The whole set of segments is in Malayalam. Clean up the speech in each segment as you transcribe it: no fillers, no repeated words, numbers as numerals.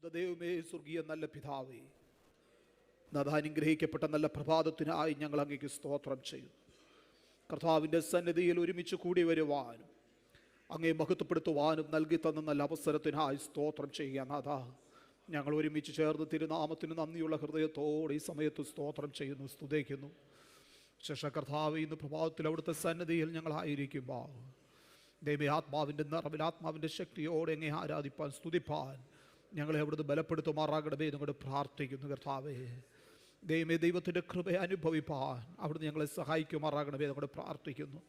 ദൈവമേ, സ്വർഗീയ നല്ല പിതാവേ, അനുഗ്രഹിക്കപ്പെട്ട നല്ല പ്രഭാതത്തിനായി ഞങ്ങൾ അങ്ങേക്ക് സ്തോത്രം ചെയ്യുന്നു. കർത്താവിൻ്റെ സന്നിധിയിൽ ഒരുമിച്ച് കൂടി വരുവാനും അങ്ങേ മഹത്വപ്പെടുത്തുവാനും നൽകി തന്ന നല്ല അവസരത്തിനായി സ്തോത്രം ചെയ്യുക. നാഥാ, ഞങ്ങൾ ഒരുമിച്ച് ചേർന്ന് തിരുനാമത്തിന് നന്ദിയുള്ള ഹൃദയത്തോടെ ഈ സമയത്ത് സ്തോത്രം ചെയ്യുന്നു, സ്തുതിക്കുന്നു. ശേഷം കർത്താവ് ഇന്ന് പ്രഭാതത്തിൽ അവിടുത്തെ സന്നിധിയിൽ ഞങ്ങളായിരിക്കുമ്പോൾ ദൈവ ആത്മാവിൻ്റെ നിറവിൽ ആത്മാവിൻ്റെ ശക്തിയോടെ എങ്ങനെ ആരാധിപ്പാൻ സ്തുതിപ്പാൻ ഞങ്ങളെ അവിടുന്ന് ബലപ്പെടുത്തുമാറാകണമേ എന്നോട് പ്രാർത്ഥിക്കുന്നു. കർത്താവേ, ദൈവമേ, ദൈവത്തിൻ്റെ കൃപ അനുഭവിപ്പാൻ അവിടുന്ന് ഞങ്ങളെ സഹായിക്കുമാറാകണമേ എന്നോട് പ്രാർത്ഥിക്കുന്നു.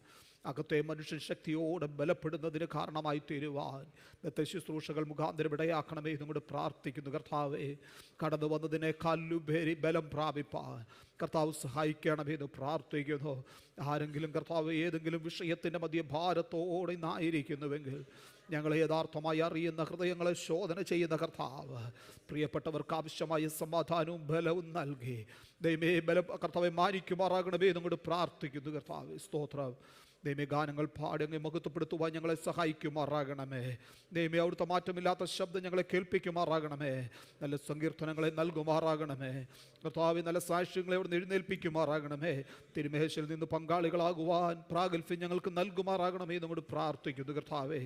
അകത്തെ മനുഷ്യൻ ശക്തിയോടെ ബലപ്പെടുന്നതിന് കാരണമായി തീരുവാൻ ഇന്നത്തെ ശുശ്രൂഷകൾ മുഖാന്തരം ഇടയാക്കണമേ എന്നോട് പ്രാർത്ഥിക്കുന്നു. കർത്താവേ, കടന്നു വന്നതിനേക്കാളുപരി ബലം പ്രാപിപ്പാൻ കർത്താവ് സഹായിക്കണമേ എന്ന് പ്രാർത്ഥിക്കുന്നു. ആരെങ്കിലും കർത്താവ് ഏതെങ്കിലും വിഷയത്തിൻ്റെ മധ്യഭാരത്തോടെ ഇന്നായിരിക്കുന്നുവെങ്കിൽ ഞങ്ങളെ യഥാർത്ഥമായി അറിയുന്ന ഹൃദയങ്ങളെ ശോധന ചെയ്യുന്ന കർത്താവ് പ്രിയപ്പെട്ടവർക്ക് ആവശ്യമായ സമാധാനവും ബലവും നൽകി ദൈവമേ കർത്താവെ മാനിക്കുമാറാകണമേ എന്നോട് പ്രാർത്ഥിക്കുന്നു. കർത്താവ് സ്തോത്രം. ദൈവമേ, ഗാനങ്ങൾ പാടി അങ്ങ് മഹത്വപ്പെടുത്തുവാൻ ഞങ്ങളെ സഹായിക്കുമാറാകണമേ. ദൈവമേ, അവിടുത്തെ മാറ്റമില്ലാത്ത ശബ്ദം ഞങ്ങളെ കേൾപ്പിക്കുമാറാകണമേ. നല്ല സങ്കീർത്തനങ്ങളെ നൽകുമാറാകണമേ. കർത്താവെ, നല്ല സാക്ഷ്യങ്ങളെ അവിടുന്ന് എഴുന്നേൽപ്പിക്കുമാറാകണമേ. തിരുമേശയിൽ നിന്ന് പങ്കാളികളാകുവാൻ പ്രാഗൽഭ്യം ഞങ്ങൾക്ക് നൽകുമാറാകണമേ എന്നോട് പ്രാർത്ഥിക്കുന്നു. കർത്താവെ,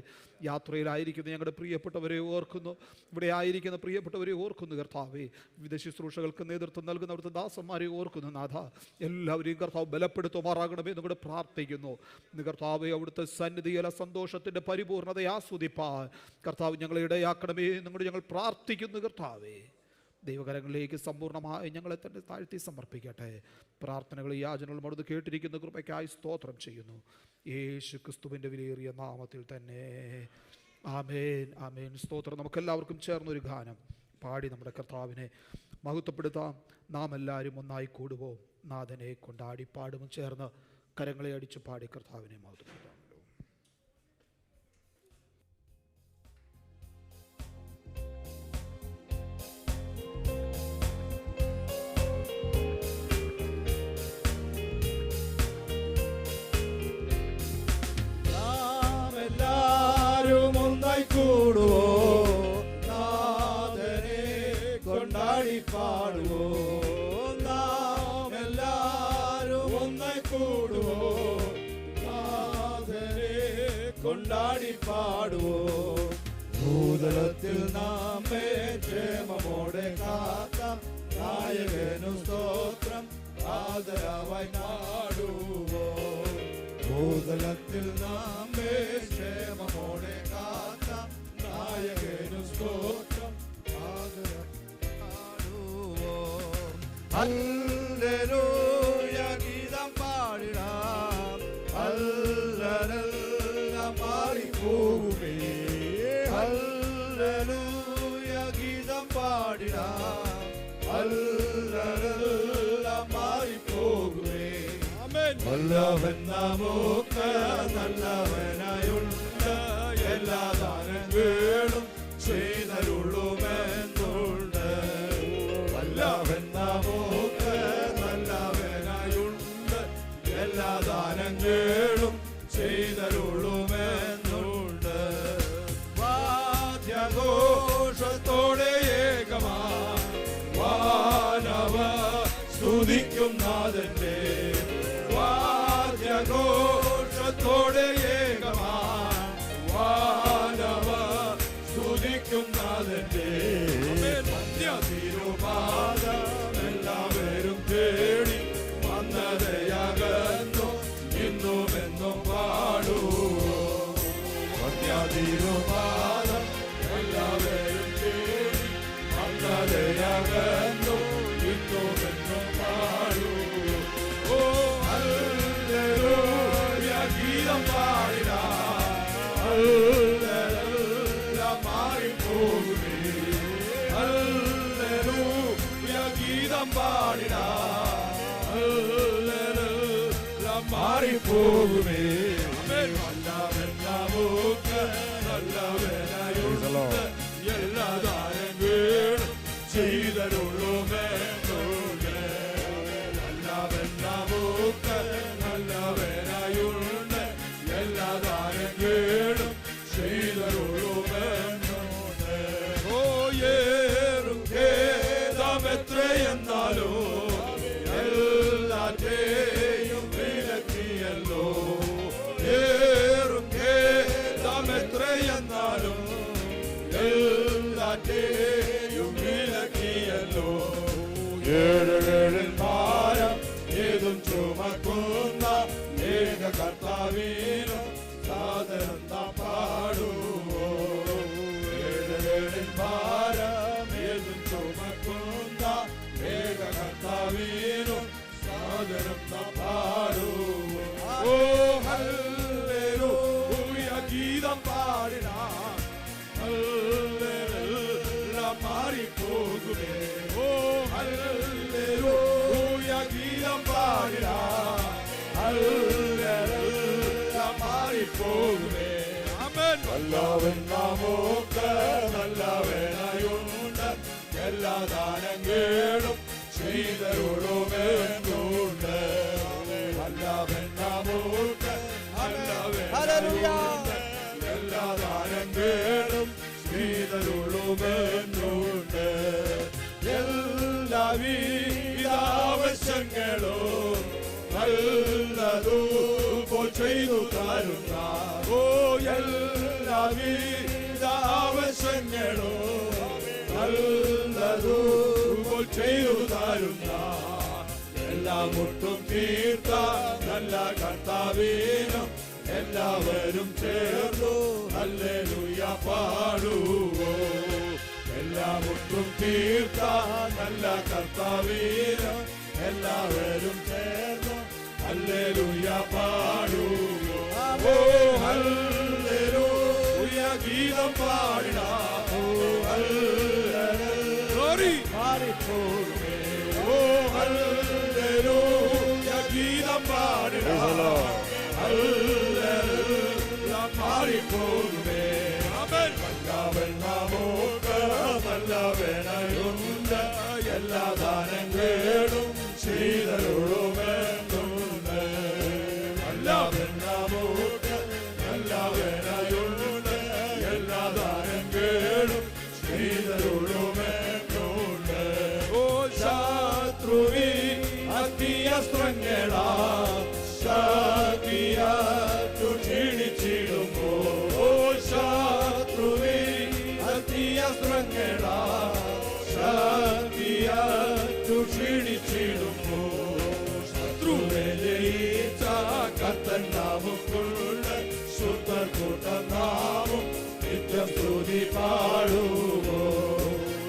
യാത്രയിലായിരിക്കുന്ന ഞങ്ങളുടെ പ്രിയപ്പെട്ടവരെ ഓർക്കുന്നു, ഇവിടെ ആയിരിക്കുന്ന പ്രിയപ്പെട്ടവരെ ഓർക്കുന്നു. കർത്താവെ, വിവിധ ശുശ്രൂഷകൾക്ക് നേതൃത്വം നൽകുന്ന അവിടുത്തെ ദാസന്മാരെ ഓർക്കുന്നു. നാഥ, എല്ലാവരെയും കർത്താവ് ബലപ്പെടുത്തുമാറാകണമേ എന്നോട് പ്രാർത്ഥിക്കുന്നു. കർത്താവെ, അവിടുത്തെ സന്നിധിയിലെ സന്തോഷത്തിൻ്റെ പരിപൂർണതയെ ആസ്വദിപ്പാൻ കർത്താവ് ഞങ്ങളെ ഇടയാക്കണമേ എന്നോട് ഞങ്ങൾ പ്രാർത്ഥിക്കുന്നു. കർത്താവെ, ദൈവകരങ്ങളിലേക്ക് സമ്പൂർണ്ണമായി ഞങ്ങളെ തന്നെ താഴ്ത്തി സമർപ്പിക്കട്ടെ. പ്രാർത്ഥനകളും യാചനകളും അവിടുന്ന് കേട്ടിരിക്കുന്ന കൃപയ്ക്കായി സ്തോത്രം ചെയ്യുന്നു. യേശു ക്രിസ്തുവിൻ്റെ വിലയേറിയ നാമത്തിൽ തന്നെ ആമേൻ, ആമേൻ. സ്തോത്രം. നമുക്കെല്ലാവർക്കും ചേർന്നൊരു ഗാനം പാടി നമ്മുടെ കർത്താവിനെ മഹത്വപ്പെടുത്താം. നാം എല്ലാവരും ഒന്നായി കൂടുവോ, നാഥനെ കൊണ്ടാടി പാടും. ചേർന്ന് കരങ്ങളെ അടിച്ച് പാടി കർത്താവിനെ മഹത്വപ്പെടുത്താം. നാം എല്ലാരും ഒന്നായി കൂടുവോ, നാഥനെ കൊണ്ടാടി പാടുവോ. നാം എല്ലാരും ഒന്നായി കൂടുവോ, നാഥനെ കൊണ്ടാടി പാടുവോ. ഭൂതലത്തിൽ നാമേ ക്ഷേമമോടെ കാത്താം നായകനു സ്തോത്രം ആദരവായി പാടുവോ. ഭൂതലത്തിൽ നാമേ ക്ഷേമമോടെ കാത്താം നായകനു സ്തോത്രം ആദരവായി പാടുവോ. ഹല്ലേലൂയ ഗീതം പാടിടാം, ഹല്ലേലൂയ മാറിപ്പോകുമേ. ഹല്ലേലൂയ ഗീതം പാടിടാം, ഹല്ലേലൂയ മാറിപ്പോകുമേ. വല്ലവൻ നമുക്ക് നല്ലവനായുണ്ട്, എല്ലാ ദാനങ്ങളും ചെയ്തരുളുമെന്നുണ്ട്. വല്ലവൻ നമുക്ക് നല്ലവനായുണ്ട്, എല്ലാ ദാനങ്ങളും ചെയ്തരുളുമെന്നുണ്ട്. വാദ്യഘോഷത്തോടെ ഏകമാ വാനവ സ്തുതിക്കും നാഥന്റെ. വാദ്യഘോഷത്തോടെ ഏകമാ വാനവ സ്തുതിക്കും നാഥന്റെ. തിരുപാദം എല്ലാവരും തേടി വന്നതയാകുന്നു, ഇന്നും എന്നും പാടുവോ. തിരുപാദം എല്ലാവരും തേടി വന്നതയാകുന്നു, ഇന്നും എന്നും പാടുവോ. ഓ ഹല്ലേലൂയ ഗീതം പാടിടാം, ഹല്ലേലൂയ മാറിപ്പോകുമേ. ഹല്ലേലൂയ ഗീതം പാടിടാം, ഹല്ലേലൂയ മാറിപ്പോകുമേ. നല്ലവൻ നമുക്ക് നല്ലവനായുണ്ട്, എല്ലാ ദാനങ്ങളും ചെയ്തരുളുമെന്നുണ്ട്. നല്ലവൻ നമുക്ക് നല്ലവനായുണ്ട്, എല്ലാ ദാനങ്ങളും ചെയ്തരുളുമെന്നുണ്ട്. ഓ യേ എത്രയെന്നാലോ എല്ലാറ്റേയും വിലക്കിയല്ലോ ഏറും ഖേദം എത്രയെന്നാലും എല്ലാറ്റേയും വിലക്കിയല്ലോ ഏഴേഴിൽ ഭാരം ഏതും ചുമക്കുന്ന ഏക കർത്താവിനും സാദരം നാം പാടുവോ ഏഴേഴിൽ ഭാരം ഏതും ചുമക്കുന്ന ഏക കർത്താവിനും സാദരം നാം പാടുവോ ഓ ഹല്ലേലൂയ ഗീതം പാടിനാം ഹല്ലേലൂയ മാറിപ്പോകുമേ ഓ ഹല്ലേലൂയ ഗീതം പാടിനാം ഹല്ലേലൂയ മാറിപ്പോകുമേ ആമേൻ നല്ലവൻ നാമോക്ക് നല്ലവനായുണ്ട് എല്ലാ ദാനങ്ങളും ചെയ്തരുളുമെന്നുണ്ട് നല്ലവൻ നാമോക്ക് നല്ലവനായുണ്ട് എല്ലാ ദാനങ്ങളും ചെയ്തരുളുമെന്നുണ്ട് എല്ലാ ആവശ്യങ്ങളും നല്ലതു പോൽ ചെയ്തു തരുന്ന ഓ എല്ലാ ആവശ്യങ്ങളും നല്ലതു പോൽ ചെയ്തു തരുന്ന എല്ലാ മുട്ടും തീർത്ത നല്ല കർത്താവിനും എല്ലാവരും ചേർന്നു ഹല്ലേലൂയ പാടുവോ എല്ലാ മുട്ടും തീർത്ത നല്ല കർത്താവിനും എല്ലാവരും ചേർന്നു ഹല്ലേലൂയ പാടുവോ ഓ ഹല്ലേലൂയ ഗീതം പാടിടാം ഓ ഹല്ലേലൂയ മാറിപ്പോകുമേ ഓ ഹല്ലേലൂയ ഗീതം പാടിടാം ഹല്ലേലൂയ മാറിപ്പോകുമേ ആമേൻ നല്ലവൻ നാമോക്ക് നല്ലവനായുണ്ട് എല്ലാ ദാനങ്ങളും ചെയ്തരുളുമെന്നുണ്ട് നല്ലവൻ നാമോക്ക് നല്ലവനായുണ്ട് എല്ലാ ദാനങ്ങളും ചെയ്തരുളുമെന്നുണ്ട് ഓ ശത്രുവി അത്യസ്ത്രങ്ങളാ ശക്തിയാറ്റു ക്ഷീണിച്ചിടുമ്പോ ഓ ശത്രുവി അത്യസ്ത്രങ്ങളാ ശക്തിയാറ്റു ക്ഷീണിച്ചിടുമ്പോ ശത്രുവെ ജയിച്ച കർത്തൻ നാമക്കുള്ള ശുദ്ധ കൂട്ടനാമം നിത്യം സ്തുതി പാടുവോ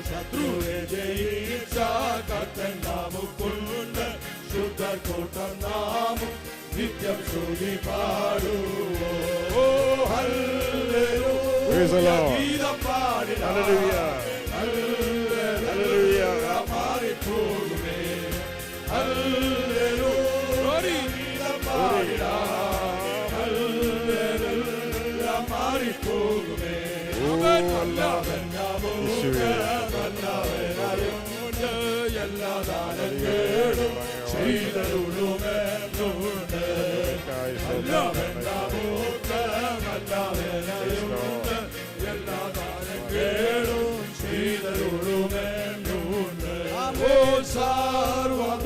ശത്രുവെ ജയിച്ച കർത്തൻ നാമക്കുള്ള ശുദ്ധ കൂട്ടനാമം നിത്യം സ്തുതി പാടുവോ ഓ ഹല്ലേലൂയ ഗീതം പാടിടാം ഹല്ലേലൂയ മാറിപ്പോകുമേ ഹല്ലേലൂയ ഗീതം പാടിടാം ഹല്ലേലൂയ മാറിപ്പോകുമേ നല്ലവൻ നാമോക്ക് നല്ലവനായുണ്ട് എല്ലാ ദാനങ്ങളും ചെയ്തരുളുമെന്നുണ്ട് നല്ലവൻ നാമോക്ക് നല്ലവനായുണ്ട് എല്ലാ ദാനങ്ങളും ചെയ്തരുളുമെന്നുണ്ട് ഓ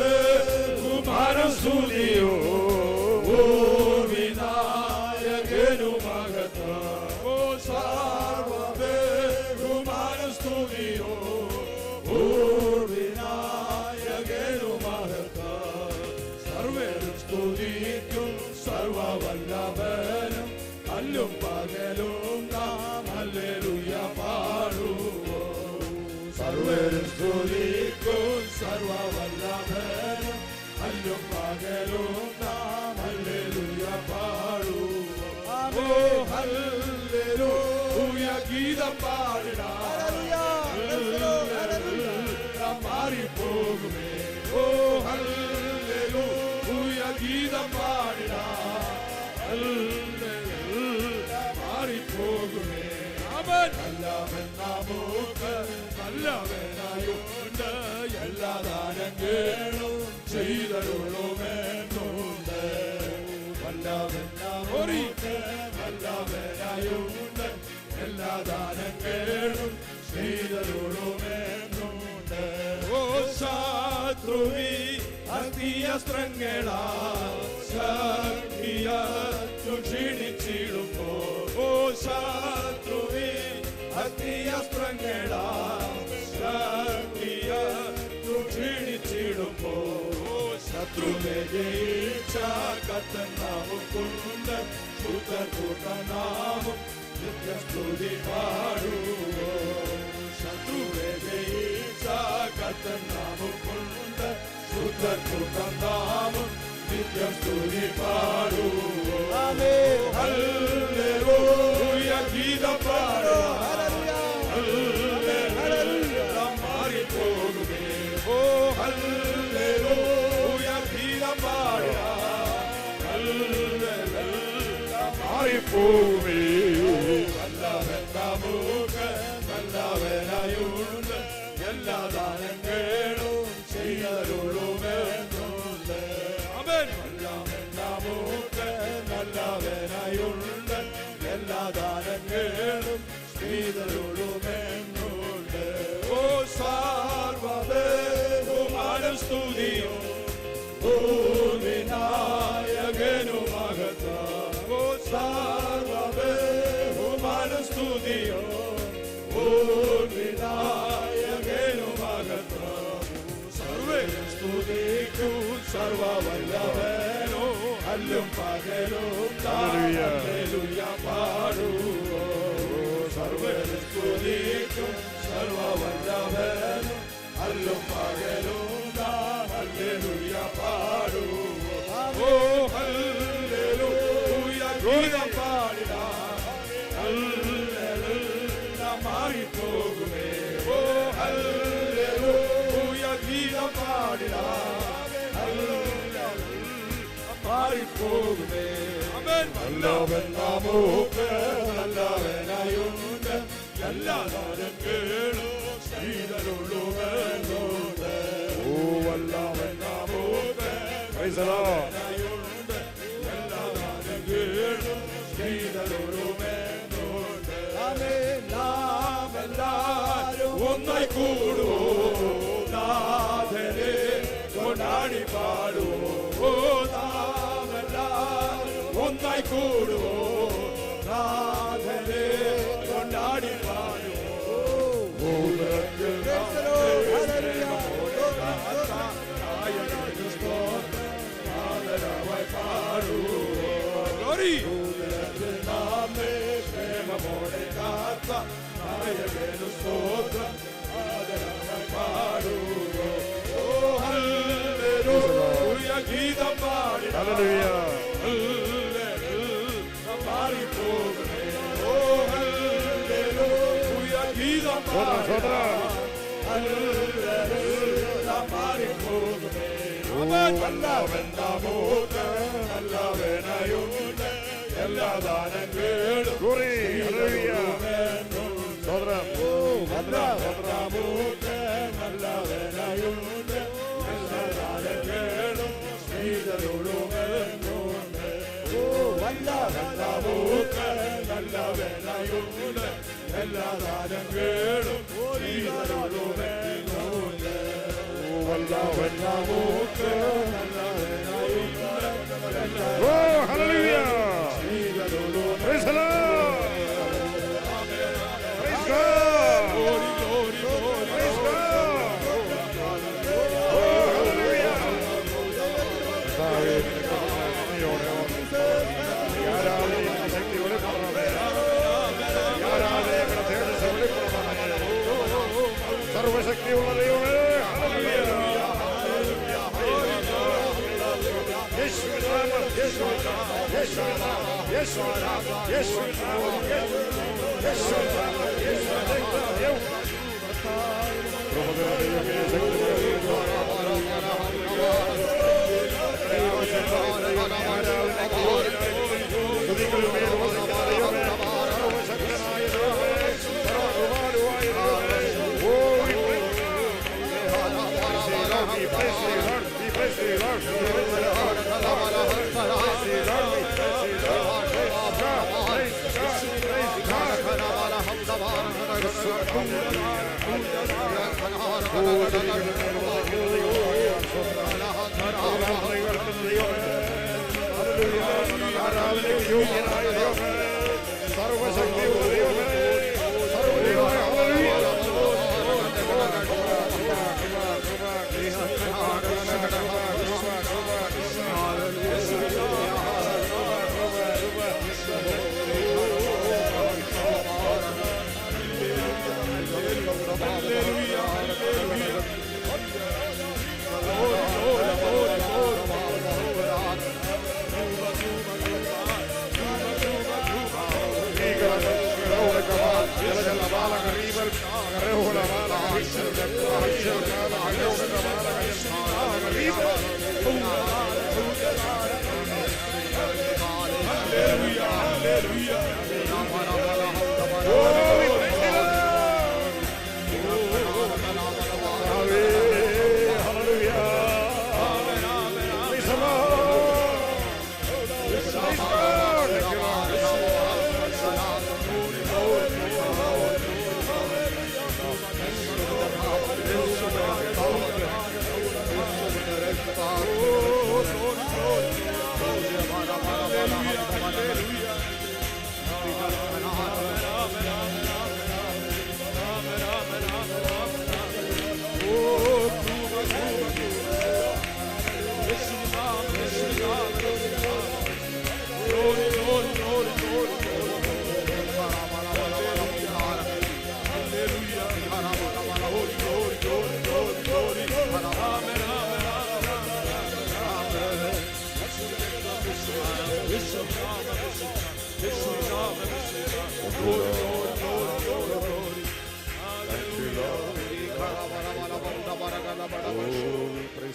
സർവ്വബഹുമാനം സ്തുതിയോ ഓ വിനായകനു മഹത്വം ഓ സർവ്വബഹുമാനം സ്തുതിയോ ഓ വിനായകനു മഹത്വം സർവ്വരും സ്തുതിക്കും സർവ്വവല്ലഭനും അല്ലും പകലും നാം ഹല്ലേലൂയ പാടുവോ സർവ്വരും സ്തുതിക്കും സർവ്വവല്ലഭനും അല്ലും പകലും നാം ഹല്ലേലൂയ പാടുവോ ഓ ഹല്ലേലൂയ ഗീതം പാടിടാം മാറിപ്പോകുമേ ഓ ഹല്ലേലൂയ ഗീതം പാടിടാം മാറിപ്പോകുമേ അവൻ നല്ലവൻ നാമോക്ക് നല്ലവനായുണ്ട് എല്ലാ ദാനങ്ങളും ചെയ്തരുളുമെന്നുണ്ട് നല്ലവൻ നാമോക്ക് നല്ലവനായുണ്ട് എല്ലാ ദാനങ്ങളും ചെയ്തരുളുമെന്നുണ്ട് ഓ ശത്രുവി അസ്ത്രങ്ങളാ ശക്തിയു ക്ഷീണിച്ചിടുമ്പോ ഓ ശത്രുവി അസ്ത്രങ്ങളാ ശക്തിയു ക്ഷീണിച്ചിടുമ്പോ ശത്രുവെ ജയിച്ച കർത്തൻ നാമമുണ്ട് ശുദ്ധനാമം നിത്യസ്തുതി പാടുവോ ശത്രുവെ ജയിച്ച കർത്തൻ നാമമുണ്ട് ശുദ്ധനാമം നിത്യസ്തുതി പാടുവോ ഹല്ലേലൂയ ഗീതം പാടുക ഹല്ലേലൂയ മാറിപ്പോകുമേ ഓ ഹല്ലേലൂയ ഗീതം പാടുക ഹല്ലേലൂയ മാറിപ്പോകുമേ നല്ലവൻ നമുക്ക് നല്ലവനായുണ്ട് എല്ലാ ദാനങ്ങളും ചെയ്തരുളുമെന്നുണ്ട് അവൻ നല്ലവൻ നമുക്ക് നല്ലവനായുണ്ട് എല്ലാ ദാനങ്ങളും ചെയ്തരുളുമെന്നുണ്ട് ഓ സർവ്വബഹുമാനം സ്തുതിയും വിനായകനു മഹത്വം ഓ സർവ്വബഹുമാനം സ്തുതിയും വിനായകനു മഹത്വം സർവ്വരും സ്തുതിക്കും സർവ്വവല്ലഭനോ അല്ലും പകലും ഹല്ലേലൂയ പാടുവോ സർവ്വരും സ്തുതിക്കും സർവ്വവല്ലഭനോ അല്ലും പകലും ഹല്ലേലൂയ പാടുവോ ഓ ഹല്ലേലൂയ ഗീതം പാടിട ഹല്ലേലൂയ മാറിപ്പോകുമേ ഓ ഹല്ലേലൂയ ഗീതം പാടിട മാറിപ്പോകുമേ നല്ലവൻ നമുക്ക് നല്ലവനായുണ്ട് എല്ലാ ദാനങ്ങളും ചെയ്തരുളുമെന്നുണ്ട് ഓ വല്ലവൻ നമുക്ക് നല്ലവനായുണ്ട് എല്ലാ ദാനങ്ങളും ചെയ്തരുളുമെന്നുണ്ട് നാം എല്ലാവരും ഒന്നായി കൂടുവോ നാഥനെ കൊണ്ടാടി പാടുവോ ഓ നാം എല്ലാവരും ഒന്നായി കൂടുവോ നാഥനെ കൊണ്ടാടി പാടുവോ പ്രേമമോടെ കാത്ത നായകനു സ്തോത്രം ആദരവായി പാടുവോ ഓ ഹല്ലേലൂയ ഗീതം പാടിട ഹല്ലേലൂയ മാറിപ്പോകുമേ ഓ ഹല്ലേലൂയ ഗീതം പാടിട ഹല്ലേലൂയ മാറിപ്പോകുമേ നല്ലവൻ നമുക്ക് നല്ലവനായുണ്ട് എല്ലാ ദാനങ്ങളും നമുക്ക് നല്ലവനായുണ്ട് എല്ലാ ദാനങ്ങളും ചെയ്തരുളുമെന്നുണ്ട് നമുക്ക് നല്ലവനായുണ്ട് എല്ലാ ദാനങ്ങളും ചെയ്തരുളുമെന്നുണ്ട് വല്ലവൻ നമുക്ക് നല്ലവനായുണ്ട് ഓ hallelujah Praise the Lord. Praise God. Glory, glory, glory. Praise God. Oh, hallelujah. സർവശക്തിയുള്ള ദൈവമേ hallelujah Oh,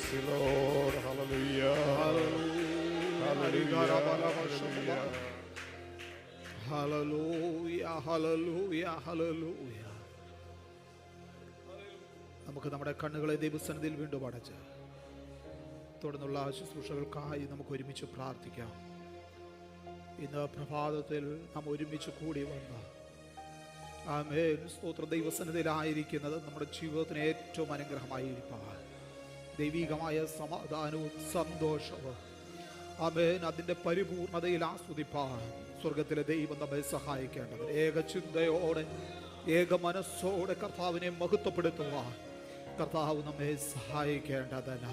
Praise the Lord. Hallelujah. Hallelujah. Hallelujah. Hallelujah. Hallelujah. നമുക്ക് നമ്മുടെ കണ്ണുകളെ ദൈവസന്നിധിയിൽ വീണ്ടും അടച്ച് തുടർന്നുള്ള ശുശ്രൂഷകൾക്കായി നമുക്ക് ഒരുമിച്ച് പ്രാർത്ഥിക്കാം. ഇന്ന് പ്രഭാതത്തിൽ നാം ഒരുമിച്ച് കൂടി വന്ന ആമേൻ സ്തോത്ര ദൈവസന്നിധിയിലായിരിക്കുന്നത് നമ്മുടെ ജീവിതത്തിന് ഏറ്റവും അനുഗ്രഹമായിരിക്കാൻ ദൈവികമായ സമാധാനവും സന്തോഷവും ആമേൻ അതിൻ്റെ പരിപൂർണതയിൽ ആസ്വദിപ്പാൻ സ്വർഗത്തിലെ ദൈവം നമ്മെ സഹായിക്കേണ്ടത്. ഏക ചിന്തയോടെ ഏക മനസ്സോടെ കർത്താവിനെ മഹത്വപ്പെടുത്തുവാൻ കർത്താവ് നമ്മെ സഹായിക്കേണ്ടതല്ല.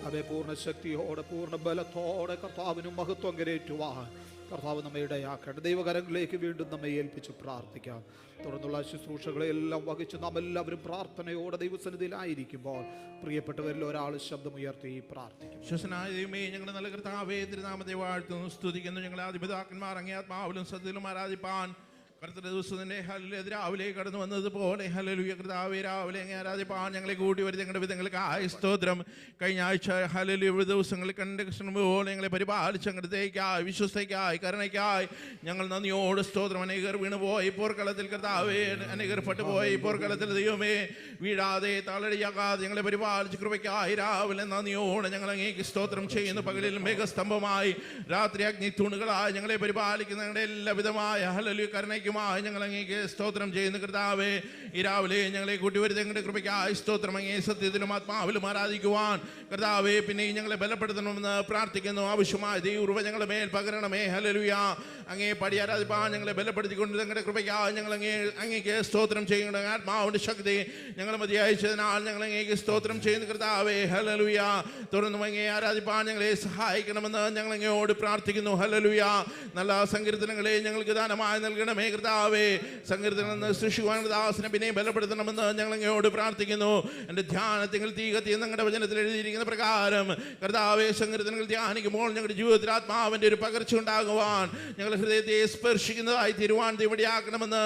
അവയെ പൂർണ്ണ ശക്തിയോടെ പൂർണ്ണ ബലത്തോടെ കർത്താവിനും മഹത്വം കരേറ്റുവാൻ കർത്താവ് നമ്മെ ഇടയാക്കേണ്ട ദൈവകരങ്ങളിലേക്ക് വീണ്ടും നമ്മെ ഏൽപ്പിച്ച് പ്രാർത്ഥിക്കാം. തുടർന്നുള്ള ശുശ്രൂഷകളെല്ലാം വഹിച്ച് നാം എല്ലാവരും പ്രാർത്ഥനയോടെ ദൈവസന്നിധിയിലായിരിക്കുമ്പോൾ പ്രിയപ്പെട്ടവരിൽ ഒരാൾ ശബ്ദമുയർത്തി പ്രാർത്ഥിക്കും. വിശ്വസനായ ദൈവമേ, ഞങ്ങളുടെ നല്ല കർത്താവേ, തിരുനാമത്തെ വാഴ്ത്തുന്നു സ്തുതിക്കുന്നു. ഞങ്ങളെ ആദിപിതാക്കന്മാർ അങ്ങേ ആത്മാവിലും സത്യത്തിലും ആരാധിപ്പാൻ കർത്തരുടെ ദിവസത്തിൻ്റെ രാവിലെ കടന്നു വന്നതുപോലെ ഹല്ലേലൂയ കർത്താവേ, രാവിലെ അങ്ങേ ആരാധിപ്പാൻ ഞങ്ങളെ കൂടി വരുന്ന ഞങ്ങളുടെ വിധങ്ങൾക്കായി സ്തോത്രം. കഴിഞ്ഞ ആഴ്ച ഹല്ലേലൂയ ദിവസങ്ങളിൽ കണ്ട കൃഷ്ണൻ പോലെ ഞങ്ങളെ പരിപാലിച്ച് അങ്ങടത്തേക്കായി വിശ്വസ്തയ്ക്കായി കരുണയ്ക്കായി ഞങ്ങൾ നന്ദിയോട് സ്തോത്രം. അനേകർ വീണുപോയി പോർക്കളത്തിൽ കർത്താവേ, അനേകർ പെട്ടുപോയി പോർക്കളത്തിൽ ദൈവമേ, വീഴാതെ തളടിയാകാതെ ഞങ്ങളെ പരിപാലിച്ച് കൃപയ്ക്കായി രാവിലെ നന്ദിയോടെ ഞങ്ങൾ അങ്ങേക്ക് സ്തോത്രം ചെയ്യുന്നു. പകലിൽ മേഘസ്തംഭമായി രാത്രി അഗ്നി തൂണുകളായി ഞങ്ങളെ പരിപാലിക്കുന്ന ഞങ്ങളുടെ എല്ലാവിധമായ ഹല്ലേലൂയ കരുണയ്ക്ക് ഞങ്ങൾ അങ്ങേക്ക് സ്തോത്രം ചെയ്യുന്നു. കർത്താവേ, ഈ രാവിലെ ഞങ്ങളെ കൂട്ടിവരുന്ന ഞങ്ങളുടെ കൃപയ്ക്കായി സ്തോത്രം. അങ്ങേ സത്യത്തിലും ആത്മാവിലും ആരാധിക്കുവാൻ കർത്താവേ പിന്നെയും ഞങ്ങളെ ബലപ്പെടുത്തണമെന്ന് പ്രാർത്ഥിക്കുന്നു. ആവശ്യമായ ദൈവകൃപ ഞങ്ങളുടെ മേൽ പകരണമേ. ഹല്ലേലൂയ. അങ്ങേ പടി ആരാധിപ്പാൻ ഞങ്ങളെ ബലപ്പെടുത്തിക്കൊണ്ട് ഞങ്ങളുടെ കൃപയ്ക്കായി ഞങ്ങൾ അങ്ങേക്ക് സ്തോത്രം ചെയ്യുന്നു. ആത്മാവിന്റെ ശക്തി ഞങ്ങൾ മതി അയച്ചതിനാൽ ഞങ്ങൾ അങ്ങേക്ക് സ്തോത്രം ചെയ്യുന്നു. കർത്താവേ, ഹല്ലേലൂയ. തുടർന്നും അങ്ങേ ആരാധിപ്പാൻ ഞങ്ങളെ സഹായിക്കണമെന്ന് ഞങ്ങൾ അങ്ങയോട് പ്രാർത്ഥിക്കുന്നു. ഹല്ലേലൂയ. നല്ല സങ്കീർത്തനങ്ങളെ ഞങ്ങൾക്ക് ദാനമായി നൽകണമേ. കർത്താവേ, സങ്കീർത്തനം സൃഷ്ടിക്കുവാൻ ദാസനെ പിന്നെ ബലപ്പെടുത്തണമെന്ന് ഞങ്ങൾ അങ്ങയോട് പ്രാർത്ഥിക്കുന്നു. എൻ്റെ ധ്യാനത്തിൽ തീ കത്തി ഞങ്ങളുടെ വചനത്തിൽ എഴുതിയിരിക്കുന്ന പ്രകാരം കർത്താവേ, സങ്കീർത്തനങ്ങൾ ധ്യാനിക്കുമ്പോൾ ഞങ്ങളുടെ ജീവിതത്തിൽ ആത്മാവിൻ്റെ ഒരു പകർച്ച ഉണ്ടാകുവാൻ ഞങ്ങളുടെ ഹൃദയത്തെ സ്പർശിക്കുന്നതായി തീരുവാൻ ഇവിടെയാക്കണമെന്ന്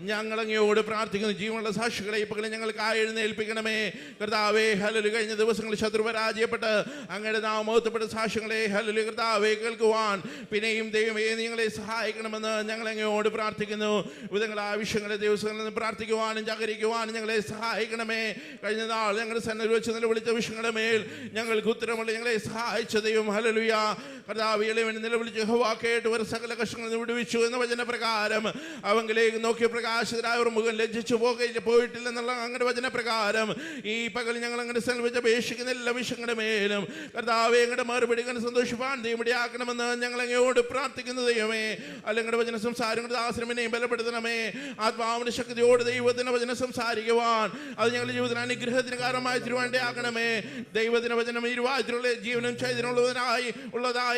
ഞങ്ങൾ അങ്ങയോട് പ്രാർത്ഥിക്കുന്നു. ജീവനുള്ള സാക്ഷികളെ ഈ പകരം ഞങ്ങൾക്കായി എഴുന്നേൽപ്പിക്കണമേ. കർത്താവേ, ഹല്ലേലൂയ. കഴിഞ്ഞ ദിവസങ്ങളിൽ ശത്രു പരാജയപ്പെട്ട് അങ്ങയുടെ നാമോത്തപ്പെട്ട സാക്ഷ്യങ്ങളെ ഹല്ലേലൂയ കർത്താവേ കേൾക്കുവാൻ പിന്നെയും ദൈവമേ നിങ്ങളെ സഹായിക്കണമെന്ന് ഞങ്ങൾ അങ്ങയോട് പ്രാർത്ഥിക്കുന്നു. വിധങ്ങൾ ആവശ്യങ്ങളെ ദിവസങ്ങളിൽ നിന്ന് പ്രാർത്ഥിക്കുവാനും ജാഗരിക്കുവാനും ഞങ്ങളെ സഹായിക്കണമേ. കഴിഞ്ഞ നാൾ ഞങ്ങളുടെ സന്നിധിയിൽ വെച്ച് നിലവിളിച്ച വിഷയങ്ങളുടെ മേൽ ഞങ്ങൾക്ക് ഉത്തരമുള്ള ഞങ്ങളെ സഹായിച്ച ദൈവം ഹല്ലേലൂയ കർത്താവേ, നിലവിളിച്ച് യഹോവ കേട്ട് ഒരു സകല കഷ്ടങ്ങളിൽ വിടുവിച്ചു എന്ന വചനപ്രകാരം അവങ്കിലേക്ക് നോക്കിയ പ്രകാശിതരായ ഒരു മുഖം ലജ്ജിച്ചു പോയിട്ടില്ലെന്നുള്ള അങ്ങയുടെ വചനപ്രകാരം ഈ പകൽ ഞങ്ങൾ അങ്ങനെ സെൽവിച്ച് അപേക്ഷിക്കുന്ന എല്ലാ വിഷയങ്ങളുടെ മേലും കർത്താവേ അങ്ങയുടെ മറുപടി കണ്ട് സന്തോഷിപ്പാൻ ദൈവമിടയാക്കണമെന്ന് ഞങ്ങൾ അങ്ങയോട് പ്രാർത്ഥിക്കുന്ന ദൈവമേ. അല്ലെങ്കിൽ വചന സംസാരം ദാസനമിനെയും ബലപ്പെടുത്തണമേ. ആത്മാവിന്റെ ശക്തിയോട് ദൈവത്തിന്റെ വചനം സംസാരിക്കുവാൻ അത് ഞങ്ങളുടെ ജീവിതത്തിന് അനുഗ്രഹത്തിന് കാരണമായി തിരുവാണ്ടയാക്കണമേ. ദൈവത്തിന്റെ വചനം ഇരുവാതിലുള്ള ജീവനും ചൈതന്യമുള്ളതായി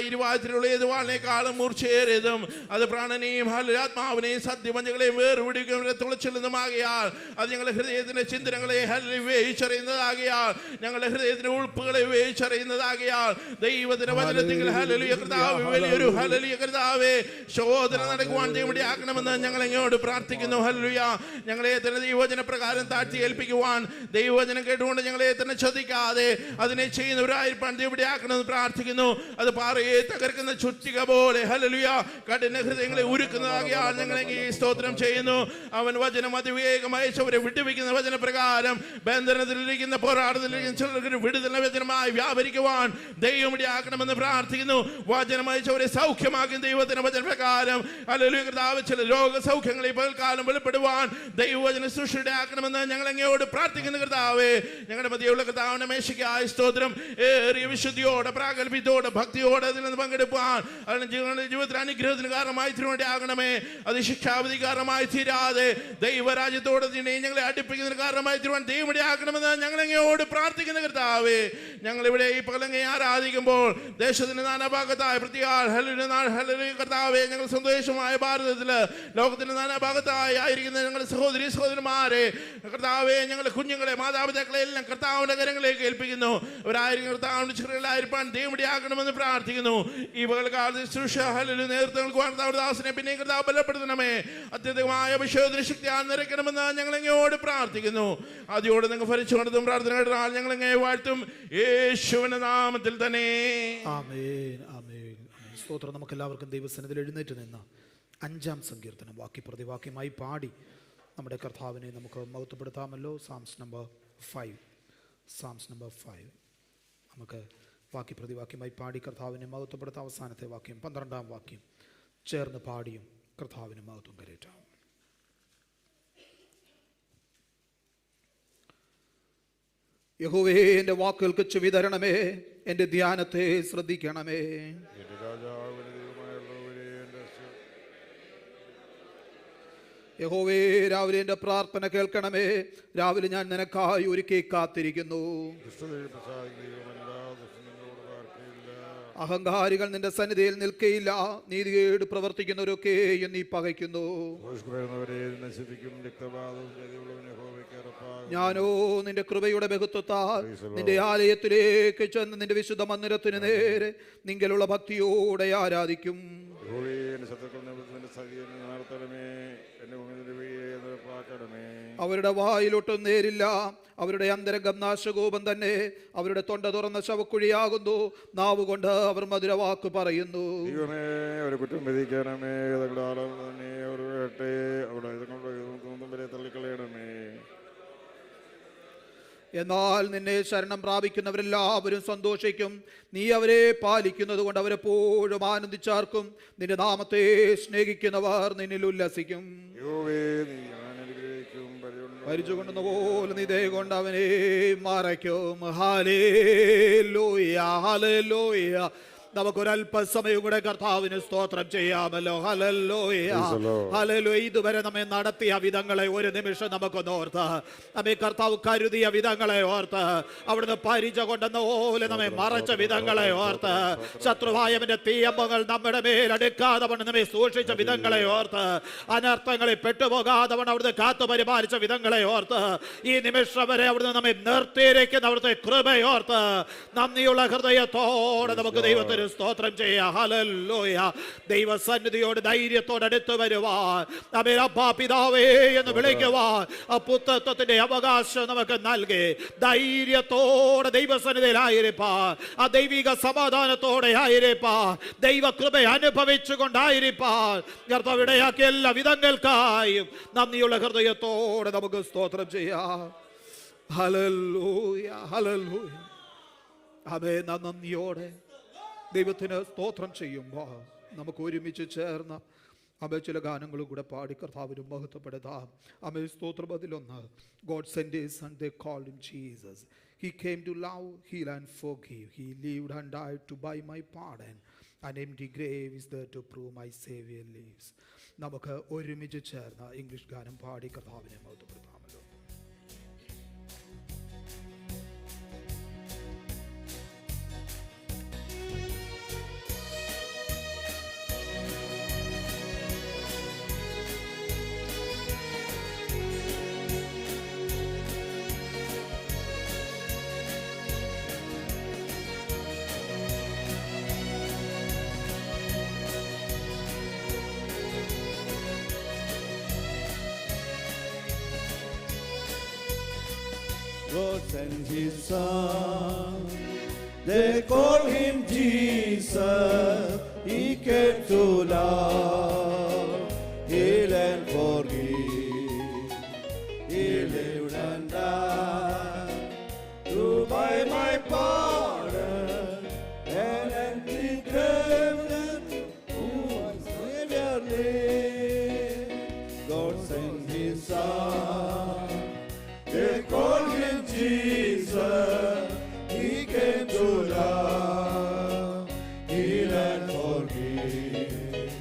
ഇരുവാതിലുള്ള ഏത് വാളിനേക്കാളും മൂർച്ചയേറിയതും അത് പ്രാണനെയും ആത്മാവിനെയും സത്യവഞ്ചകളെയും വേർപിടിക്കുന്ന തുളച്ചില്ലെന്നുമാകിയാൽ അത് ഞങ്ങളുടെ ഹൃദയത്തിന്റെ ചിന്തനങ്ങളെ വേയിച്ചറിയുന്നതാകിയാൽ ഞങ്ങളുടെ ഹൃദയത്തിന്റെ ഉൾപ്പുകളെ വേയിച്ചറിയുന്നതാകിയാൽ ദൈവത്തിന്റെ വചനത്തിൽ ഹല്ലേലൂയ കർത്താവേ വലിയൊരു ഹല്ലേലൂയ കർത്താവേ ശോധന നടക്കുവാൻ ദൈവമിടയാക്കണമെന്ന് ഞങ്ങൾ അങ്ങയോട് പ്രാർത്ഥിക്കുന്നു. ഹല്ലേലൂയ. ഞങ്ങളെ തന്നെ ദൈവവചന പ്രകാരം താഴ്ത്തി ഏൽപ്പിക്കുവാൻ ദൈവവചനം കേട്ടുകൊണ്ട് ഞങ്ങളെ തന്നെ ശ്രദ്ധിക്കാതെ അതിനെ ചെയ്യുന്നവരായിരിക്കാൻ ദൈവമിടയാക്കണമെന്ന് പ്രാർത്ഥിക്കുന്നു. അത് പാറയെ തകർക്കുന്ന ചുറ്റിക പോലെ ഹല്ലേലൂയ കഠിന ഹൃദയങ്ങളെ ഉരുക്കുന്നതാകിയാൽ ഞങ്ങൾ സ്തോത്രം ചെയ്യുന്നു. അവൻ വചനം അതിവേഗമായി അവരെ വിട്ടുവെക്കുന്ന വചനപ്രകാരം ബന്ധനത്തിലിരിക്കുന്ന പോരാട്ടത്തിലിരിക്കുന്ന ചിലർക്ക് വിടുതൽ വചനമായി വ്യാപരിക്കുവാൻ ദൈവമിടയാക്കണമെന്ന് പ്രാർത്ഥിക്കുന്നു. വചനം അയച്ചവരെ സൗഖ്യമാക്കും ദൈവത്തിന്റെ വചനപ്രകാരം ഹല്ലേലൂയ കർത്താവേ, ചില രോഗസൗഖ്യങ്ങളെ പകൽക്കാലം വെളിപ്പെടുവാൻ ദൈവവചന സൃഷ്ടിയുടെ ആക്കണമെന്ന് ഞങ്ങൾ അങ്ങയോട് പ്രാർത്ഥിക്കുന്നു. കർത്താവേ, ഞങ്ങളുടെ മധ്യയുള്ള കർത്താവിന്റെ മേശയ്ക്കായി സ്തോത്രം. ഏറിയ വിശുദ്ധിയോടെ പ്രാഗൽഭ്യത്തോടെ ഭക്തിയോടെ അതിൽ നിന്ന് പങ്കെടുപ്പാൻ അതിന് ജീവിതത്തിൽ അനുഗ്രഹത്തിന് കാരണമായി തീരുവേണ്ടി ആകണമേ. അത് ശിക്ഷാവിധി കാരണമായി തീരാതെ ദൈവരാജ്യത്തോടെ ഞങ്ങളെ അടുപ്പിക്കുന്നതിന് കാരണമായി തീരുവാൻ ദൈവമിടെ ആക്കണമെന്ന് ഞങ്ങൾ അങ്ങയോട് പ്രാർത്ഥിക്കുന്ന കർത്താവേ, ഞങ്ങളിവിടെ ഈ പകലങ്ങയെ ആരാധിക്കുമ്പോൾ ദേശത്തിന്റെ നാനാഭാഗത്തായ ഹല്ലേലൂയ കർത്താവേ, ഞങ്ങൾ സന്തോഷമായ ഭാരതത്തില് ലോകത്തിന്റെ നാനാഭാഗത്തായി ആയിരിക്കുന്ന ഞങ്ങളുടെ സഹോദരന്മാരെ കർത്താവേ, ഞങ്ങളുടെ കുഞ്ഞുങ്ങളെ മാതാപിതാക്കളെ എല്ലാം കർത്താവിന്റെ കരങ്ങളിലേക്ക് ഏൽപ്പിക്കുന്നു. അവരായിരിക്കും കർത്താവിന്റെ ചെറുകളായിരിക്കാൻ ദൈവമിടെ ആക്കണമെന്ന് പ്രാർത്ഥിക്കുന്നു. പ്രാർത്ഥിക്കുന്നു. ഈ പകൽക്കാലത്ത് ശുശ്രൂഷ ഹല്ലേലൂയ നേതൃത്വം നൽകുവാൻ കർത്താവ് ദാസനെ പിന്നെ കർത്താവ് ബലപ്പെടുത്തണമേ. അത്യധികമായ അഭിഷേകത്തിന് ശക്തിയാൽ നിറയ്ക്കണമെന്ന് ഞങ്ങൾ അങ്ങയോട് പ്രാർത്ഥിക്കുന്നു. അതിയോട് നിങ്ങൾ ഭരിച്ചു കൊണ്ടതും പ്രാർത്ഥന കേട്ടാൽ ഞങ്ങൾ അങ്ങയെ വാഴ്ത്തും യേശുവിന്റെ നാമത്തിൽ തന്നെ. ആമേൻ, ആമേൻ, ആമേൻ. സ്തോത്രം. നമുക്ക് എല്ലാവർക്കും ദൈവസന്നിധിയിൽ എഴുന്നേറ്റ് നിന്ന് 5-ാം സങ്കീർത്തനം വാക്യ പ്രതിവാക്യമായി പാടി നമ്മുടെ കർത്താവിനെ നമുക്ക് മഹത്വപ്പെടുത്താമല്ലോ. സാംസ് നമ്പർ 5 നമുക്ക് വാക്യ പ്രതിവാക്യമായി പാടി കർത്താവിനെ മഹത്വപ്പെടുത്താം. അവസാനത്തെ വാക്യം 12-ാം വാക്യം ചേർന്ന് പാടിയും കർത്താവിന് മഹത്വം കരേറ്റാം. യഹോവേ, എൻ്റെ വാക്കുകൾക്ക് ചെവി തരണമേ, എൻ്റെ ധ്യാനത്തെ ശ്രദ്ധിക്കണമേ. യഹോവേ, രാവിലെ എൻ്റെ പ്രാർത്ഥന കേൾക്കണമേ. രാവിലെ ഞാൻ നിനക്കായി ഒരുക്കി കാത്തിരിക്കുന്നു. അഹങ്കാരികൾ നിന്റെ സന്നിധിയിൽ നിൽക്കയില്ല. നീതികേട് പ്രവർത്തിക്കുന്നവരൊക്കെയും നീ പകയ്ക്കുന്നു. ഞാനോ നിന്റെ കൃപയുടെ ബഹുത്വത്താൽ നിന്റെ ആലയത്തിലേക്ക് ചെന്ന് നിന്റെ വിശുദ്ധ മന്ദിരത്തിന് നേരെ നിങ്കലുള്ള ഭക്തിയോടെ ആരാധിക്കും. അവരുടെ വായിലൊട്ടും നേരില്ല. അവരുടെ അന്തരംഗം നാശകോപം തന്നെ. അവരുടെ തൊണ്ട തുറന്ന ശവക്കുഴിയാകുന്നു. നാവുകൊണ്ട് അവർ മധുരവാക്ക് പറയുന്നു. കുറ്റം വിധിക്കണമേ. എന്നാൽ നിന്നെ ശരണം പ്രാപിക്കുന്നവരെല്ലാവരും സന്തോഷിക്കും. നീ അവരെ പാലിക്കുന്നത് കൊണ്ട് അവരെപ്പോഴും ആനന്ദിച്ചാർക്കും. നിന്റെ നാമത്തെ സ്നേഹിക്കുന്നവർ നിന്നിൽ ഉല്ലസിക്കും. പരിചകൊണ്ടുന്ന പോലെ നീ ദയ കൊണ്ട് അവനെ മറയ്ക്കും. Hallelujah, hallelujah. നമുക്കൊരല്പസമയം കൂടെ കർത്താവിന് സ്തോത്രം ചെയ്യാമല്ലോ. Hallelujah, hallelujah. ഇതുവരെ നമ്മെ നടത്തിയ വിധങ്ങളെ ഒരു നിമിഷം നമുക്കൊന്ന് ഓർത്ത്, നമ്മെ കർത്താവ് കരുതിയ വിധങ്ങളെ ഓർത്ത്, അവിടുന്ന് പരിച കൊണ്ടെന്ന പോലെ നമ്മെ മറച്ച വിധങ്ങളെ ഓർത്ത്, ശത്രുവായവന്റെ തീയമ്പങ്ങൾ നമ്മുടെ മേലെടുക്കാതെ നമ്മെ സൂക്ഷിച്ച വിധങ്ങളെ ഓർത്ത്, അനർത്ഥങ്ങളിൽ പെട്ടുപോകാതെ അവിടുന്ന് കാത്തു പരിപാലിച്ച വിധങ്ങളെ ഓർത്ത്, ഈ നിമിഷം വരെ അവിടുന്ന് നമ്മെ നിർത്തിയിരിക്കുന്ന അവിടുത്തെ കൃപയോർത്ത് നന്ദിയുള്ള ഹൃദയത്തോടെ നമുക്ക് ദൈവത്തിന് സ്തോത്രം ചെയ്യാം. ഹല്ലേലൂയ. ദൈവസന്നിധിയോട് ധൈര്യത്തോടെ അടുത്ത് വരുവാൻ, നമ്മെ അപ്പാ പിതാവേ എന്ന് വിളിക്കുവാൻ ആ പുത്രത്വത്തിന്റെ അവകാശം നമുക്ക് നൽകി ധൈര്യത്തോടെ ദൈവസന്നിധിയിലായിരിക്കാൻ, ആ ദൈവിക സമാധാനത്തോടെ ആയിരിക്കാൻ, ദൈവകൃപ അനുഭവിച്ചുകൊണ്ടായിരിക്കാൻ കർത്താവ് ഇടയാക്കിയ എല്ലാ വിധങ്ങൾക്കായും നന്ദിയുള്ള ഹൃദയത്തോടെ നമുക്ക് സ്തോത്രം ചെയ്യാം. Hallelujah, hallelujah. ആമേൻ. നന്ദിയോടെ ദൈവത്തിന് സ്തോത്രം ചെയ്യുമ്പോൾ നമുക്ക് ഒരുമിച്ച് ചേർന്ന് അമ്മ ചില ഗാനങ്ങളും കൂടെ പാടി കർത്താവിന് മഹത്വപ്പെടുത്താം. അമ്മ സ്തോത്രം. അതിലൊന്ന്, God sent his son, they called him Jesus. He came to love, heal and forgive. He lived and died to buy my pardon. An empty grave is there to prove my Savior lives. നമുക്ക് ഒരുമിച്ച് ചേർന്ന് ഇംഗ്ലീഷ് ഗാനം പാടി കർത്താവിനെ മഹത്വപ്പെടുത്താമല്ലോ. God sent his son, they call him Jesus. He came to love, heal and forgive. He lived and died to buy my pardon, and empty grave to my Savior live. God sent his son, they call him Jesus. He came to love, heal and forgive.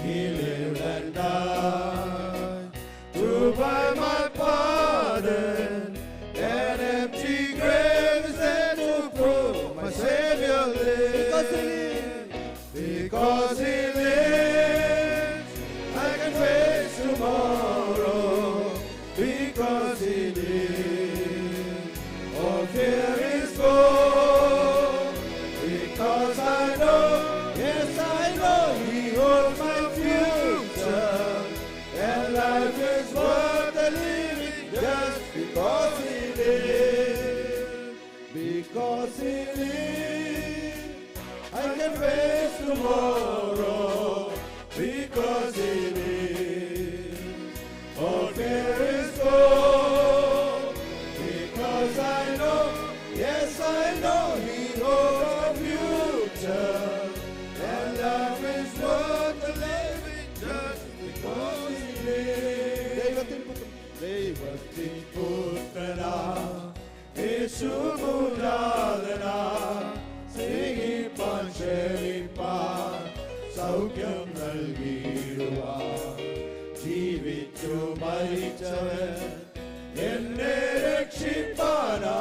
He lived and died to buy my pardon, and empty graves and to prove my Savior lives. Because he lives, I can face tomorrow. Because he lives, all fear is gone. Because I know easily. I can face tomorrow because He lives. All fear is gone because I know, yes I know He knows the future. And life is worth the living just because He lives. ദൈവത്തിൻ പുത്രനാ യേശുപുരാതനാ സ്നേഹിപ്പാൻ ക്ഷമിപ്പാൻ സൗഖ്യം നൽകിയിടുവാൻ ജീവിച്ചു മരിച്ചവൻ എന്നെ രക്ഷിപ്പാനാ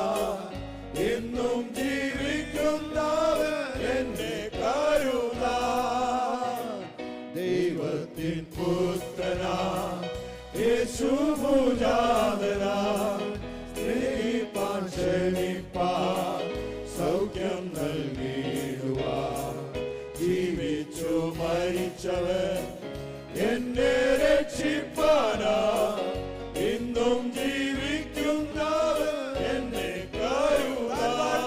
എന്നും ജീവിക്കുന്നവൻ എന്നെ കരുതാൻ ദൈവത്തിൻ പുത്രനാ യേശുപുരാതനാ സ്നേഹിപ്പാൻ ക്ഷമിപ്പാൻ സൗഖ്യം നൽകിയിടുവാൻ ജീവിച്ചു മരിച്ചവൻ എന്നെ രക്ഷിപ്പാനാ ഇന്നും ജീവിക്കുന്നവൻ എന്നെ കരുതാൻ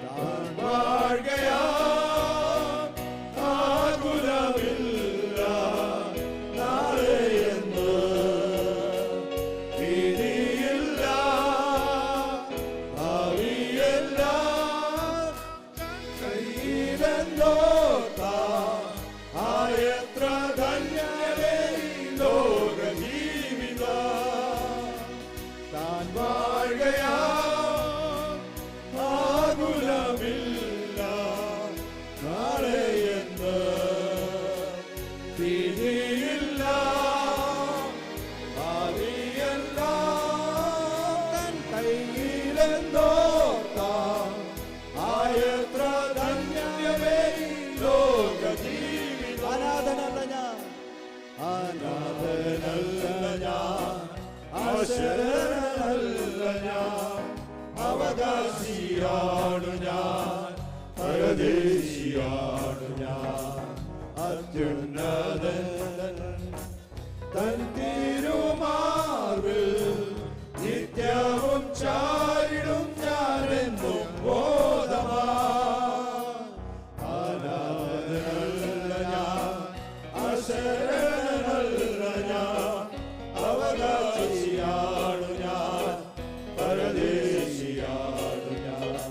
താൻ വാഴുകയാ ആകുലമില്ല നാളെയെന്ന് ഭീതിയില്ല ഭാവിയെല്ലാം കയ്യിലെന്നോർത്താൻ ആയെത്ര ധന്യമേ ഈ ലോക ജീവിതം താൻ വാഴുകയാ ആകുലമില്ല നാളെയെന്ന് ഭീതിയില്ല ഭാവിയെല്ലാം തൻ കയ്യിലെന്നോർത്താൻ ആയെത്ര ധന്യമേ ഈ ലോക ജീവിതം അനാഥനല്ല ഞാൻ ആശരണല്ല ഞാൻ അവകാശിയാണു ഞാൻ പരദേശിയാണു ഞാൻ അത്യുന്നതൻ തൻ തിരുമാർവിൽ നിത്യവും ചാരിടും ഞാനെന്നും ബോധമായി അനാഥനല്ല ഞാൻ അശരണല്ല ഞാൻ അവകാശിയാണു ഞാൻ പരദേശിയാണു ഞാൻ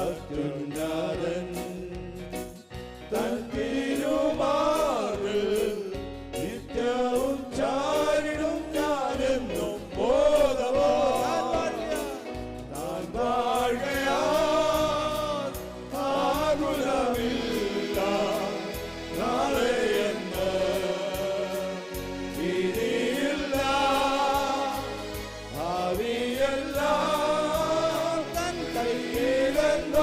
അത്യുന്നതൻ തൻ തിരുമാർവിൽ നിത്യവും ചാരിടും ഞാനെന്നും ബോധവാൻ താൻ വാഴുകയാൽ ആകുലമില്ല നാളെയെന്ന് ഭീതിയില്ല ഭാവിയെല്ലാം തൻ കയ്യിലെന്നോർത്താൻ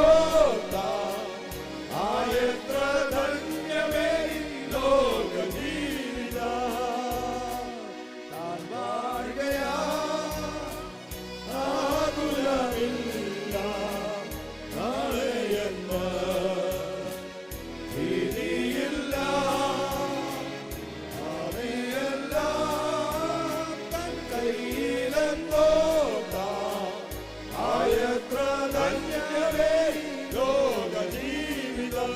ആയെത്ര ധന്യമേ ഈ ലോക ജീവിതം താൻ വാഴുകയാൽ ആകുലമില്ല നാളെയെന്ന് ഭീതിയില്ല ഭാവിയെല്ലാം തൻ കയ്യിലെന്നോർത്താൻ ആയെത്ര ധന്യമേ ഈ ലോക ജീവിതം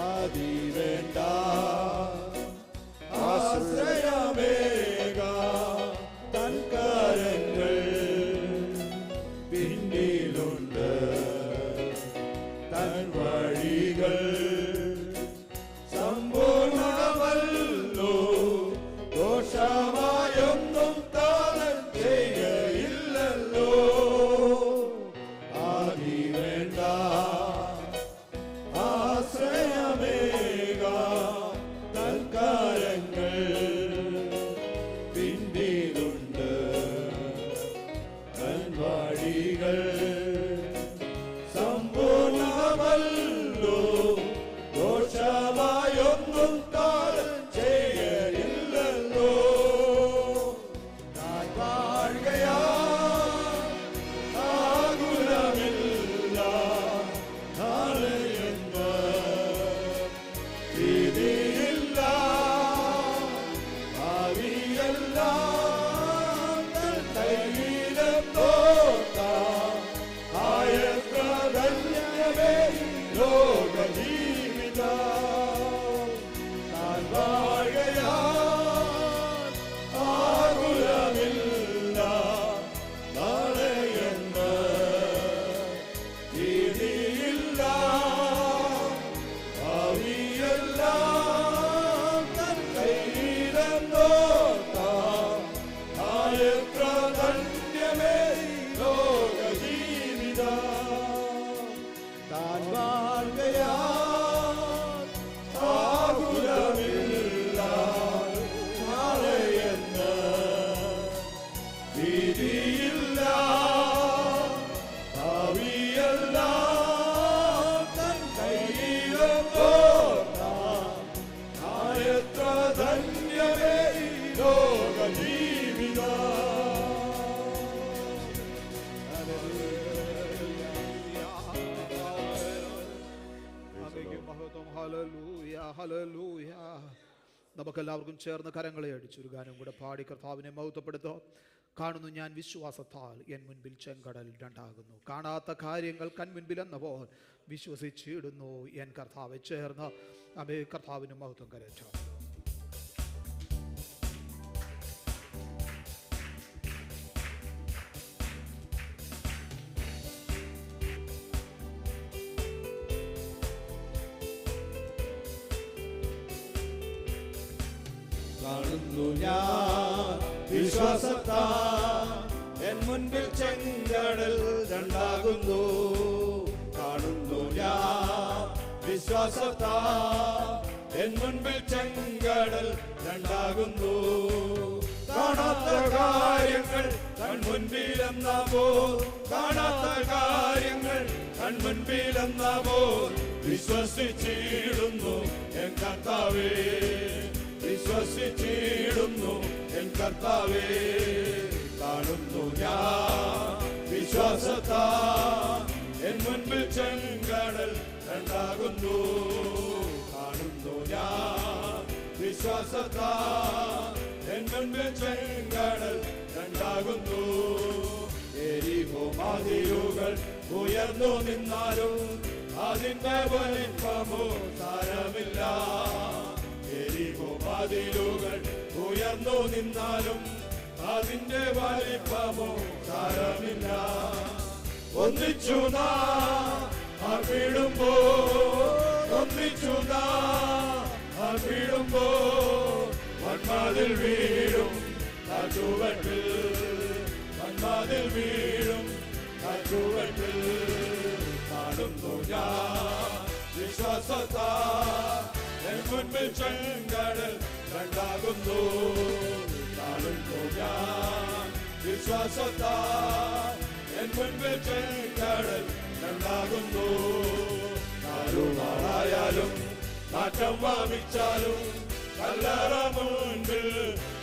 അതിവേണ്ട ആശ്രയമേക തൻ കരങ്ങൾ പിന്നിലുണ്ട് തൻ വഴികൾ സമ്പൂർണമല്ലോ ദോഷമായൊന്നും താൻ ചെയ്യയില്ലല്ലോ അതിവേണ്ട ആശ്രയമേക തൽക്കാലങ്ങൾ പിന്നിലുണ്ട് തൻ വഴികൾ സമ്പൂർണമല്ലോ ഹല്ലേലൂയ. നമുക്കെല്ലാവർക്കും ചേർന്ന് കരങ്ങളെ അടിച്ചൊരു ഗാനം കൂടെ പാടി കർത്താവിനെ മഹത്വപ്പെടുത്തോ. കാണുന്നു ഞാൻ വിശ്വാസത്താൽ എൻ മുൻപിൽ ചെങ്കടൽ രണ്ടാകുന്നു. കാണാത്ത കാര്യങ്ങൾ കൺമുൻപിൽ എന്നപ്പോൾ വിശ്വസിച്ചിടുന്നു എൻ കർത്താവെ. ചേർന്ന് അമേ കർത്താവിന് മഹത്വം കരേറ്റാം. കാണുന്നു ഞാൻ വിശ്വാസത്താൽ എൻ മുൻപിൽ ചെങ്കടൽ രണ്ടാകുന്നു. കാണുന്നു ഞാൻ വിശ്വാസത്താൽ എൻ മുൻപിൽ ചെങ്കടൽ രണ്ടാകുന്നു. കാണാത്ത കാര്യങ്ങൾ കൺമുൻപിലെന്നവോ, കാണാത്ത കാര്യങ്ങൾ കൺമുൻപിലെന്നവോ വിശ്വസിച്ചിടുന്നു എൻ കർത്താവേ. വിശ്വസിച്ചിടുന്നു എൻ കർത്താവേ. കാണുന്നു ഞാൻ വിശ്വാസത്താൽ എൻ മുൻപിൽ ചെങ്കടൽ രണ്ടാകുന്നു. കാണുന്നു ഞാൻ വിശ്വാസത്താൽ എൻ മുൻപിൽ ചെങ്കടൽ രണ്ടാകുന്നു. എരിഹോ മതിലുകൾ ഉയർന്നു നിന്നാലും അതിന്റെ വലിപ്പമോ സാരമില്ല. എരിഹോ മതിലുകൾ ഉയർന്നു നിന്നാലും അതിന്റെ വലിപ്പമോ സാരമില്ല. ഒന്നിച്ചു നാം വീഴുമ്പോ, ഒന്നിച്ചു നാം വീഴുമ്പോ വന്മാതിൽ വീഴും ചുവട്ടിൽ, വന്മാതിൽ വീഴും ചുവട്ടിൽ. കാണുന്നു ഞാൻ വിശ്വാസത്താൽ എൻ മുൻപിൽ ചെങ്കടൽ രണ്ടാകുന്നു. കാണുന്നു ഞാൻ വിശ്വാസത്താൽ എൻ മുൻപിൽ ചെങ്കടൽ രണ്ടാകുന്നു. നാളുനാളായാലും നാറ്റം വാമിച്ചാലും കല്ലറ മുൻപിൽ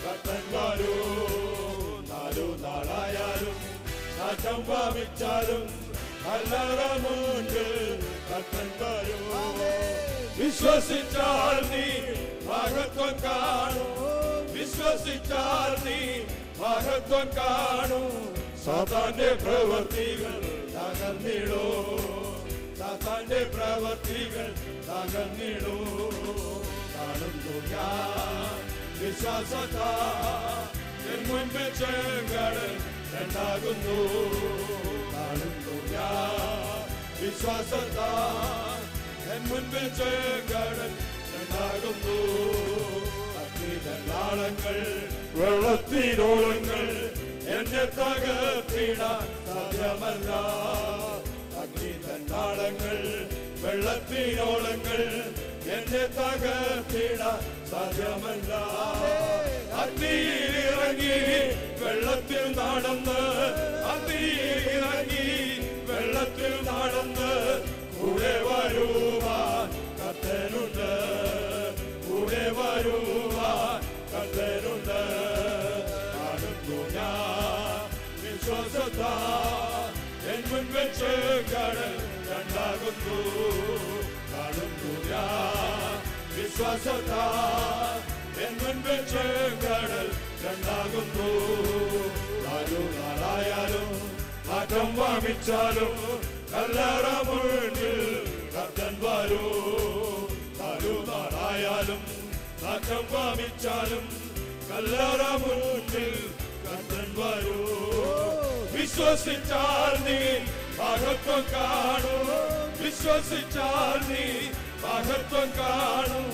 കർത്തൻ വരും. നാളുനാളായാലും നാറ്റം വാമിച്ചാലും കല്ലറ മുൻപിൽ കർത്തൻ വരും. വിശ്വസിച്ചാൽ നീ മഹത്വം കാണും, വിശ്വസിച്ചാൽ നീ മഹത്വം കാണും. സാത്താന്റെ പ്രവർത്തികൾ തകർന്നിടൂ, സാത്താന്റെ പ്രവർത്തികൾ തകർന്നിടൂ. കാണുന്നു ഞാൻ വിശ്വാസത്താൽ എൻ മുൻപിൽ ചെങ്കടൽ രണ്ടാകുന്നു. കാണുന്നു ഞാൻ വിശ്വാസത്താൽ എൻ മുൻപിൽ ചെങ്കടൽ രണ്ടാകുന്നു. അഗ്നിതനാളങ്ങൾ വെള്ളത്തിനോളങ്ങൾ എന്നെ തകർത്തിടാൻ സാധ്യമല്ല. അഗ്നിതനാളങ്ങൾ വെള്ളത്തിനോളങ്ങൾ എന്നെ തകർത്തിടാൻ സാധ്യമല്ല. അഗ്നിയിലിറങ്ങി വെള്ളത്തിൽ നടന്ന്, അഗ്നിയിലിറങ്ങി വെള്ളത്തിൽ നടന്ന് കൂടെ വരുവാൻ കർത്തനുണ്ട്, കൂടെ വരുവാൻ കർത്തനുണ്ട്. കാണുന്നു ഞാൻ വിശ്വാസത്താൽ എൻ മുൻപിൽ ചെങ്കടൽ രണ്ടാകുന്നു. കാണുന്നു ഞാൻ വിശ്വാസത്താൽ എൻ മുൻപിൽ ചെങ്കടൽ രണ്ടാകുന്നു. നാളുനാളായാലും നാറ്റം വാമിച്ചാലും കല്ലറ മുൻപിൽ കർത്തൻ വരും. നാളുനാളായാലും നാറ്റം വാമിച്ചാലും കല്ലറ മുൻപിൽ കർത്തൻ വരും. വിശ്വസിച്ചാൽ നീ മഹത്വം കാണും, വിശ്വസിച്ചാൽ നീ മഹത്വം കാണും.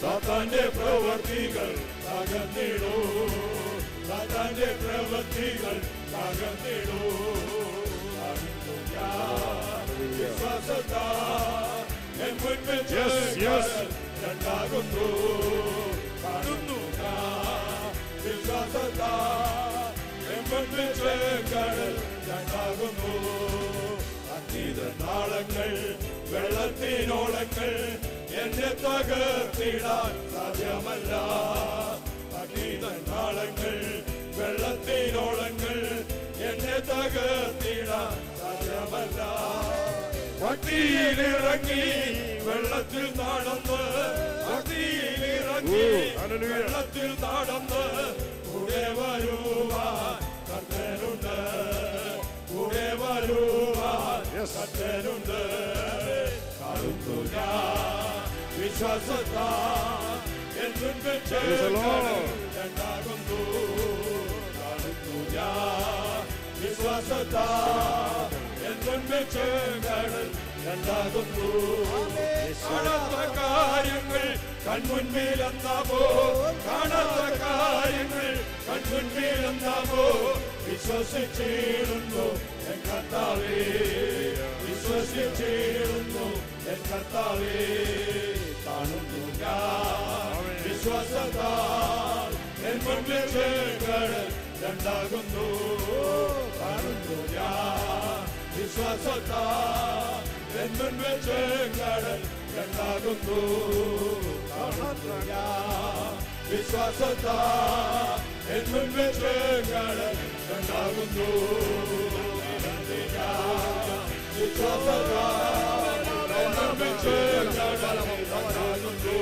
സാത്താന്റെ പ്രവർത്തികൾ തകർന്നിടൂ, സാത്താന്റെ പ്രവർത്തികൾ തകർന്നിടൂ. വിശ്വാസത്താൽ എൻ മുൻപിൽ ചെങ്കടൽ രണ്ടാകുന്നു. കാണുന്നു ഞാൻ വിശ്വാസത്താൽ എൻ മുൻപിൽ ചെങ്കടൽ രണ്ടാകുന്നു. അഗ്നിതനാളങ്ങൾ വെള്ളത്തിനോളങ്ങൾ എന്നെ തകർത്തിടാൻ സാധ്യമല്ല. അഗ്നിതനാളങ്ങൾ വെള്ളത്തിനോളങ്ങൾ എന്നെ തകർത്തിടാൻ സാധ്യമല്ല. വട്ടിയിലിറങ്ങി വെള്ളത്തിൽ നടന്ന് അഗ്നിയിലിറങ്ങി വെള്ളത്തിൽ നടന്ന് കൂടെ വരുവാൻ കർത്തനുണ്ട്, കൂടെ വരുവാൻ കർത്തനുണ്ട്. കാണുന്നു ഞാൻ വിശ്വാസത്താൽ എന്നും രണ്ടാകുന്നു. കാണുന്നു ഞാൻ വിശ്വാസത്താൽ എന്നും കടൽ രണ്ടാകുന്നു. കാണാത്ത കാര്യങ്ങൾ കൺമുൻപിലെന്നാമോ, കാണാത്ത കാര്യങ്ങൾ കൺമുൻപിലെന്നാമോ, വിശ്വസിച്ചിടുന്നു എൻ കർത്താവേ, വിശ്വസിച്ചിടുന്നു എൻ കർത്താവേ. കാണുന്നു ഞാൻ വിശ്വാസത്താൽ എൻ മുൻപിൽ കടൽ രണ്ടാകുന്നു. കാണുന്നു ഞാൻ വിശ്വാസത്താൽ എൻ മുൻപിൽ കടൽ രണ്ടാകുന്നു. കാണുന്നു ഞാൻ വിശ്വാസത്താൽ എൻ മുൻപിൽ കടൽ രണ്ടാകുന്നു. വിശ്വാസത്താൽ എൻ മുൻപിൽ കടൽ രണ്ടാകുന്നു.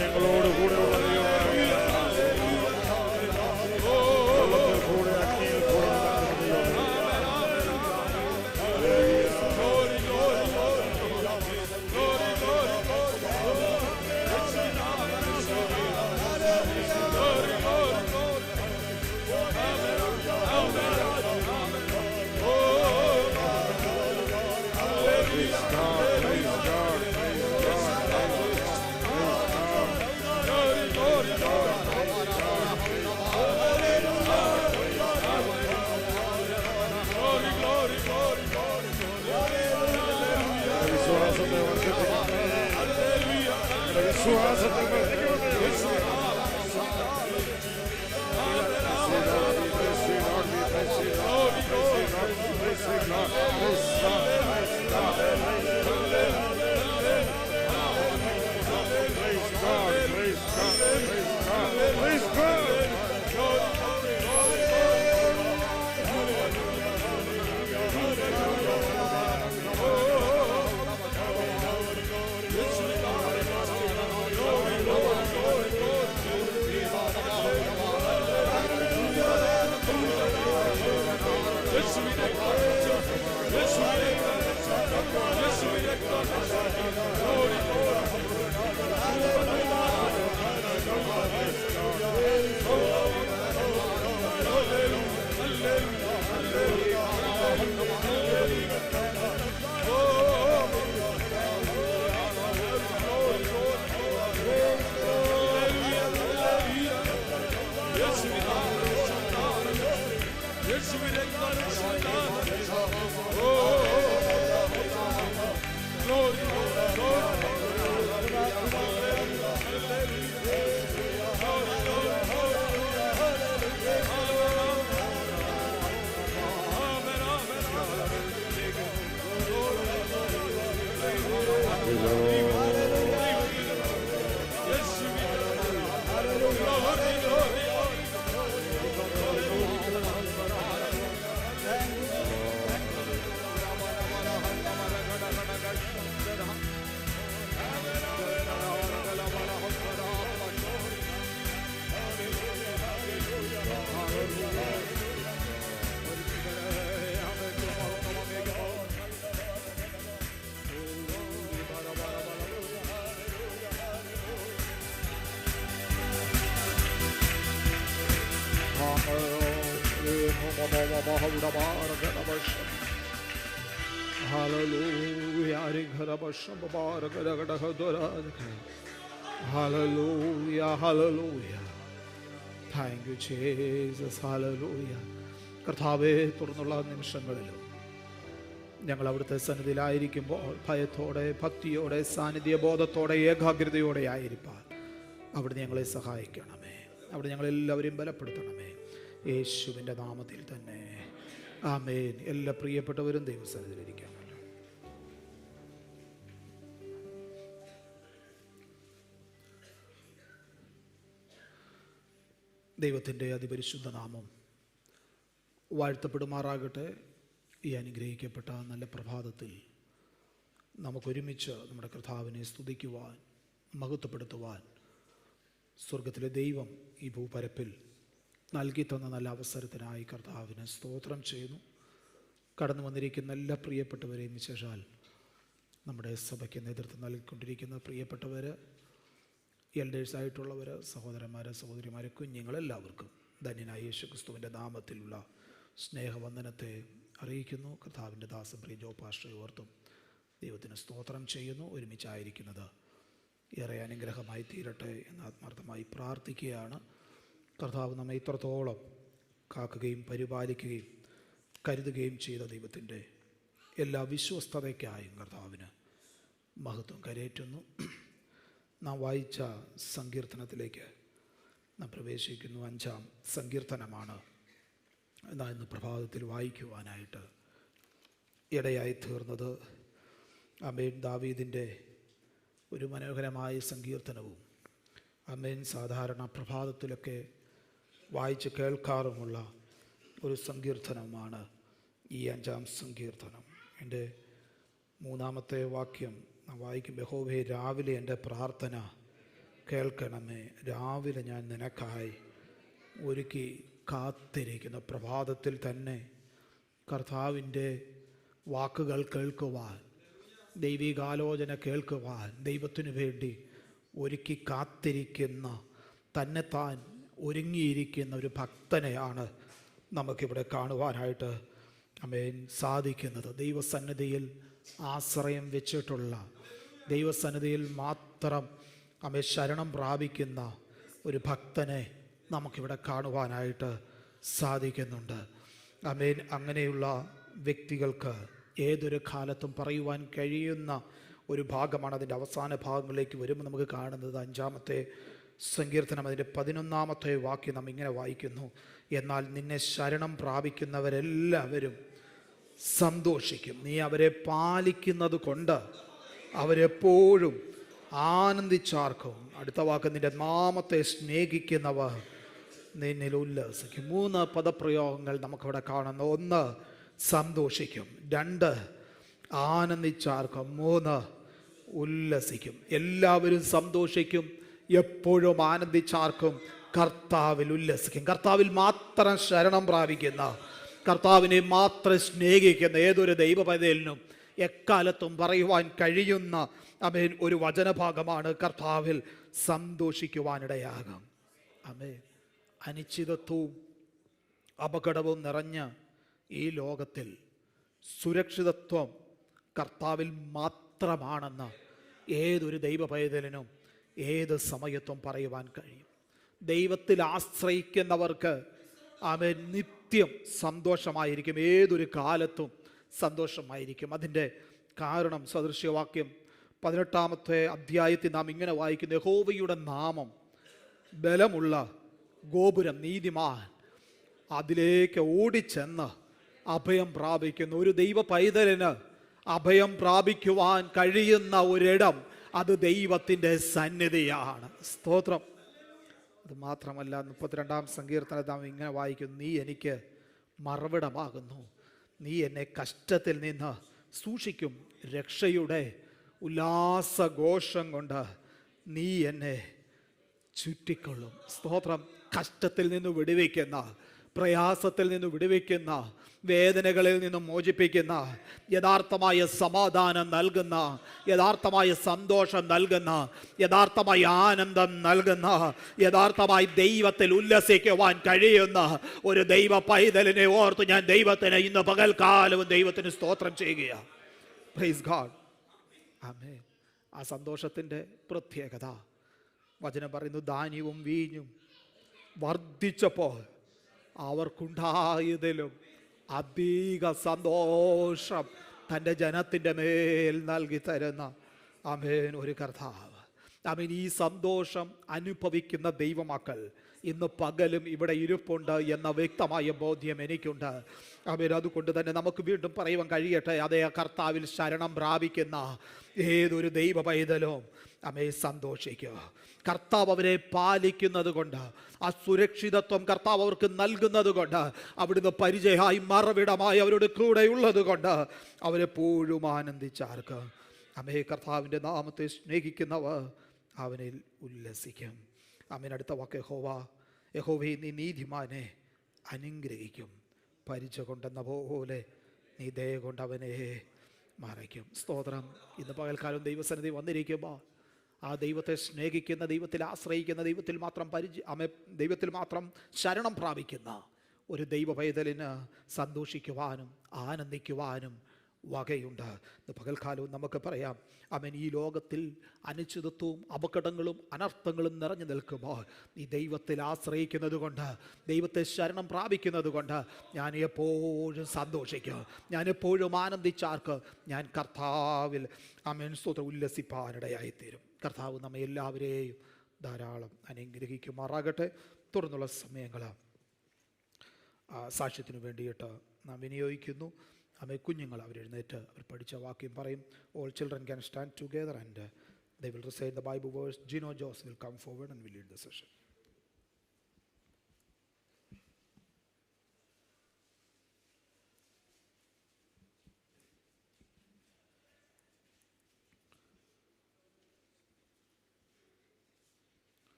ഞങ്ങളോട് കൂടെയുള്ള കൂടെ അഗ്നിയിൽ കൂടെ വിശ്വാസത്തെ Hallelujah, hallelujah. Thank you, Jesus. Hallelujah. കർത്താവേ, തുറന്നുള്ള നിമിഷങ്ങളിലും ഞങ്ങൾ അവിടുത്തെ സന്നിധിയിലായിരിക്കുമ്പോൾ ഭയത്തോടെ, ഭക്തിയോടെ, സാന്നിധ്യബോധത്തോടെ, ഏകാഗ്രതയോടെ ആയിരിക്കാൻ അവിടുന്ന് ഞങ്ങളെ സഹായിക്കണമേ. അവിടെ ഞങ്ങളെല്ലാവരെയും ബലപ്പെടുത്തണമേ. യേശുവിൻ്റെ നാമത്തിൽ തന്നെ ആമേൻ. എല്ലാ പ്രിയപ്പെട്ടവരും ദൈവസന്നിധിയിലിരിക്കാമല്ലോ. ദൈവത്തിൻ്റെ അതിപരിശുദ്ധ നാമം വാഴ്ത്തപ്പെടുമാറാകട്ടെ. ഈ അനുഗ്രഹിക്കപ്പെട്ട നല്ല പ്രഭാതത്തിൽ നമുക്കൊരുമിച്ച് നമ്മുടെ കർത്താവിനെ സ്തുതിക്കുവാൻ, മഹത്വപ്പെടുത്തുവാൻ സ്വർഗത്തിലെ ദൈവം ഈ ഭൂപരപ്പിൽ നൽകി തന്ന നല്ല അവസരത്തിനായി കർത്താവിനെ സ്തോത്രം ചെയ്യുന്നു. കടന്നു വന്നിരിക്കുന്ന എല്ലാ പ്രിയപ്പെട്ടവരെയും, വിശേഷാൽ നമ്മുടെ സഭയ്ക്ക് നേതൃത്വം നൽകിക്കൊണ്ടിരിക്കുന്ന പ്രിയപ്പെട്ടവർ, എൽഡേഴ്സായിട്ടുള്ളവർ, സഹോദരന്മാർ, സഹോദരിമാർ, കുഞ്ഞുങ്ങളെല്ലാവർക്കും ധന്യനായ യേശുക്രിസ്തുവിൻ്റെ നാമത്തിലുള്ള സ്നേഹവന്ദനത്തെ അറിയിക്കുന്നു. കർത്താവിൻ്റെ ദാസൻ പ്രിയ ജോ പാസ്റ്ററെ ഓർത്തും ദൈവത്തിന് സ്തോത്രം ചെയ്യുന്നു. ഒരുമിച്ചായിരിക്കുന്നത് ഏറെ അനുഗ്രഹമായി തീരട്ടെ എന്ന് ആത്മാർത്ഥമായി പ്രാർത്ഥിക്കുകയാണ്. കർത്താവ് നമ്മെ ഇത്രത്തോളം കാക്കുകയും പരിപാലിക്കുകയും കരുതുകയും ചെയ്ത ദൈവത്തിൻ്റെ എല്ലാ വിശ്വസ്തതയ്ക്കായും കർത്താവിന് മഹത്വം കരേറ്റുന്നു. നാം വായിച്ച സങ്കീർത്തനത്തിലേക്ക് നാം പ്രവേശിക്കുന്നു. 5-ാം സങ്കീർത്തനമാണ് ഇന്ന് പ്രഭാതത്തിൽ വായിക്കുവാനായിട്ട് ഇടയായി തീർന്നത്. ആമേൻ. ദാവീദിൻ്റെ ഒരു മനോഹരമായ സങ്കീർത്തനവും ആമേൻ സാധാരണ പ്രഭാതത്തിലൊക്കെ വായിച്ച് കേൾക്കാറുമുള്ള ഒരു സങ്കീർത്തനമാണ് ഈ 5-ാം സങ്കീർത്തനം. എൻ്റെ 3-ാമത്തെ വാക്യം വായിക്കും. യഹോവേ, രാവിലെ എൻ്റെ പ്രാർത്ഥന കേൾക്കണമേ. രാവിലെ ഞാൻ നിനക്കായി ഒരുക്കി കാത്തിരിക്കുന്നു. പ്രഭാതത്തിൽ തന്നെ കർത്താവിൻ്റെ വാക്കുകൾ കേൾക്കുവാൻ, ദൈവികാലോചന കേൾക്കുവാൻ ദൈവത്തിനു വേണ്ടി ഒരുക്കി കാത്തിരിക്കുന്ന, തന്നെത്താൻ ഒരുങ്ങിയിരിക്കുന്ന ഒരു ഭക്തനെയാണ് നമുക്കിവിടെ കാണുവാനായിട്ട് ആമേൻ സാധിക്കുന്നത്. ദൈവസന്നിധിയിൽ ആശ്രയം വെച്ചിട്ടുള്ള, ദൈവസന്നിധിയിൽ മാത്രം ആമേൻ ശരണം പ്രാപിക്കുന്ന ഒരു ഭക്തനെ നമുക്കിവിടെ കാണുവാനായിട്ട് സാധിക്കുന്നുണ്ട്. ആമേൻ. അങ്ങനെയുള്ള വ്യക്തികൾക്ക് ഏതൊരു കാലത്തും പറയുവാൻ കഴിയുന്ന ഒരു ഭാഗമാണ്. അതിൻ്റെ അവസാന ഭാഗങ്ങളിലേക്ക് വരുമ്പോൾ നമുക്ക് കാണുന്നത് 5-ാമത്തെ സങ്കീർത്തനം അതിൻ്റെ 11-ാമത്തെ വാക്യം നാം ഇങ്ങനെ വായിക്കുന്നു. എന്നാൽ നിന്നെ ശരണം പ്രാപിക്കുന്നവരെല്ലാവരും സന്തോഷിക്കും. നീ അവരെ പാലിക്കുന്നത് കൊണ്ട് അവരെപ്പോഴും ആനന്ദിച്ചാർക്കും. അടുത്ത വാക്ക്, നിന്റെ നാമത്തെ സ്നേഹിക്കുന്നവർ നിന്നിൽ ഉല്ലസിക്കും. 3 പദപ്രയോഗങ്ങൾ നമുക്കവിടെ കാണുന്നു. 1 സന്തോഷിക്കും, 2 ആനന്ദിച്ചാർക്കും, 3 ഉല്ലസിക്കും. എല്ലാവരും സന്തോഷിക്കും, എപ്പോഴും ആനന്ദിച്ചാർക്കും, കർത്താവിൽ ഉല്ലസിക്കും. കർത്താവിൽ മാത്രം ശരണം പ്രാപിക്കുന്ന, കർത്താവിനെ മാത്രം സ്നേഹിക്കുന്ന ഏതൊരു ദൈവപൈതലിനും എക്കാലത്തും പറയുവാൻ കഴിയുന്ന ആമേൻ ഒരു വചനഭാഗമാണ് കർത്താവിൽ സന്തോഷിക്കുവാനിടയാകും. ആമേൻ. അനിശ്ചിതത്വവും അപകടവും നിറഞ്ഞ ഈ ലോകത്തിൽ സുരക്ഷിതത്വം കർത്താവിൽ മാത്രമാണെന്ന് ഏതൊരു ദൈവപൈതലിനും ഏത് സമയത്തും പറയുവാൻ കഴിയും. ദൈവത്തിൽ ആശ്രയിക്കുന്നവർക്ക് ആമേൻ നിത്യം സന്തോഷമായിരിക്കും, ഏതൊരു കാലത്തും സന്തോഷമായിരിക്കും. അതിൻ്റെ കാരണം സദൃശ്യവാക്യം 18-ാമത്തെ അധ്യായത്തിൽ നാം ഇങ്ങനെ വായിക്കുന്നു. യഹോവയുടെ നാമം ബലമുള്ള ഗോപുരം, നീതിമാൻ അതിലേക്ക് ഓടിച്ചെന്ന് അഭയം പ്രാപിക്കുന്നു. ഒരു ദൈവ പൈതലിന് അഭയം പ്രാപിക്കുവാൻ കഴിയുന്ന ഒരിടം അത് ദൈവത്തിൻ്റെ സന്നിധിയാണ്. സ്തോത്രം. അത് മാത്രമല്ല, 32-ാം സങ്കീർത്തനം നാം ഇങ്ങനെ വായിക്കുന്നു. നീ എനിക്ക് മറവിടമാകുന്നു, നീ എന്നെ കഷ്ടത്തിൽ നിന്ന് സൂക്ഷിക്കും, രക്ഷയുടെ ഉല്ലാസഘോഷം കൊണ്ട് നീ എന്നെ ചുറ്റിക്കൊള്ളും. സ്തോത്രം. കഷ്ടത്തിൽ നിന്ന് വിടുവിക്കുന്ന, പ്രയാസത്തിൽ നിന്ന് വിടുവിക്കുന്ന, വേദനകളിൽ നിന്നും മോചിപ്പിക്കുന്ന, യഥാർത്ഥമായ സമാധാനം നൽകുന്ന, യഥാർത്ഥമായ സന്തോഷം നൽകുന്ന, യഥാർത്ഥമായ ആനന്ദം നൽകുന്ന, യഥാർത്ഥമായി ദൈവത്തിൽ ഉല്ലസിക്കുവാൻ കഴിയുന്ന ഒരു ദൈവ പൈതലിനെ ഓർത്ത് ഞാൻ ദൈവത്തിന് ഇന്ന് പകൽക്കാലവും ദൈവത്തിന് സ്തോത്രം ചെയ്യുകയാണ്. Praise God. ആമേൻ. ആ സന്തോഷത്തിൻ്റെ പ്രത്യേകത വചനം പറയുന്നു, ധാന്യവും വീഞ്ഞും വർദ്ധിച്ചപ്പോൾ അവർക്കുണ്ടായതിലും അധിക സന്തോഷം തൻ്റെ ജനത്തിൻ്റെ മേൽ നൽകി തരുന്ന ആമേൻ ഒരു കർത്താവ്. ആമേൻ. ഈ സന്തോഷം അനുഭവിക്കുന്ന ദൈവമക്കൾ ഇന്ന് പകലും ഇവിടെ ഇരിപ്പുണ്ട് എന്ന വ്യക്തമായ ബോധ്യം എനിക്കുണ്ട്. ആമേൻ. അതുകൊണ്ട് തന്നെ നമുക്ക് വീണ്ടും പറയുവാൻ കഴിയട്ടെ, അതേ കർത്താവിൽ ശരണം പ്രാപിക്കുന്ന ഏതൊരു ദൈവ പൈതലും ആമേൻ സന്തോഷിക്കുക. കർത്താവ് അവരെ പാലിക്കുന്നത് കൊണ്ട്, ആ സുരക്ഷിതത്വം കർത്താവ് അവർക്ക് നൽകുന്നത് കൊണ്ട്, അവിടുന്ന് പരിചയമായി മറവിടമായി അവരുടെ കൂടെ ഉള്ളത് കൊണ്ട് അവരെപ്പോഴും ആനന്ദിച്ചാർക്ക് ആമേൻ. കർത്താവിൻ്റെ നാമത്തെ സ്നേഹിക്കുന്നവർ അവനിൽ ഉല്ലസിക്കും. ആമേൻ. അടുത്ത വാക്ക് യഹോവേ നീ നീതിമാനെ അനുഗ്രഹിക്കും, പരിച കൊണ്ടെന്ന പോലെ നീ ദയ കൊണ്ട് അവനെ മറയ്ക്കും. സ്തോത്രം. ഇന്ന് പകൽക്കാലം ദൈവസന്നിധി വന്നിരിക്കുമ്പോൾ ആ ദൈവത്തെ സ്നേഹിക്കുന്ന, ദൈവത്തിൽ ആശ്രയിക്കുന്ന, ദൈവത്തിൽ മാത്രം ശരണം പ്രാപിക്കുന്ന ഒരു ദൈവ പൈതലിന് സന്തോഷിക്കുവാനും ആനന്ദിക്കുവാനും വകയുണ്ട്. പകൽക്കാലവും നമുക്ക് പറയാം, ആമേൻ. ഈ ലോകത്തിൽ അനിശ്ചിതത്വവും അപകടങ്ങളും അനർത്ഥങ്ങളും നിറഞ്ഞു നിൽക്കുമ്പോൾ ഈ ദൈവത്തിൽ ആശ്രയിക്കുന്നത് കൊണ്ട്, ദൈവത്തെ ശരണം പ്രാപിക്കുന്നത് കൊണ്ട് ഞാൻ എപ്പോഴും സന്തോഷിക്കും, ഞാൻ എപ്പോഴും ആനന്ദിച്ചാർക്ക് ഞാൻ കർത്താവിൽ ആമേൻ സ്തോത്രം ഉല്ലസിപ്പാനിടയായിത്തീരും. കർത്താവ് നമ്മെ എല്ലാവരെയും ധാരാളം അനുഗ്രഹിക്കുമാറാകട്ടെ. തുടർന്നുള്ള സമയങ്ങൾ സാക്ഷ്യത്തിനു വേണ്ടിയിട്ട് നാം വിനിയോഗിക്കുന്നു. ആമേ. കുഞ്ഞുങ്ങൾ അവരെഴുന്നേറ്റ് അവർ പഠിച്ച വാക്യം പറയും. All children can stand together and they will recite the Bible verse. Gino Joss will come forward and will lead the session.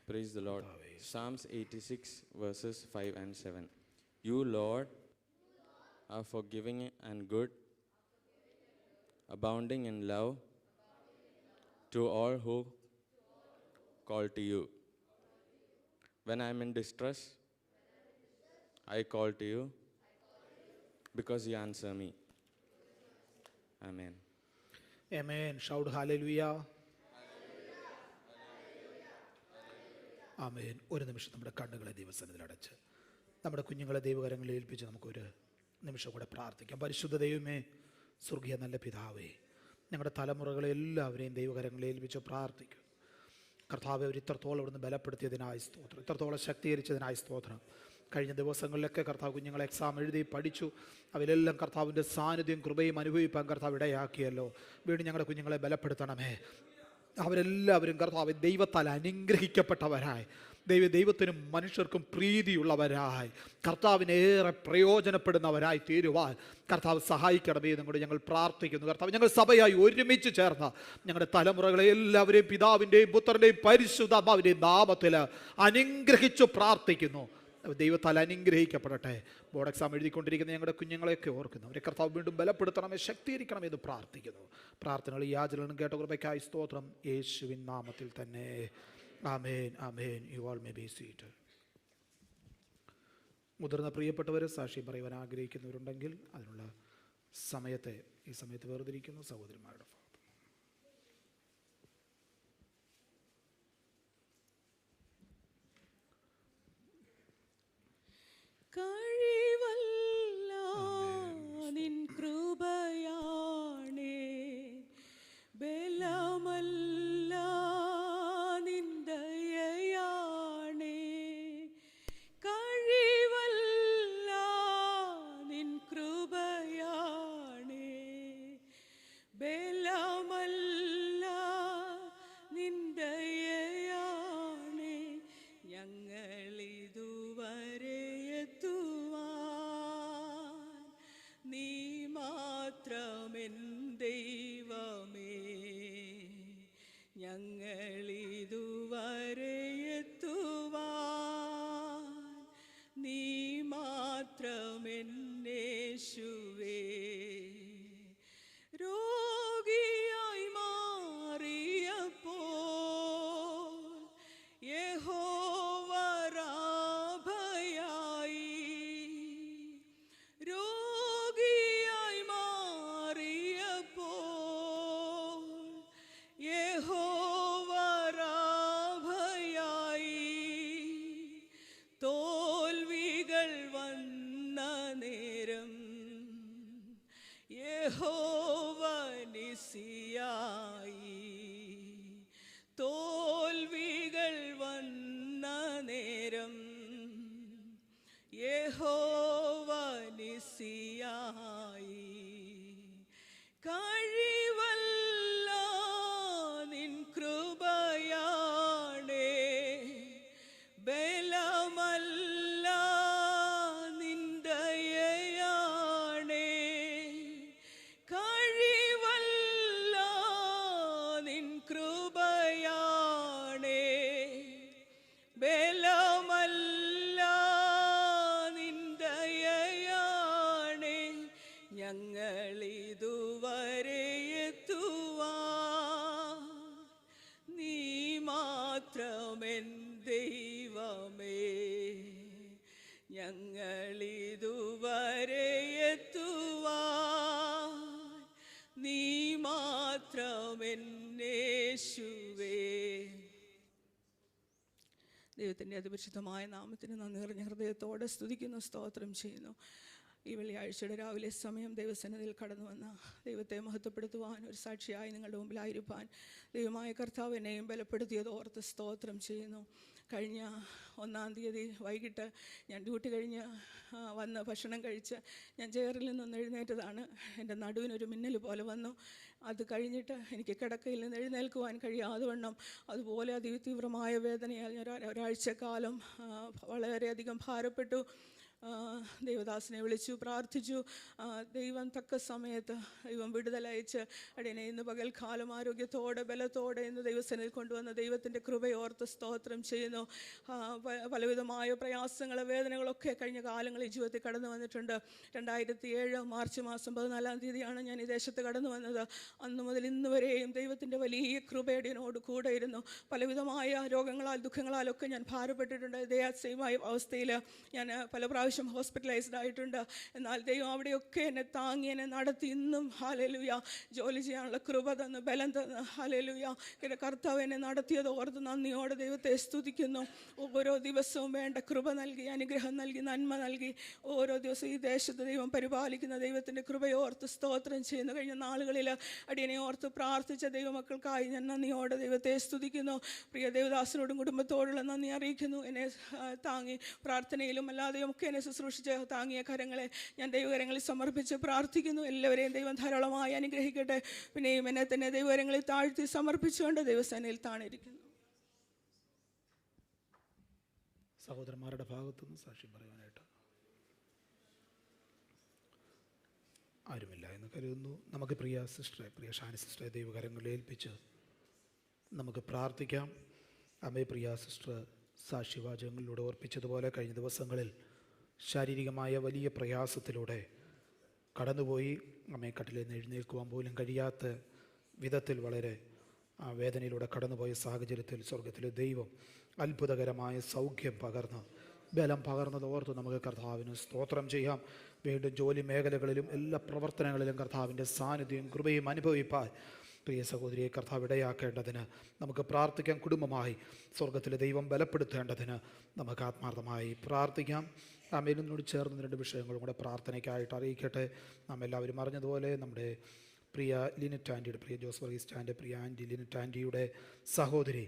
Praise the Lord. Psalms 86 verses 5 and 7. You, Lord, are forgiving and good, abounding in love to all who call to you. When I am in distress, I call to you because you answer me. Amen. Amen. Shout hallelujah. ആമേൻ. ഒരു നിമിഷം നമ്മുടെ കണ്ണുകളെ ദൈവസന്നിധിയിൽ അടച്ച് നമ്മുടെ കുഞ്ഞുങ്ങളെ ദൈവകരങ്ങളിൽ ഏൽപ്പിച്ച് നമുക്കൊരു നിമിഷം കൂടെ പ്രാർത്ഥിക്കാം. പരിശുദ്ധ ദൈവമേ, സ്വർഗീയ നല്ല പിതാവേ, ഞങ്ങളുടെ തലമുറകളെ എല്ലാവരെയും ദൈവകരങ്ങളിൽ ഏൽപ്പിച്ച് പ്രാർത്ഥിക്കും. കർത്താവെ, അവർ ഇത്രത്തോളം ഇവിടുന്ന് ബലപ്പെടുത്തിയതിനായി സ്തോത്രം, ഇത്രത്തോളം ശക്തീകരിച്ചതിനായി സ്തോത്രം. കഴിഞ്ഞ ദിവസങ്ങളിലൊക്കെ കർത്താവ് കുഞ്ഞുങ്ങൾ എക്സാം എഴുതി പഠിച്ചു, അവരെല്ലാം കർത്താവിൻ്റെ സാന്നിധ്യം കൃപയും അനുഭവിപ്പാൻ കർത്താവ് ഇടയാക്കിയല്ലോ. വീണ്ടും ഞങ്ങളുടെ കുഞ്ഞുങ്ങളെ ബലപ്പെടുത്തണമേ. അവരെല്ലാവരും കർത്താവ് ദൈവത്താൽ അനുഗ്രഹിക്കപ്പെട്ടവരായി, ദൈവത്തിനും മനുഷ്യർക്കും പ്രീതിയുള്ളവരായി, കർത്താവിനേറെ പ്രയോജനപ്പെടുന്നവരായി തീരുവാൻ കർത്താവ് സഹായിക്കണമേ എന്നും കൂടി ഞങ്ങൾ പ്രാർത്ഥിക്കുന്നു. കർത്താവ്, ഞങ്ങൾ സഭയായി ഒരുമിച്ച് ചേർന്ന് ഞങ്ങളുടെ തലമുറകളെ എല്ലാവരെയും പിതാവിൻ്റെയും പുത്രൻ്റെയും പരിശുദ്ധാത്മാവിൻ്റെയും നാമത്തിൽ അനുഗ്രഹിച്ചു പ്രാർത്ഥിക്കുന്നു. ദൈവത്താൽ അനുഗ്രഹിക്കപ്പെടട്ടെ. ബോർഡ് എക്സാം എഴുതിക്കൊണ്ടിരിക്കുന്ന ഞങ്ങളുടെ കുഞ്ഞുങ്ങളെയൊക്കെ ഓർക്കുന്നു. അവരെ കർത്താവ് വീണ്ടും ബലപ്പെടുത്തണമേ, ശക്തീകരിക്കണമേ എന്ന് പ്രാർത്ഥിക്കുന്നു. പ്രാർത്ഥനകൾ യാചനകളും കേട്ട കൃപയ്ക്കായി സ്തോത്രം, യേശുവിൻ നാമത്തിൽ തന്നെ. Amen, amen. You all may be seated. മുതിർന്ന പ്രിയപ്പെട്ടവർ സാക്ഷ്യം പറയുവാൻ ആഗ്രഹിക്കുന്നവരുണ്ടെങ്കിൽ അതിനുള്ള ഈ സമയത്ത് വേർതിരിക്കുന്നു സഹോദരിമാരുടെ കഴിവല്ല നിൻ കൃപയാണേ, ബലമല്ല നിൻ ദയയാണേ. കഴിവല്ല നിൻ കൃപയാണേ, ബല തോൽവികൾ വന്ന നേരം യഹോവ നിസ്സിയായി. കഴിവല്ല നിൻ കൃപയാണേ, ബലമല്ല നിൻ ദയയാണേ. കഴിവല്ല നിൻ കൃപയാണേ, ബലമല്ല നിൻ ദയയാണേ. ഞങ്ങളിതുവരെ എത്തുവാ നീ മാത്രമെൻ ദൈവമേ. ഞങ്ങളിതുവരെ എത്തുവാ നീ മാത്രമെൻ യേശുവേ. ദൈവത്തിൻ്റെ അതിപരിശുദ്ധമായ നാമത്തിന് നന്ദി നിറഞ്ഞ ഹൃദയത്തോടെ സ്തുതിക്കുന്നു, സ്തോത്രം ചെയ്യുന്നു. ഈ വെള്ളിയാഴ്ചയുടെ രാവിലെ സമയം ദൈവസന്നിധിയിൽ കടന്നു വന്ന ദൈവത്തെ മഹത്വപ്പെടുത്തുവാൻ, ഒരു സാക്ഷിയായി നിങ്ങളുടെ മുമ്പിലായിരിക്കാൻ ദൈവമായ കർത്താവ് എന്നെയും ബലപ്പെടുത്തിയത് ഓർത്ത് സ്തോത്രം ചെയ്യുന്നു. കഴിഞ്ഞ 1-ാം തീയതി വൈകിട്ട് ഞാൻ ഡ്യൂട്ടി കഴിഞ്ഞ് വന്ന് ഭക്ഷണം കഴിച്ച് ഞാൻ ചെയറിൽ നിന്ന് എഴുന്നേറ്റതാണ്. എൻ്റെ നടുവിനൊരു മിന്നൽ പോലെ വന്നു. അത് കഴിഞ്ഞിട്ട് എനിക്ക് കിടക്കയിൽ നിന്ന് എഴുന്നേൽക്കുവാൻ കഴിയാതെ വണ്ണം അതുപോലെ അതിതീവ്രമായ വേദനയാൽ ഞാൻ ഒരാഴ്ചക്കാലം വളരെയധികം ഭാരപ്പെട്ടു. ദൈവദാസനെ വിളിച്ചു പ്രാർത്ഥിച്ചു. ദൈവം തക്ക സമയത്ത് ദൈവം വിടുതലയച്ച് അടിയനെ ഇന്ന് പകൽക്കാലം ആരോഗ്യത്തോടെ ബലത്തോടെ ഇന്ന് ദൈവസന്നിധിയിൽ കൊണ്ടുവന്ന ദൈവത്തിൻ്റെ കൃപയോർത്ത് സ്തോത്രം ചെയ്യുന്നു. പലവിധമായ പ്രയാസങ്ങൾ വേദനകളൊക്കെ കഴിഞ്ഞ കാലങ്ങളിൽ ജീവിതത്തിൽ കടന്നു വന്നിട്ടുണ്ട്. 2007 മാർച്ച് മാസം 14-ാം തീയതിയാണ് ഞാൻ ഈ ദേശത്ത് കടന്നു വന്നത്. അന്നു മുതൽ ഇന്ന് വരെയും ദൈവത്തിൻ്റെ വലിയ കൃപയടിയനോട് കൂടെ ഇരുന്നു. പലവിധമായ രോഗങ്ങളാൽ ദുഃഖങ്ങളാലൊക്കെ ഞാൻ ഭാരപ്പെട്ടിട്ടുണ്ട്. ദയാസയമായ അവസ്ഥയിൽ ഞാൻ പല പ്രാവശ്യം ഹോസ്പിറ്റലൈസ്ഡ് ആയിട്ടുണ്ട്. എന്നാൽ ദൈവം അവിടെയൊക്കെ എന്നെ താങ്ങി എന്നെ നടത്തി. ഇന്നും ഹല്ലേലൂയ ജോലി ചെയ്യാനുള്ള കൃപ തന്ന് ബലം തന്ന് ഹല്ലേലൂയ എൻ്റെ കർത്താവ് എന്നെ നടത്തിയത് ഓർത്ത് നന്ദിയോടെ ദൈവത്തെ സ്തുതിക്കുന്നു. ഓരോ ദിവസവും വേണ്ട കൃപ നൽകി, അനുഗ്രഹം നൽകി, നന്മ നൽകി ഓരോ ദിവസവും ഈ ദേശത്ത് ദൈവം പരിപാലിക്കുന്ന ദൈവത്തിൻ്റെ കൃപയോർത്ത് സ്തോത്രം ചെയ്യുന്നു. കഴിഞ്ഞ നാളുകളിൽ അടിയനെ ഓർത്ത് പ്രാർത്ഥിച്ച ദൈവമക്കൾക്കായി ഞാൻ നന്ദിയോടെ ദൈവത്തെ സ്തുതിക്കുന്നു. പ്രിയ ദേവദാസനോടും കുടുംബത്തോടുള്ള നന്ദി അറിയിക്കുന്നു. എന്നെ താങ്ങി പ്രാർത്ഥനയിലും അല്ലാതെയും ഒക്കെ എന്നെ ശുശ്രൂഷിച്ച് താങ്ങിയ കരങ്ങളെ ഞാൻ ദൈവകരങ്ങളിൽ സമർപ്പിച്ച് പ്രാർത്ഥിക്കുന്നു. എല്ലാവരെയും ദൈവം ധാരാളമായി അനുഗ്രഹിക്കട്ടെ. പിന്നെയും എന്നെ തന്നെ ദൈവകരങ്ങളിൽ താഴ്ത്തി സമർപ്പിച്ചുകൊണ്ട് ദൈവസേനയിൽ താണിരിക്കുന്നു. സഹോദരന്മാരുടെ ഭാഗത്തുനിന്ന് സാക്ഷ്യം പറയാനായിട്ട് ആരുമില്ല എന്ന് കരുതുന്നു. നമുക്ക് പ്രിയ സിസ്റ്ററെ, പ്രിയ ഷാനി സിസ്റ്ററെ ദൈവകരങ്ങളിൽ ഏൽപ്പിച്ച് നമുക്ക് പ്രാർത്ഥിക്കാം. അമ്മേ, പ്രിയ സിസ്റ്റർ സാക്ഷ്യവാചകങ്ങളിലൂടെ ഓർപ്പിച്ചതുപോലെ കഴിഞ്ഞ ദിവസങ്ങളിൽ ശാരീരികമായ വലിയ പ്രയാസത്തിലൂടെ കടന്നുപോയി. അമ്മയെ കട്ടിലിൽ നിന്ന് എഴുന്നേൽക്കുവാൻ പോലും കഴിയാത്ത വിധത്തിൽ വളരെ വേദനയിലൂടെ കടന്നുപോയ സാഹചര്യത്തിൽ സ്വർഗത്തിലെ ദൈവം അത്ഭുതകരമായ സൗഖ്യം പകർന്ന് ബലം പകർന്നത് ഓർത്ത് നമുക്ക് കർത്താവിന് സ്തോത്രം ചെയ്യാം. വീണ്ടും ജോലി മേഖലകളിലും എല്ലാ പ്രവർത്തനങ്ങളിലും കർത്താവിൻ്റെ സാന്നിധ്യവും കൃപയും അനുഭവിപ്പാൻ പ്രിയ സഹോദരിയെ കർത്താവ് ഇടയാക്കേണ്ടതിന് നമുക്ക് പ്രാർത്ഥിക്കാം. കുടുംബമായി സ്വർഗത്തിലെ ദൈവം ബലപ്പെടുത്തേണ്ടതിന് നമുക്ക് ആത്മാർത്ഥമായി പ്രാർത്ഥിക്കാം. അമ്മേനോട് ചേർന്ന് 2 വിഷയങ്ങളും കൂടെ പ്രാർത്ഥനയ്ക്കായിട്ട് അറിയിക്കട്ടെ. നാം എല്ലാവരും അറിഞ്ഞതുപോലെ നമ്മുടെ പ്രിയ ലിനറ്റ് ആൻറ്റിയുടെ, പ്രിയ ജോസ് വർഗീസ് ആൻ്റെ പ്രിയ ആൻറ്റി ലിനറ്റ് ആൻറ്റിയുടെ സഹോദരി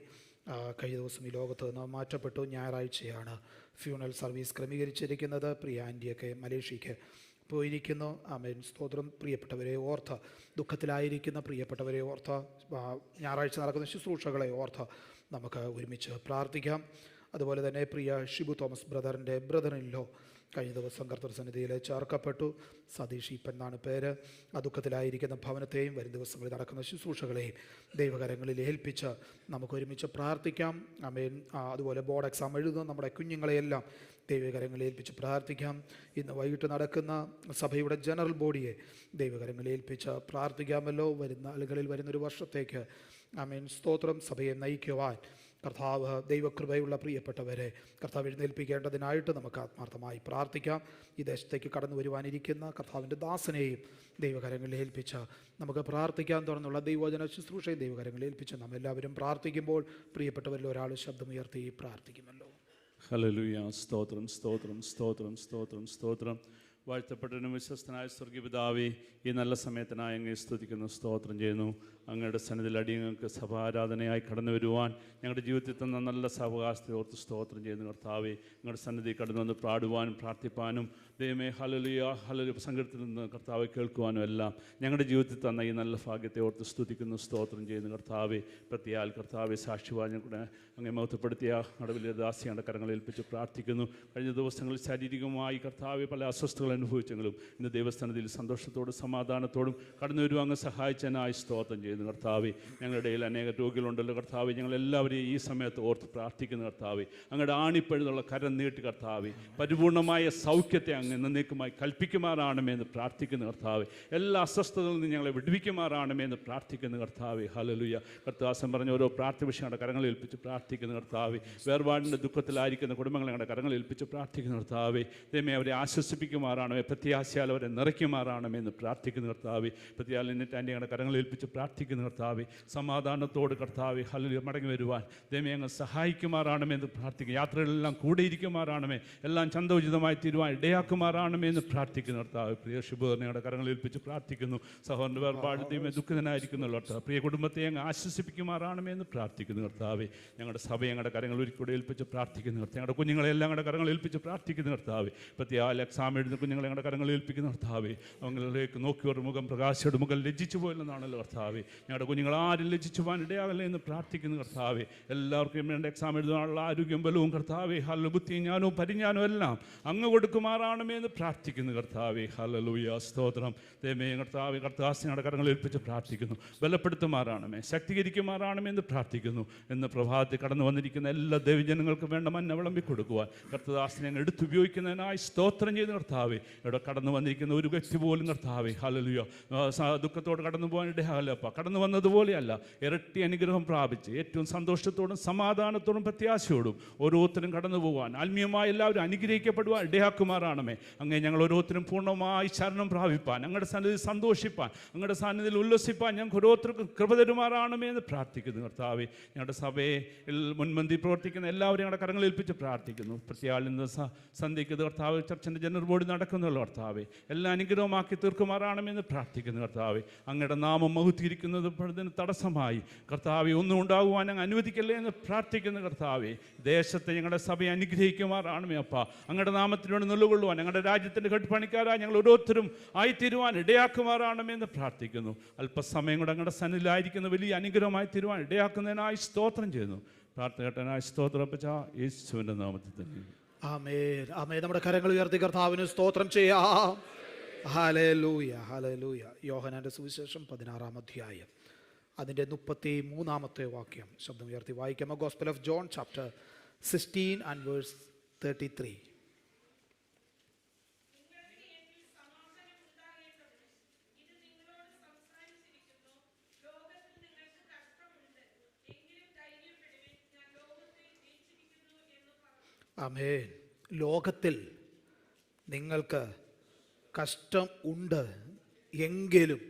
കഴിഞ്ഞ ദിവസം ഈ ലോകത്ത് നിന്ന് മാറ്റപ്പെട്ടു. ഞായറാഴ്ചയാണ് ഫ്യൂണൽ സർവീസ് ക്രമീകരിച്ചിരിക്കുന്നത്. പ്രിയ ആൻറ്റിയൊക്കെ മലേഷ്യയ്ക്ക് പോയിരിക്കുന്നു. ആമേൻ, സ്തോത്രം. പ്രിയപ്പെട്ടവരെ ഓർത്ത്, ദുഃഖത്തിലായിരിക്കുന്ന പ്രിയപ്പെട്ടവരെ ഓർത്ത്, ഞായറാഴ്ച നടക്കുന്ന ശുശ്രൂഷകളെ ഓർത്ത് നമുക്ക് ഒരുമിച്ച് പ്രാർത്ഥിക്കാം. അതുപോലെ തന്നെ പ്രിയ ഷിബു തോമസ് ബ്രദറിൻ്റെ ബ്രദറിനിലോ കഴിഞ്ഞ ദിവസം കർത്തൃസന്നിധിയിൽ ചേർക്കപ്പെട്ടു. സതീഷ് ഈപ്പൻ എന്നാണ് പേര്. ആ ദുഃഖത്തിലായിരിക്കുന്ന ഭവനത്തെയും വരും ദിവസങ്ങളിൽ നടക്കുന്ന ശുശ്രൂഷകളെയും ദൈവകരങ്ങളിൽ ഏൽപ്പിച്ച് നമുക്ക് ഒരുമിച്ച് പ്രാർത്ഥിക്കാം. ആമേൻ. അതുപോലെ ബോർഡ് എക്സാം എഴുതുന്ന നമ്മുടെ കുഞ്ഞുങ്ങളെയെല്ലാം ദൈവകരങ്ങളിൽ ഏൽപ്പിച്ച് പ്രാർത്ഥിക്കാം. ഇന്ന് വൈകിട്ട് നടക്കുന്ന സഭയുടെ ജനറൽ ബോഡിയെ ദൈവകരങ്ങളിൽ ഏൽപ്പിച്ച് പ്രാർത്ഥിക്കാമല്ലോ. വരുന്ന ആളുകളിൽ വരുന്നൊരു വർഷത്തേക്ക് ആമേൻ, സ്തോത്രം, സഭയെ നയിക്കുവാൻ കർത്താവ് ദൈവകൃപയുള്ള പ്രിയപ്പെട്ടവരെ കർത്താവ് എഴുന്നേൽപ്പിക്കേണ്ടതിനായിട്ട് നമുക്ക് ആത്മാർത്ഥമായി പ്രാർത്ഥിക്കാം. ഈ ദേശത്തേക്ക് കടന്നു വരുവാനിരിക്കുന്ന കർത്താവിൻ്റെ ദാസനെയും ദൈവകരങ്ങളിൽ ഏൽപ്പിച്ച് നമുക്ക് പ്രാർത്ഥിക്കാൻ. തുടർന്നുള്ള ദൈവവചന ശുശ്രൂഷയും ദൈവകരങ്ങളിൽ ഏൽപ്പിച്ച് നാം എല്ലാവരും പ്രാർത്ഥിക്കുമ്പോൾ പ്രിയപ്പെട്ടവരിൽ ഒരാൾ ശബ്ദമുയർത്തി പ്രാർത്ഥിക്കുമല്ലോ. ഹല്ലേലൂയ. സ്തോത്രം, സ്തോത്രം, സ്തോത്രം, സ്തോത്രം, സ്തോത്രം. വാഴ്ത്തപ്പെട്ടവനും വിശ്വസ്തനായ സ്വർഗീയ പിതാവേ, ഈ നല്ല സമയത്തിനായി അങ്ങേ സ്തുതിക്കുന്നു, സ്തോത്രം ചെയ്യുന്നു. അങ്ങയുടെ സന്നിധിയിൽ അടിയങ്ങൾക്ക് സഭാരാധനയായി കടന്നു വരുവാൻ ഞങ്ങളുടെ ജീവിതത്തിൽ തന്ന നല്ല സാവകാശത്തെ ഓർത്ത് സ്തോത്രം ചെയ്യുന്നു. കർത്താവേ, നിങ്ങളുടെ സന്നിധി കടന്നു വന്ന് പാടുവാനും പ്രാർത്ഥിപ്പാനും ദൈവമേ ഹല്ലേലൂയ ഹല്ലേലൂയ പ്രസംഗത്തിൽ നിന്ന് കർത്താവെ കേൾക്കുവാനും എല്ലാം ഞങ്ങളുടെ ജീവിതത്തിൽ തന്ന ഈ നല്ല ഭാഗ്യത്തെ ഓർത്ത് സ്തുതിക്കുന്നു, സ്തോത്രം ചെയ്യുന്നു. കർത്താവെ, പ്രത്യാൽ കർത്താവെ സാക്ഷിവാൻ കൂടെ അങ്ങേ മഹത്വപ്പെടുത്തിയ നടുവിലെ ദാസിയുടെ കരങ്ങളിൽ ഏൽപ്പിച്ച് പ്രാർത്ഥിക്കുന്നു. കഴിഞ്ഞ ദിവസങ്ങളിൽ ശാരീരികമായി കർത്താവെ പല അസ്വസ്ഥതകൾ അനുഭവിച്ചെങ്കിലും ഇന്ന് ദൈവസ്ഥാനത്തിൽ സന്തോഷത്തോടും സമാധാനത്തോടും കടന്നു വരുവാൻ അങ്ങ് സഹായിച്ചതിനായി സ്തോത്രം ചെയ്യുന്നു. കർത്താവെ, ഞങ്ങളുടെ ഇടയിൽ അനേക രോഗികളുണ്ടല്ലോ കർത്താവെ, ഞങ്ങളെല്ലാവരെയും ഈ സമയത്ത് ഓർത്ത് പ്രാർത്ഥിക്കുന്നു. കർത്താവെ, അങ്ങയുടെ ആണിപ്പഴുതുള്ള കരം നീട്ടി കർത്താവെ പരിപൂർണമായ സൗഖ്യത്തെ അങ്ങ് എന്നേക്കുമായി കൽപ്പിക്കുമാറാണമേ എന്ന് പ്രാർത്ഥിക്കുന്നു. കർത്താവെ, എല്ലാ അസ്വസ്ഥതകളിൽ നിന്ന് ഞങ്ങളെ വിടുവിക്കുമാറാണമേ എന്ന് പ്രാർത്ഥിക്കുന്നു. കർത്താവെ, ഹല്ലേലൂയ. കർത്താസം പറഞ്ഞ ഓരോ പ്രാർത്ഥന വിഷയങ്ങളുടെ കരങ്ങളിൽ ഏൽപ്പിച്ച് പ്രാർത്ഥിക്കുന്നു. കർത്താവെ, വേർപാടിൻ്റെ ദുഃഖത്തിലായിരിക്കുന്ന കുടുംബങ്ങളെ ഞങ്ങളുടെ കരങ്ങളിൽ ഏൽപ്പിച്ച് പ്രാർത്ഥിക്കുന്നു. കർത്താവെ, ദൈവമേ അവരെ ആശ്വസിപ്പിക്കുമാറാണമേ, പ്രത്യാശയാൽ അവരെ നിറയ്ക്കുമാറാണമേ എന്ന് പ്രാർത്ഥിക്കുന്നു. കർത്താവെ, പ്രത്യാൽ എന്നിട്ട് എൻ്റെ ഞങ്ങളുടെ കരങ്ങളിൽ ഏൽപ്പിച്ച് പ്രാർത്ഥിക്കുന്നു. കർത്താവെ, സമാധാനത്തോട് കർത്താവെ ഹല്ലേലൂയ മടങ്ങി വരുവാൻ ദൈവമേ അങ്ങ് സഹായിക്കുമാറാണമേ എന്ന് പ്രാർത്ഥിക്കുന്നു. യാത്രകളെല്ലാം കൂടെ ഇരിക്കുമാറാണമേ, എല്ലാം ചന്തോചിതമായി തീരുവാൻ ഇടയാക്കുമാറാണമേ എന്ന് പ്രാർത്ഥിക്കുന്നു. കർത്താവ്, പ്രിയ ശുഭകർ ഞങ്ങളുടെ കരങ്ങളിൽ ഏൽപ്പിച്ച് പ്രാർത്ഥിക്കുന്നു. സഹോദരൻ്റെ വേർപാട് ദൈവമേ ദുഃഖിതനായിരിക്കുന്നു കർത്താവ്, പ്രിയ കുടുംബത്തെ അങ്ങ് ആശ്വസിപ്പിക്കുമാറാണമേ എന്ന് പ്രാർത്ഥിക്കുന്നു. കർത്താവെ, ഞങ്ങളുടെ സഭയെ ഞങ്ങളുടെ കരങ്ങൾ ഒരിക്കലും ഏൽപ്പിച്ച് പ്രാർത്ഥിക്കുന്നു. ഞങ്ങളുടെ കുഞ്ഞുങ്ങളെല്ലാം ഞങ്ങളുടെ കരങ്ങൾ ഏൽപ്പിച്ച് പ്രാർത്ഥിക്കുന്നു. കർത്താവെ, പ്രത്യാൽ എക്സാം എഴുതുന്ന കുഞ്ഞുങ്ങളെ ഞങ്ങളുടെ കരങ്ങൾ ഏൽപ്പിക്കുന്ന കർത്താവെ, അവങ്ങളിലേക്ക് നോക്കിയവരുടെ മുഖം പ്രകാശയുടെ മുഖം ലജ്ജിച്ചു പോയില്ലെന്നാണല്ലോ കർത്താവെ. ഞങ്ങളുടെ കുഞ്ഞുങ്ങൾ ആരും ലജ്ജിച്ചു പോകാൻ ഇടയാകല്ലേ എന്ന് പ്രാർത്ഥിക്കുന്നു. കർത്താവെ, എല്ലാവർക്കും വേണ്ട എക്സാം എഴുതാനുള്ള ആരോഗ്യം ബലവും കർത്താവെ ഹല്ലേലൂയ ബുദ്ധിയും ജ്ഞാനവും പരിജ്ഞാനവും എല്ലാം അങ്ങ് കൊടുക്കുമാറാണമേ എന്ന് പ്രാർത്ഥിക്കുന്നു. കർത്താവെ, ഹല്ലേലൂയ സ്തോത്രം. ദൈവമേ കർത്താവെ, കർത്താസിനയുടെ കരങ്ങൾ ഏൽപ്പിച്ച് പ്രാർത്ഥിക്കുന്നു. ബലപ്പെടുത്തുമാറാണമേ, ശക്തീകരിക്കുമാറാണമേ എന്ന് പ്രാർത്ഥിക്കുന്നു. എന്ന് പ്രഭാതത്തിൽ കടന്നു വന്നിരിക്കുന്ന എല്ലാ ദൈവജനങ്ങൾക്കും വേണ്ട മന്ന വിളമ്പി കൊടുക്കുവാൻ കർത്തദാസിനെ ഞങ്ങൾ എടുത്തുപയോഗിക്കുന്നതിനായി സ്തോത്രം ചെയ്ത് കർത്താവെ, ഇവിടെ കടന്നു വന്നിരിക്കുന്ന ഒരു വ്യക്തി പോലും കർത്താവെ ഹല്ലേലൂയ ദുഃഖത്തോട് കടന്നു പോകാൻ ഇടയാകല്ലപ്പ. കടന്നു വന്നതുപോലെയല്ല, ഇരട്ടി അനുഗ്രഹം പ്രാപിച്ച് ഏറ്റവും സന്തോഷത്തോടും സമാധാനത്തോടും പ്രത്യാശയോടും ഓരോരുത്തരും കടന്നു പോകാൻ ആത്മീയമായി എല്ലാവരും അനുഗ്രഹിക്കപ്പെടുവാൻ ഇടയാക്കുമാറാണമേ. അങ്ങേ ഞങ്ങൾ ഓരോരുത്തരും പൂർണ്ണമായി ശരണം പ്രാപിപ്പാൻ, അങ്ങയുടെ സന്നിധിയിൽ സന്തോഷിപ്പാൻ, അങ്ങയുടെ സന്നിധിയിൽ ഉല്ലസിപ്പാൻ ഞങ്ങൾക്ക് ഓരോരുത്തർക്കും കൃപ തരുമാറാണമേ എന്ന് പ്രാർത്ഥിക്കുന്നു. കർത്താവെ, ഞങ്ങളുടെ സഭയെ മുൻപന്തി പ്രവർത്തിക്കുന്ന എല്ലാവരും ഞങ്ങളുടെ കരങ്ങളിൽ ഏൽപ്പിച്ച് പ്രാർത്ഥിക്കുന്നു. പ്രത്യാൽ ഇന്ന് സന്ധ്യയ്ക്ക് കർത്താവ് ചർച്ചിൻ്റെ ജനറൽ ബോഡി നടക്കുന്നുള്ളൂ കർത്താവെ, എല്ലാ അനുഗ്രഹമാക്കി തീർക്കുമാറാണമെന്ന് പ്രാർത്ഥിക്കുന്നു. കർത്താവെ, അങ്ങയുടെ നാമം മഹത്വീകരിക്കുന്നത് തടസ്സമായി കർത്താവെ ഒന്നും ഉണ്ടാകുവാൻ അങ്ങ് അനുവദിക്കല്ലേ എന്ന് പ്രാർത്ഥിക്കുന്നു. കർത്താവെ, ദേശത്തെ ഞങ്ങളുടെ സഭയെ അനുഗ്രഹിക്കുമാറാണമേ അപ്പ. അങ്ങയുടെ നാമത്തിന് വേണ്ടി നിലകൊള്ളുവാൻ ഞങ്ങളുടെ രാജ്യത്തിൻ്റെ കെട്ടുപണിക്കാരായി ഞങ്ങൾ ഓരോരുത്തരും ആയിത്തീരുവാൻ ഇടയാക്കുമാറാണമേ എന്ന് പ്രാർത്ഥിക്കുന്നു. അല്പസമയം കൂടെ അങ്ങയുടെ സന്നിധിയിലായിരിക്കുന്ന വലിയ അനുഗ്രഹമായി തീരുവാൻ ഇടയാക്കുന്നതിനായി സ്തോത്രം ചെയ്യുന്നു. പ്രാർത്ഥന കേട്ടനായി സ്തോത്രം അപ്പച്ച, യേശുവിൻ്റെ നാമത്തിൽ തന്നെ ആമേൻ. ആമേൻ. നമ്മുടെ കരങ്ങൾ ഉയർത്തി കർത്താവിന് സ്തോത്രം ചെയ്യാം. Hallelujah hallelujah. യോഹന്നാന്റെ സുവിശേഷം 16-ാം അധ്യായം അതിൻ്റെ 33-ാമത്തെ വാക്യം ശബ്ദം ഉയർത്തി വായിക്കാം. Gospel of John chapter 16 and verse 33. ആമേൻ. ലോകത്തിൽ നിങ്ങൾക്ക് കഷ്ടം ഉണ്ട്, എങ്കിലും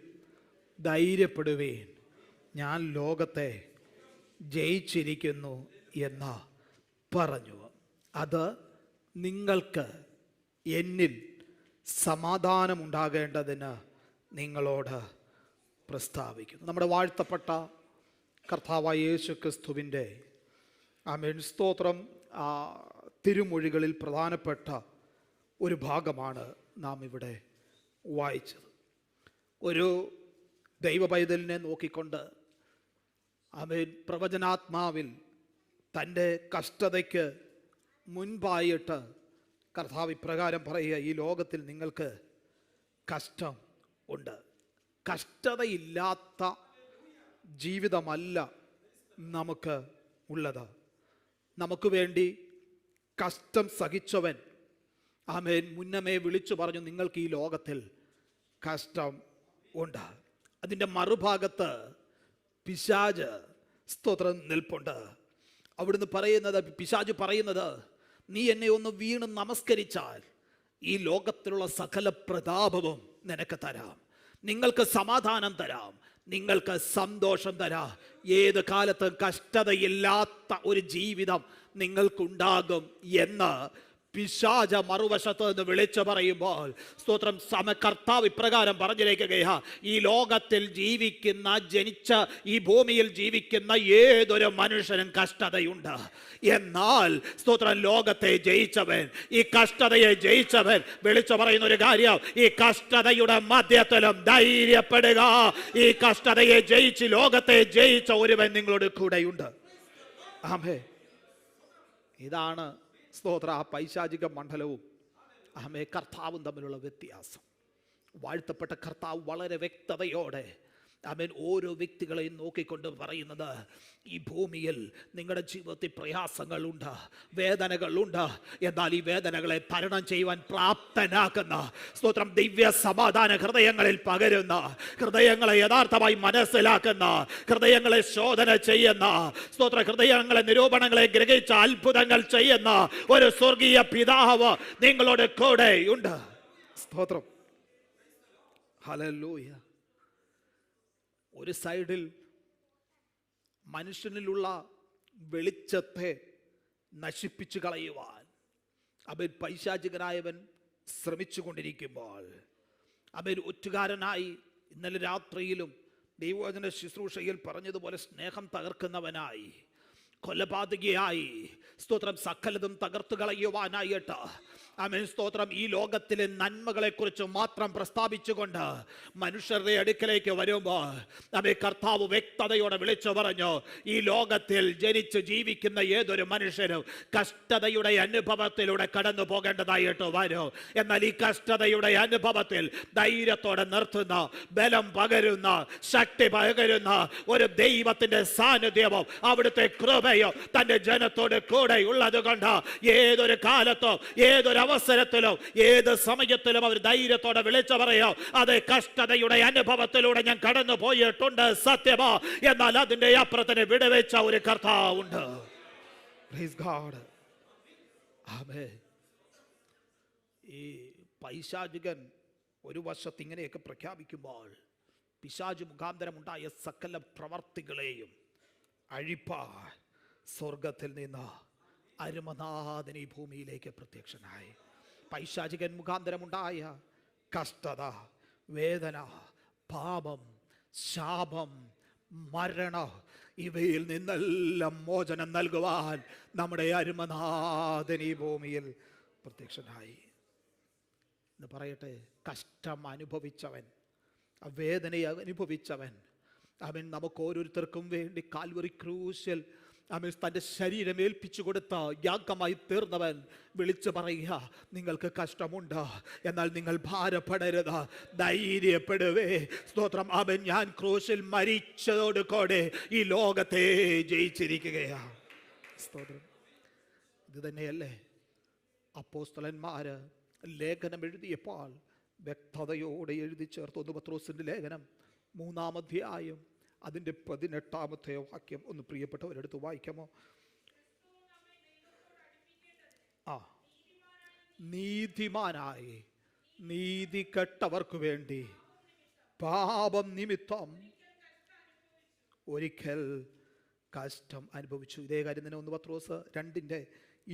ധൈര്യപ്പെടുവേൻ, ഞാൻ ലോകത്തെ ജയിച്ചിരിക്കുന്നു എന്ന് പറഞ്ഞു. അത് നിങ്ങൾക്ക് എന്നിൽ സമാധാനമുണ്ടാകേണ്ടതിന് നിങ്ങളോട് പ്രസ്താവിക്കുന്നു. നമ്മുടെ വാഴ്ത്തപ്പെട്ട കർത്താവായ യേശു ക്രിസ്തുവിൻ്റെ ആമേൻ സ്തോത്രം തിരുമൊഴികളിൽ പ്രധാനപ്പെട്ട ഒരു ഭാഗമാണ് നാം ഇവിടെ വായിച്ചത്. ഒരു ദൈവ പൈതലിനെ നോക്കിക്കൊണ്ട് ആമേൻ പ്രവചനാത്മാവിൽ തൻ്റെ കഷ്ടതയ്ക്ക് മുൻപായിട്ട് കർത്താവ് ഇപ്രകാരം പറയുക, ഈ ലോകത്തിൽ നിങ്ങൾക്ക് കഷ്ടം ഉണ്ട്. കഷ്ടതയില്ലാത്ത ജീവിതമല്ല നമുക്ക് ഉള്ളത്. നമുക്ക് വേണ്ടി കഷ്ടം സഹിച്ചവൻ ആമേൻ മുന്നമേ വിളിച്ചു പറഞ്ഞു, നിങ്ങൾക്ക് ഈ ലോകത്തിൽ കഷ്ടം ഉണ്ട്. അതിൻ്റെ മറുഭാഗത്ത് പിശാച് സ്തോത്രം നിൽപ്പുണ്ട്. അവിടുന്ന് പറയുന്നത്, പിശാച് പറയുന്നത്, നീ എന്നെ ഒന്ന് വീണ് നമസ്കരിച്ചാൽ ഈ ലോകത്തിലുള്ള സകല പ്രതാപവും നിനക്ക് തരാം, നിങ്ങൾക്ക് സമാധാനം തരാം, നിങ്ങൾക്ക് സന്തോഷം തരാം, ഏത് കാലത്തും കഷ്ടതയില്ലാത്ത ഒരു ജീവിതം നിങ്ങൾക്കുണ്ടാകും എന്ന് പിശാച മറുവശത്ത് നിന്ന് വിളിച്ചു പറയുമ്പോൾ സ്തോത്രം കർത്താവ് ഇപ്രകാരം പറഞ്ഞിരിക്കുകയാ, ഈ ലോകത്തിൽ ജനിച്ച ഈ ഭൂമിയിൽ ജീവിക്കുന്ന ഏതൊരു മനുഷ്യനും കഷ്ടതയുണ്ട്. എന്നാൽ സ്തോത്രം ലോകത്തെ ജയിച്ചവൻ, ഈ കഷ്ടതയെ ജയിച്ചവൻ വിളിച്ചു പറയുന്ന ഒരു കാര്യം, ഈ കഷ്ടതയുടെ മധ്യത്തിലും ധൈര്യപ്പെടുക. ഈ കഷ്ടതയെ ജയിച്ച് ലോകത്തെ ജയിച്ച ഒരുവൻ നിങ്ങളോട് കൂടെയുണ്ട്. ആമേ. ഇതാണ് സ്തോത്ര ആ പൈശാചിക മണ്ഡലവും ആമേ കർത്താവും തമ്മിലുള്ള വ്യത്യാസം. വാഴ്ത്തപ്പെട്ട കർത്താവ് വളരെ വ്യക്തതയോടെ ആമേൻ ഓരോ വ്യക്തികളെയും നോക്കിക്കൊണ്ട് പറയുന്നത്, ഈ ഭൂമിയിൽ നിങ്ങളുടെ ജീവിതത്തിൽ പ്രയാസങ്ങളുണ്ട്, വേദനകളുണ്ട്. എന്നാൽ ഈ വേദനകളെ തരണം ചെയ്യുവാൻ പ്രാപ്തനാക്കുന്ന സ്തോത്രം ദിവ്യ സമാധാന ഹൃദയങ്ങളിൽ പകരുന്ന, ഹൃദയങ്ങളെ യഥാർത്ഥമായി മനസ്സിലാക്കുന്ന, ഹൃദയങ്ങളെ ശോധന ചെയ്യുന്ന, സ്തോത്ര ഹൃദയങ്ങളെ നിരൂപണങ്ങളെ ഗ്രഹിച്ച അത്ഭുതങ്ങൾ ചെയ്യുന്ന ഒരു സ്വർഗീയ പിതാവ് നിങ്ങളോട് കൂടെ ഉണ്ട്. സ്തോത്രം. ഹല്ലേലൂയ. ഒരു സൈഡിൽ മനുഷ്യനിലുള്ള വെളിച്ചത്തെ നശിപ്പിച്ചു കളയുവാൻ അവൻ പൈശാചികനായവൻ ശ്രമിച്ചു കൊണ്ടിരിക്കുമ്പോൾ, അവൻ ഒറ്റുകാരനായി ഇന്നലെ രാത്രിയിലും ദൈവവചന ശുശ്രൂഷയിൽ പറഞ്ഞതുപോലെ സ്നേഹം തകർക്കുന്നവനായി, കൊലപാതകയായി, സ്തോത്രം സകലതും തകർത്തു കളയുവാനായിട്ട് ആമേൻ സ്തോത്രം ഈ ലോകത്തിലെ നന്മകളെ കുറിച്ച് മാത്രം പ്രസ്താവിച്ചുകൊണ്ട് മനുഷ്യരുടെ അടുക്കലേക്ക് വരുമ്പോൾ നമ്മെ കർത്താവ് വ്യക്തതയോടെ വിളിച്ചു പറഞ്ഞു, ഈ ലോകത്തിൽ ജനിച്ച് ജീവിക്കുന്ന ഏതൊരു മനുഷ്യനും കഷ്ടതയുടെ അനുഭവത്തിലൂടെ കടന്നു പോകേണ്ടതായിട്ട് വരും. എന്നാൽ ഈ കഷ്ടതയുടെ അനുഭവത്തിൽ ധൈര്യത്തോടെ നിർത്തുന്ന, ബലം പകരുന്ന, ശക്തി പകരുന്ന ഒരു ദൈവത്തിന്റെ സാന്നിധ്യവും അവിടുത്തെ കൃപയോ തന്റെ ജനത്തോട് കൂടെ ഉള്ളത് കൊണ്ട് ഏതൊരു കാലത്തോ ഏതൊരു അവസരത്തിലും ഏത് സമയത്തിലും അവർ ധൈര്യത്തോടെ വിളിച്ചു പറയോ, അതെ കഷ്ടതയുടെ അനുഭവത്തിലൂടെ ഞാൻ കടന്നു പോയിട്ടുണ്ട്, സത്യമോ, എന്നാൽ അതിന്റെ അപ്പുറത്തിന് വിടുവെച്ച ഒരു കർത്താവുണ്ട്. Praise God. ആമേൻ. ഈ പൈശാചികൻ ഒരു വശത്ത് ഇങ്ങനെയൊക്കെ പ്രഖ്യാപിക്കുമ്പോൾ പിശാച് മുഖാന്തരം ഉണ്ടായ സകല പ്രവർത്തികളെയും അഴിപ്പാൻ സ്വർഗത്തിൽ നിന്ന് അരുമനാഥൻ ഈ ഭൂമിയിലേക്ക് പ്രത്യക്ഷനായി. പൈശാചികൻ മുഖാന്തരമുണ്ടായ കഷ്ടത, വേദന, പാപം, ശാപം, മരണം ഇവയിൽ നിന്നെല്ലാം മോചനം നൽകുവാൻ നമ്മുടെ അരുമനാഥൻ ഈ ഭൂമിയിൽ പ്രത്യക്ഷനായി. എന്ന് പറയട്ടെ, കഷ്ടം അനുഭവിച്ചവൻ, വേദനയെ അനുഭവിച്ചവൻ, അവൻ നമുക്ക് ഓരോരുത്തർക്കും വേണ്ടി കാൽവറി ക്രൂശിൽ അവൻ തൻ്റെ ശരീരം ഏൽപ്പിച്ചു കൊടുത്ത യാഗമായി തീർന്നവൻ വിളിച്ചു പറയുക, നിങ്ങൾക്ക് കഷ്ടമുണ്ട്, എന്നാൽ നിങ്ങൾ ഭാരപ്പെടരുത്, ധൈര്യപ്പെടുവേ. സ്തോത്രം. അവൻ ഞാൻ ക്രൂശിൽ മരിച്ചതോടുകൂടെ ഈ ലോകത്തെ ജയിച്ചിരിക്കുകയാണ്. സ്തോത്രം. ഇത് തന്നെയല്ലേ അപ്പോസ്തലന്മാര് ലേഖനം എഴുതിയപ്പോൾ വ്യക്തതയോടെ എഴുതി ചേർത്ത്. 1 പത്രോസിന്റെ ലേഖനം 3-ാം അധ്യായം അതിൻ്റെ 18-ാമത്തെ വാക്യം ഒന്ന് പ്രിയപ്പെട്ടവരെടുത്ത് വായിക്കാമോ? നീതിമാനായി നീതി കെട്ടവർക്ക് വേണ്ടി പാപം നിമിത്തം ഒരിക്കൽ കഷ്ടം അനുഭവിച്ചു. ഇതേ കാര്യം തന്നെ 1 പത്രോസ് 2-ന്റെ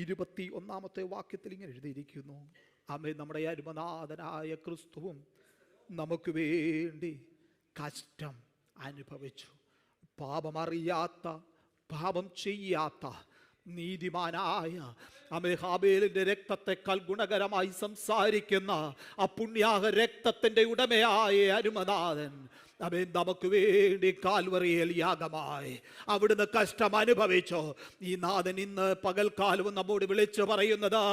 21-ാമത്തെ വാക്യത്തിൽ ഇങ്ങനെ എഴുതിയിരിക്കുന്നു, ആമേൻ. നമ്മുടെ അരുമനാഥനായ ക്രിസ്തുവും നമുക്ക് വേണ്ടി കഷ്ടം അനുഭവിച്ചു. പാപമറിയാത്ത, പാപം ചെയ്യാത്ത നീതിമാനായ ഹാബേലിന്റെ രക്തത്തെക്കാൾ ഗുണകരമായി സംസാരിക്കുന്ന ആ പുണ്യാഹ രക്തത്തിന്റെ ഉടമയായ അരുമനാഥൻ അവൻ നമുക്ക് വേണ്ടി കാൽവറിയിൽ യാഗമായി അവിടുന്ന് കഷ്ടം അനുഭവിച്ചു. ഈ നാഥൻ ഇന്ന് പകൽക്കാലവും നമ്മോട് വിളിച്ചു പറയുന്നത്,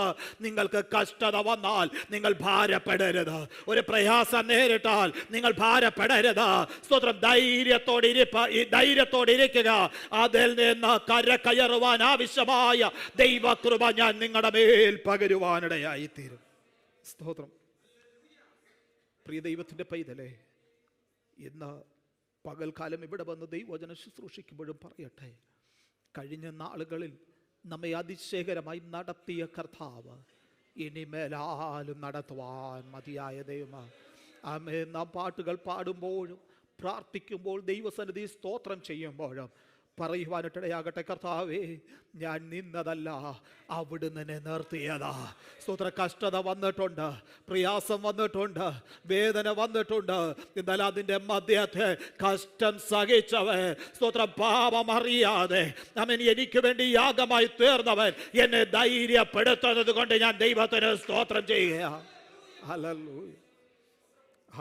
നിങ്ങൾക്ക് കഷ്ടത വന്നാൽ നിങ്ങൾ ഭാരപ്പെടരുത്, ഒരു പ്രയാസം നേരിട്ടാൽ നിങ്ങൾ ഭാരപ്പെടരുത്. സ്തോത്രം. ധൈര്യത്തോടെ ഇരിക്കുക. അതിൽ നിന്ന് കരകയറുവാൻ ആവശ്യമായ ദൈവകൃപ ഞാൻ നിങ്ങളുടെ മേൽ പകരുവാനിടയായി തീരും. സ്തോത്രം. പ്രിയ ദൈവത്തിന്റെ പൈതലേ, ഇന്ന് പകൽക്കാലം ഇവിടെ വന്ന് ദൈവവചനം ശുശ്രൂഷിക്കുമ്പോഴും പറയട്ടെ, കഴിഞ്ഞ നാളുകളിൽ നമ്മെ അതിശയകരമായി നടത്തിയ കർത്താവ് ഇനിമേലാലും നടത്തുവാൻ മതിയായ ദൈവമാണ്. നാം പാട്ടുകൾ പാടുമ്പോഴും പ്രാർത്ഥിക്കുമ്പോൾ ദൈവസന്നിധി സ്തോത്രം ചെയ്യുമ്പോഴും പറയുവാനിട്ടിടയാകട്ടെ, കർത്താവേ, ഞാൻ നിന്നതല്ല, അവിടുന്ന് എന്നെ നിർത്തിയതാ. സ്തോത്ര, കഷ്ടത വന്നിട്ടുണ്ട്, പ്രയാസം വന്നിട്ടുണ്ട്, വേദന വന്നിട്ടുണ്ട്. എന്നാൽ അതിൻ്റെ മധ്യത്തെ കഷ്ടം സഹിച്ചവൻ, സ്തോത്രം, പാപം അറിയാതെ അവൻ എനിക്ക് വേണ്ടി യാഗമായി തീർന്നവൻ എന്നെ ധൈര്യപ്പെടുത്തുന്നത് കൊണ്ട് ഞാൻ ദൈവത്തിന് സ്തോത്രം ചെയ്യുക. ഹല്ലേലൂയ,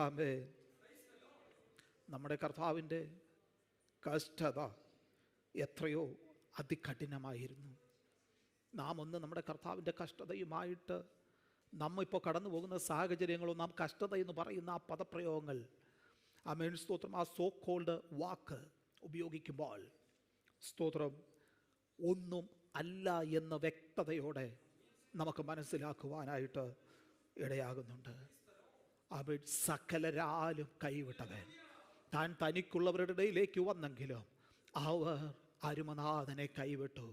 ആമേൻ. നമ്മുടെ കർത്താവിൻ്റെ കഷ്ടത എത്രയോ അതികഠിനമായിരുന്നു. നാം ഒന്ന് നമ്മുടെ കർത്താവിൻ്റെ കഷ്ടതയുമായിട്ട് നമ്മ ഇപ്പോൾ കടന്നു പോകുന്ന സാഹചര്യങ്ങളോ, നാം കഷ്ടത എന്ന് പറയുന്ന ആ പദപ്രയോഗങ്ങൾ, ആമേൻ, സ്തോത്രം, ആ സോ കോൾഡ് വാക്ക് ഉപയോഗിക്കുമ്പോൾ, സ്തോത്രം, ഒന്നും അല്ല എന്ന വ്യക്തതയോടെ നമുക്ക് മനസ്സിലാക്കുവാനായിട്ട് ഇടയാകുന്നുണ്ട്. അവൻ സകലരാലും കൈവിട്ടവൻ, താൻ തനിക്കുള്ളവരുടെ ഇടയിലേക്ക് വന്നെങ്കിലും അവർ അരുമനാഥനെ കൈവിട്ടു.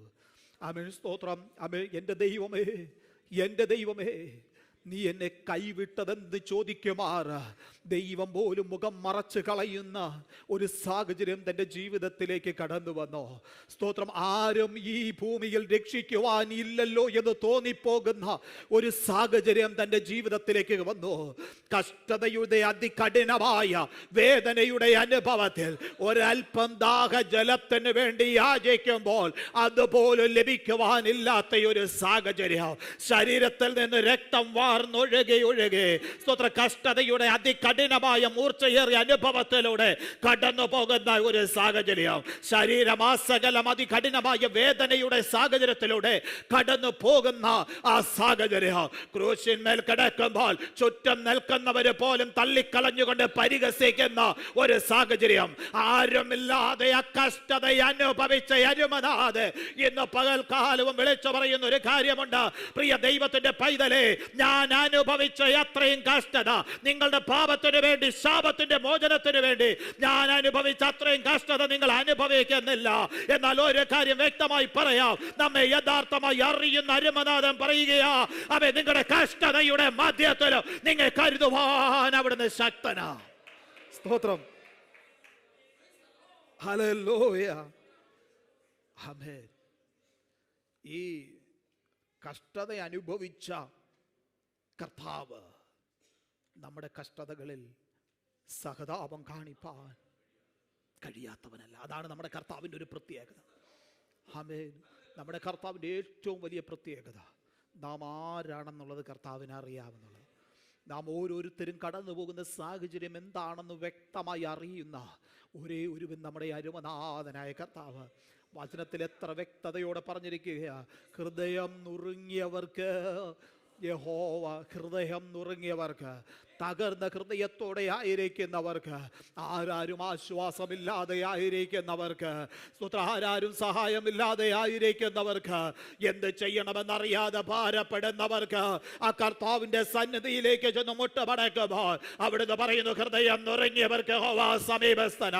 ആമേൻ, സ്തോത്രം. ആമേൻ. എൻ്റെ ദൈവമേ, എൻ്റെ ദൈവമേ, നീ എന്നെ കൈവിട്ടതെന്ന് ചോദിക്കുമാർ ദൈവം പോലും മുഖം മറച്ച് കളയുന്ന ഒരു സാഹചര്യം തൻ്റെ ജീവിതത്തിലേക്ക് കടന്നു വന്നു. സ്തോത്രം. ആരും ഈ ഭൂമിയിൽ രക്ഷിക്കുവാൻ ഇല്ലല്ലോ എന്ന് തോന്നിപ്പോകുന്ന ഒരു സാഹചര്യം തൻ്റെ ജീവിതത്തിലേക്ക് വന്നു. കഷ്ടതയുടെ അതികഠിനമായ വേദനയുടെ അനുഭവത്തിൽ ഒരൽപ്പം ദാഹജലത്തിന് വേണ്ടി യാചിക്കുമ്പോൾ അതുപോലും ലഭിക്കുവാനില്ലാത്ത ഒരു സാഹചര്യം, ശരീരത്തിൽ നിന്ന് രക്തം വാർന്നൊഴുകെ സ്തോത്ര, കഷ്ടതയുടെ അതികഠിനമായ മൂർച്ചയേറിയ അനുഭവത്തിലൂടെ കടന്നു പോകുന്ന ഒരു സാഹചര്യം, ശരീരമാസകലം അതികഠിനമായ വേദനയുടെ സാഹചര്യത്തിലൂടെ കടന്നു പോകുന്ന ആ സാഹചര്യം, ക്രൂശിന്മേൽ കിടക്കുമ്പോൾ ചുറ്റും നിൽക്കുന്നവര് പോലും തള്ളിക്കളഞ്ഞുകൊണ്ട് പരിഹസിക്കുന്ന ഒരു സാഹചര്യം, ആരുമില്ലാതെ ആ കഷ്ടത അനുഭവിച്ച അരുമനാഥ് ഇന്ന് പകൽക്കാലവും വിളിച്ചു പറയുന്ന ഒരു കാര്യമുണ്ട്. പ്രിയ ദൈവത്തിന്റെ പൈതലേ, ഞാൻ അനുഭവിച്ച അത്രയും കഷ്ടത, നിങ്ങളുടെ പാപത്തിന് വേണ്ടി, ശാപത്തിന്റെ മോചനത്തിന് വേണ്ടി ഞാൻ അനുഭവിച്ച അത്രയും കഷ്ടത നിങ്ങൾ അനുഭവിക്കുന്നില്ല. എന്നാൽ ഒരു കാര്യം വ്യക്തമായി പറയാം, നമ്മെ യഥാർത്ഥമായി അറിയുന്ന അരുമനാഥൻ പറയുകയാ, അവൻ നിങ്ങളുടെ കഷ്ടതയുടെ മധ്യത്തിൽ നിങ്ങൾ കരുതുവാൻ അവിടുന്ന് ശക്തനാ. സ്തോത്രം. ഹല്ലേലൂയ, ആമേൻ. ഈ കഷ്ടത അനുഭവിച്ച കർത്താവ് നമ്മുടെ കഷ്ടതകളിൽ സഹതാപം കാണിപ്പാൻ കഴിയാത്തവനല്ല. അതാണ് നമ്മുടെ കർത്താവിൻ്റെ ഒരു പ്രത്യേകത. ആമേൻ. നമ്മുടെ കർത്താവിൻ്റെ ഏറ്റവും വലിയ പ്രത്യേകത, നാം ആരാണെന്നുള്ളത് കർത്താവിന് അറിയാമെന്നുള്ളത്. നാം ഓരോരുത്തരും കടന്നു പോകുന്ന സാഹചര്യം എന്താണെന്ന് വ്യക്തമായി അറിയുന്ന ഒരേ ഒരുവൻ നമ്മുടെ അരുമനാഥനായ കർത്താവ്. വചനത്തിൽ എത്ര വ്യക്തതയോടെ പറഞ്ഞിരിക്കുകയാ, ഹൃദയം നുറുങ്ങിയവർക്ക് യഹോവ, ഹൃദയം നുറുങ്ങിയവർക്ക്, തകർന്ന ഹൃദയത്തോടെ ആയിരിക്കുന്നവർക്ക്, ആരാരും ആശ്വാസമില്ലാതെ ആയിരിക്കുന്നവർക്ക്, ആരാരും സഹായമില്ലാതെ ആയിരിക്കുന്നവർക്ക്, എന്ത് ചെയ്യണമെന്നറിയാതെ ഭാരപ്പെടുന്നവർക്ക് ആ കർത്താവിന്റെ സന്നിധിയിലേക്ക് ചെന്ന് മുട്ടുമടക്കുമ്പോൾ അവിടുന്ന് പറയുന്നു, ഹൃദയം നുറുങ്ങിയവർക്ക് യഹോവ സമീപസ്ഥന,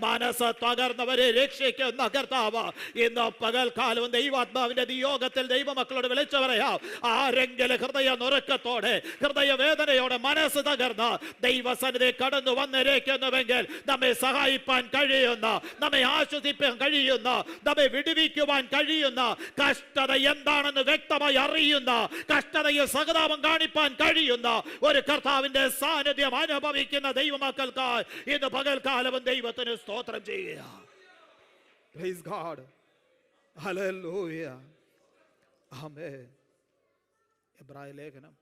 മനസ്സ് തകർന്നവരെ രക്ഷിക്കുന്ന കർത്താവ്. ഇന്ന് പകൽക്കാലവും ദൈവാത്മാവിന്റെ നിയോഗത്തിൽ ദൈവമക്കളോട് വിളിച്ചു പറയാം, ആരെങ്കിലും ഹൃദയ നുറുക്കത്തോടെ, ഹൃദയവേദനയോടെ, മനസ്സ് തകർന്ന് ദൈവസന്നിധി കടന്നു വന്നിരിക്കുന്നുവെങ്കിൽ നമ്മെ സഹായിപ്പാൻ കഴിയുന്ന, നമ്മെ ആശ്വസിപ്പാൻ കഴിയുന്ന, നമ്മെ വിടുവിക്കുവാൻ കഴിയുന്ന, കഷ്ടത എന്താണെന്ന് വ്യക്തമായി അറിയുന്ന, കഷ്ടതയിൽ സഹതാപം കാണിപ്പാൻ കഴിയുന്ന ഒരു കർത്താവിന്റെ സാന്നിധ്യം അനുഭവിക്കുന്ന ദൈവമക്കൾക്കായി ഇന്ന് പകൽക്കാലവും ദൈവത്തിന് സ്തോത്രം ചെയ്യുക. Praise God. Hallelujah. Amen. എബ്രായ ലേഖനം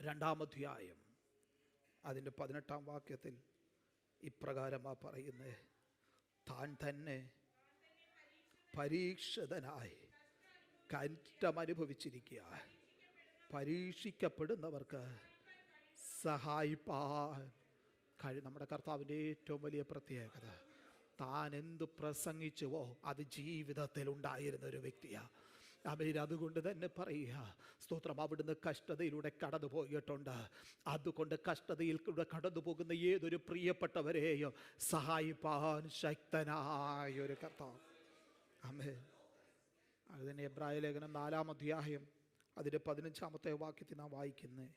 2-ാം അധ്യായം അതിൻ്റെ 18-ാം വാക്യത്തിൽ ഇപ്രകാരമാ പറയുന്നത്, താൻ തന്നെ പരീക്ഷിതനായി കഷ്ടമനുഭവിച്ചിരിക്കുക, പരീക്ഷിക്കപ്പെടുന്നവർക്ക് സഹായിപ്പാൻ നമ്മുടെ കർത്താവിൻ്റെ ഏറ്റവും വലിയ പ്രത്യേകത, താൻ എന്ത് പ്രസംഗിച്ചുവോ അത് ജീവിതത്തിൽ ഉണ്ടായിരുന്ന ഒരു വ്യക്തിയാണ്. അവൻ അതുകൊണ്ട് തന്നെ പറയുക, സ്തോത്രം, അവിടുന്ന് കഷ്ടതയിലൂടെ കടന്നു പോയിട്ടുണ്ട്. അതുകൊണ്ട് കഷ്ടതയിലൂടെ കടന്നു പോകുന്ന ഏതൊരു പ്രിയപ്പെട്ടവരെയും സഹായിപ്പാൻ ശക്തനായ ഒരു കർത്താവ്. ആമേൻ. അത് തന്നെ എബ്രായ ലേഖനം 4-ാം അധ്യായം അതിൻ്റെ 15-ാമത്തെ വാക്യത്തിൽ നാം വായിക്കുന്നത്,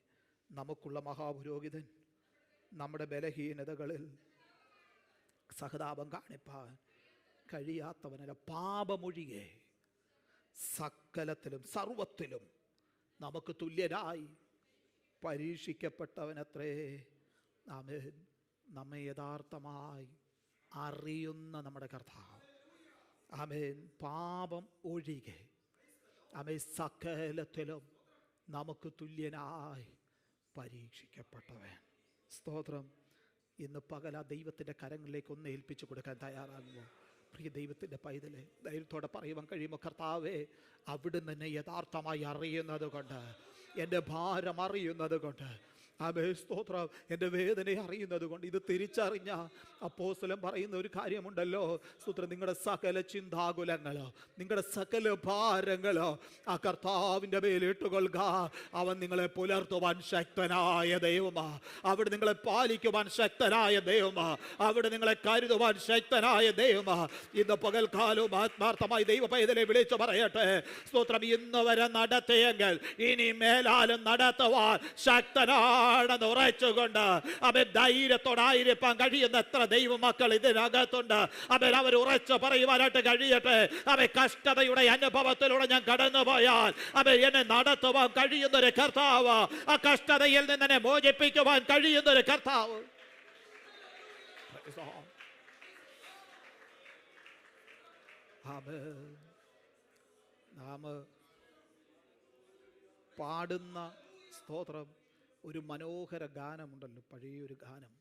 നമുക്കുള്ള മഹാപുരോഹിതൻ നമ്മുടെ ബലഹീനതകളിൽ സഹതാപം കാണിപ്പാൻ കഴിയാത്തവനല്ല, പാപമൊഴികെ സകലത്തിലും സർവത്തിലും നമുക്ക് തുല്യനായി പരീക്ഷിക്കപ്പെട്ടവനത്രേ. ആമേൻ. നമ്മെ യഥാർത്ഥമായി അറിയുന്ന നമ്മുടെ കർത്താവ്. ആമേൻ. പാപം ഒഴികെ ആമേൻ സകലത്തിലും നമുക്ക് തുല്യനായി പരീക്ഷിക്കപ്പെട്ടവൻ. സ്തോത്രം. ഇന്ന് പകൽ ആ ദൈവത്തിൻ്റെ കരങ്ങളിലേക്ക് ഒന്ന് ഏൽപ്പിച്ചു കൊടുക്കാൻ തയ്യാറാകുമോ? പ്രിയ ദൈവത്തിൻ്റെ പൈതലെ, ധൈര്യത്തോടെ പറയുവാൻ കഴിയുമോ? കർത്താവേ, അവിടുന്ന് എന്നെ യഥാർത്ഥമായി അറിയുന്നത് കൊണ്ട്, എൻ്റെ ഭാരം അറിയുന്നത് കൊണ്ട്, ആമേ സ്തോത്രം, എൻ്റെ വേദനയെ അറിയുന്നത് കൊണ്ട്, ഇത് തിരിച്ചറിഞ്ഞ അപ്പോസ്തലൻ പറയുന്ന ഒരു കാര്യമുണ്ടല്ലോ, സ്തോത്രം, നിങ്ങളുടെ സകല ചിന്താകുലങ്ങളോ നിങ്ങളുടെ സകല ഭാരങ്ങളോ ആ കർത്താവിൻ്റെ മേലിട്ടുകൊള്ളുക. അവൻ നിങ്ങളെ പുലർത്തുവാൻ ശക്തനായ ദൈവമാ. അവിടെ നിങ്ങളെ പാലിക്കുവാൻ ശക്തനായ ദൈവമാ. അവിടെ നിങ്ങളെ കരുതുവാൻ ശക്തനായ ദൈവമാ. ഇന്ന് പകൽക്കാലവും ആത്മാർത്ഥമായി ദൈവ പൈതലെ വിളിച്ചു പറയട്ടെ, സ്തോത്രം, ഇന്ന് വരെ നടത്തിയെങ്കിൽ ഇനി മേലാലും നടത്തുവാൻ ശക്തനാണെന്ന് ഉറച്ചുകൊണ്ട് അവൻ ധൈര്യത്തോടായിരിക്കാൻ കഴിയുന്ന എത്ര ദൈവമക്കൾ ഇതിനകത്തുണ്ട്. അവർ ഉറച്ചു പറയുവാനായിട്ട് കഴിയട്ടെ. കഷ്ടതയുടെ അനുഭവത്തിലൂടെ ഞാൻ കടന്നുപോയാൽ എന്നെ നടത്തുവാൻ കഴിയുന്നൊരു കർത്താവ്, ആ കഷ്ടതയിൽ നിന്ന് എന്നെ മോചിപ്പിക്കുവാൻ കഴിയുന്നൊരു കർത്താവ്. നാം പാടുന്ന സ്തോത്രം ഒരു മനോഹര ഗാനമുണ്ടല്ലോ, പഴയൊരു ഗാനം.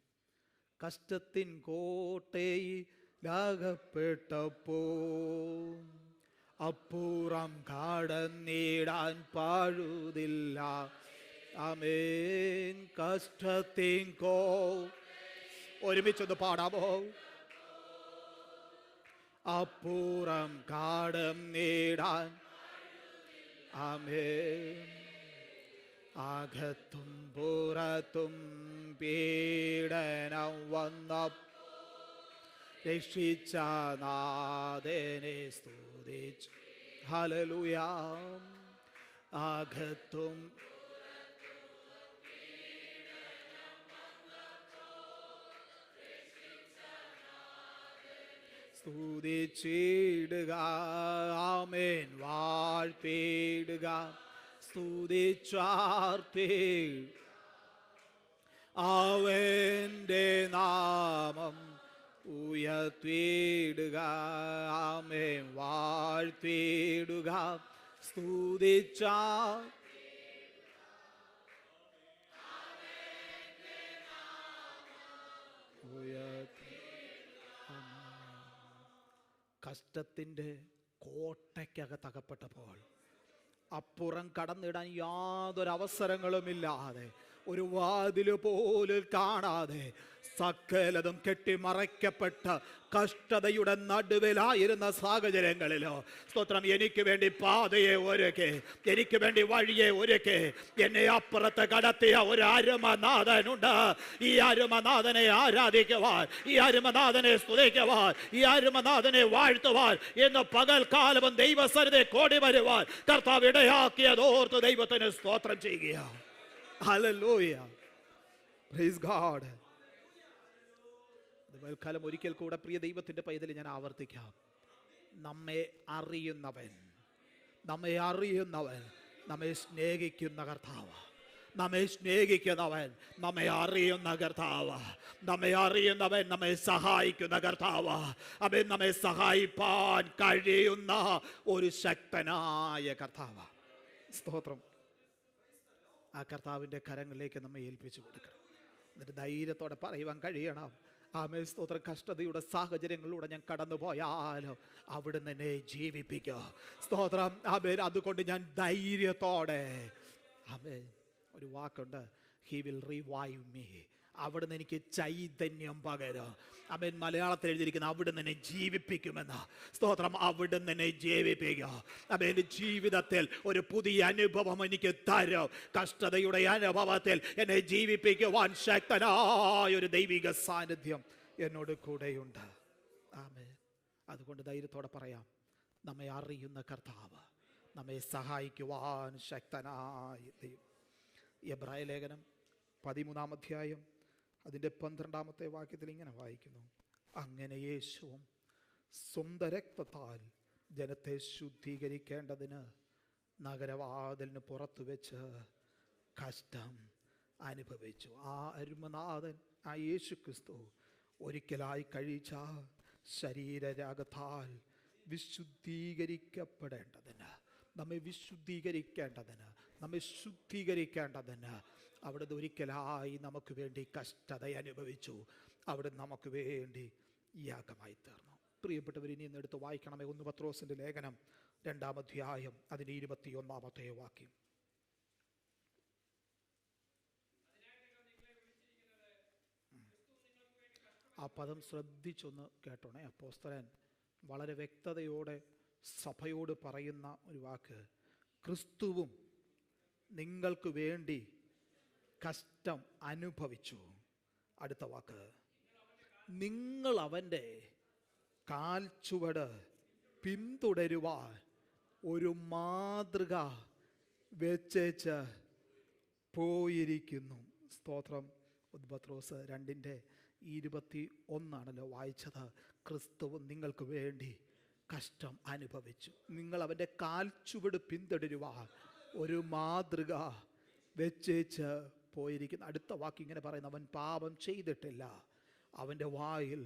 കഷ്ടത്തിൻ കോട്ടയിലകപ്പെട്ടപ്പോ അപ്പുറം കടന്നിടാൻ പാഴുതില്ല. ആമേൻ. കഷ്ടത്തിൻ ഒരുമിച്ചൊന്ന് പാടാമോ? അപ്പുറം കടന്നിടാൻ. ആമേൻ. അകത്തും പുറത്തും പീഡനം വന്ന രക്ഷിച്ച നാഥനെ സ്തുതിച്ചു. ഹല്ലേലൂയ. അകത്തും സ്തുതിച്ചിടുക. ആമേൻ. വാഴ്ത്തിടുക. സ്തുതിച്ചാർത്തി അവന്റെ നാമം ഉയർത്തിയിടുക. ആമേൻ. വാഴ്ത്തിയിടുക. സ്തുതിച്ചാ കഷ്ടത്തിൻ്റെ കോട്ടയ്ക്കകത്തകപ്പെട്ടപ്പോൾ അപ്പുറം കടന്നിടാൻ യാതൊരു അവസരങ്ങളുമില്ലാതെ, ഒരു വാതില് പോലും കാണാതെ, സകലതും കെട്ടിമറയ്ക്കപ്പെട്ട കഷ്ടതയുടെ നടുവിലായിരുന്ന സാഹചര്യങ്ങളിലോ സ്തോത്രം, എനിക്ക് വേണ്ടി പാതയെ ഒരുക്കി, എനിക്ക് വേണ്ടി വഴിയെ ഒരുക്കി എന്നെ അപ്പുറത്ത് കടത്തിയ ഒരു അരുമനാഥനുണ്ട്. ഈ അരുമനാഥനെ ആരാധിക്കുവാൻ, ഈ അരുമനാഥനെ സ്തുതിക്കുവാൻ, ഈ അരുമനാഥനെ വാഴ്ത്തുവാൻ എന്ന് പകൽക്കാലവും ദൈവസന്നിധിയിൽ കൂടി വരുവാൻ കർത്താവ് ഇടയാക്കിയതോർത്ത് ദൈവത്തിന് സ്തോത്രം ചെയ്യുക. ഹല്ലേലൂയ. Praise God. കാലം ഒരിക്കൽ കൂടെ പ്രിയ ദൈവത്തിൻ്റെ പൈതൽ ഞാൻ ആവർത്തിക്കാം. നമ്മെ അറിയുന്നവൻ, നമ്മെ അറിയുന്നവൻ, നമ്മെ സ്നേഹിക്കുന്ന കർത്താവ്, നമ്മെ സ്നേഹിക്കുന്നവൻ, നമ്മെ അറിയുന്ന കർത്താവ്, നമ്മെ അറിയുന്നവൻ, നമ്മെ സഹായിക്കുന്ന കർത്താവ്, അവൻ നമ്മെ സഹായിപ്പാൻ കഴിയുന്ന ഒരു ശക്തനായ കർത്താവ്. സ്തോത്രം. ആ കർത്താവിൻ്റെ കരങ്ങളിലേക്ക് നമ്മെ ഏൽപ്പിച്ചു കൊടുക്കണം. എന്നിട്ട് ധൈര്യത്തോടെ പറയുവാൻ കഴിയണം, ആമേൻ സ്തോത്രം, കഷ്ടതയുടെ സാഹചര്യങ്ങളിലൂടെ ഞാൻ കടന്നു പോയാലോ അവിടുന്ന് എന്നെ ജീവിപ്പിക്കുക. സ്തോത്രം. ആമേൻ. അതുകൊണ്ട് ഞാൻ ധൈര്യത്തോടെ, ആമേൻ, ഒരു വാക്കുണ്ട്, ഹി വിൽ റിവൈവ് മീ. അവിടുന്ന് എനിക്ക് ചൈതന്യം പകരും. ആമേൻ. മലയാളത്തിൽ എഴുതിയിരിക്കുന്ന അവിടുന്ന് എന്നെ ജീവിപ്പിക്കുമെന്ന്. സ്തോത്രം. അവിടുന്ന് എന്നെ ജീവിപ്പിക്കുക. ആമേൻ. എൻ്റെ ജീവിതത്തിൽ ഒരു പുതിയ അനുഭവം എനിക്ക് തരും. കഷ്ടതയുടെ അനുഭവത്തിൽ എന്നെ ജീവിപ്പിക്കുവാൻ ശക്തനായ ഒരു ദൈവിക സാന്നിധ്യം എന്നോട് കൂടെയുണ്ട്. ആമേൻ. അതുകൊണ്ട് ധൈര്യത്തോടെ പറയാം, നമ്മെ അറിയുന്ന കർത്താവ്, നമ്മെ സഹായിക്കുവാൻ ശക്തനായ ദൈവം. എബ്രായ ലേഖനം 13-ാം അധ്യായം അതിൻ്റെ 12-ാമത്തെ വാക്യത്തിൽ ഇങ്ങനെ വായിക്കുന്നു, അങ്ങനെ യേശുവും സ്വന്തം രക്തത്താൽ ജനത്തെ ശുദ്ധീകരിക്കേണ്ടതിന് നഗരവാതിലിന് പുറത്തു വെച്ച് കഷ്ടം അനുഭവിച്ചു. ആ അരുമനാഥൻ, ആ യേശു ക്രിസ്തു ഒരിക്കലായി കഴിച്ച ശരീരരാഗത്താൽ വിശുദ്ധീകരിക്കപ്പെടേണ്ടതിന്, നമ്മെ വിശുദ്ധീകരിക്കേണ്ടതിന്, നമ്മെ ശുദ്ധീകരിക്കേണ്ടതിന് അവിടുന്ന് ഒരിക്കലായി നമുക്ക് വേണ്ടി കഷ്ടത അനുഭവിച്ചു. അവിടെ നമുക്ക് വേണ്ടി യാഗമായി തീർന്നു. പ്രിയപ്പെട്ടവർ, ഇനി എടുത്ത് വായിക്കണമേ 1 പത്രോസിൻ്റെ ലേഖനം 2-ാം അധ്യായം അതിൻ്റെ 21-ാമത്തെ വാക്യം. ആ പദം ശ്രദ്ധിച്ചൊന്ന് കേട്ടോണേ. അപ്പോസ്തലൻ വളരെ വ്യക്തതയോടെ സഭയോട് പറയുന്ന ഒരു വാക്ക്, ക്രിസ്തുവും നിങ്ങൾക്ക് വേണ്ടി കഷ്ടം അനുഭവിച്ചു. അടുത്ത വാക്ക്, നിങ്ങൾ അവൻ്റെ കാൽച്ചുവട് പിന്തുടരുവാൻ ഒരു മാതൃക വെച്ചേച്ച് പോയിരിക്കുന്നു. സ്തോത്രം. 1 പത്രോസ് 2:21 വായിച്ചത്. ക്രിസ്തുവും നിങ്ങൾക്ക് വേണ്ടി കഷ്ടം അനുഭവിച്ചു, നിങ്ങൾ അവൻ്റെ കാൽച്ചുവട് പിന്തുടരുവാൻ ഒരു മാതൃക വെച്ചേച്ച് പോയിരിക്കുന്നു. അടുത്ത വാക്ക് ഇങ്ങനെ പറയുന്നു, അവൻ പാപം ചെയ്തിട്ടില്ല, അവൻ്റെ വായിൽ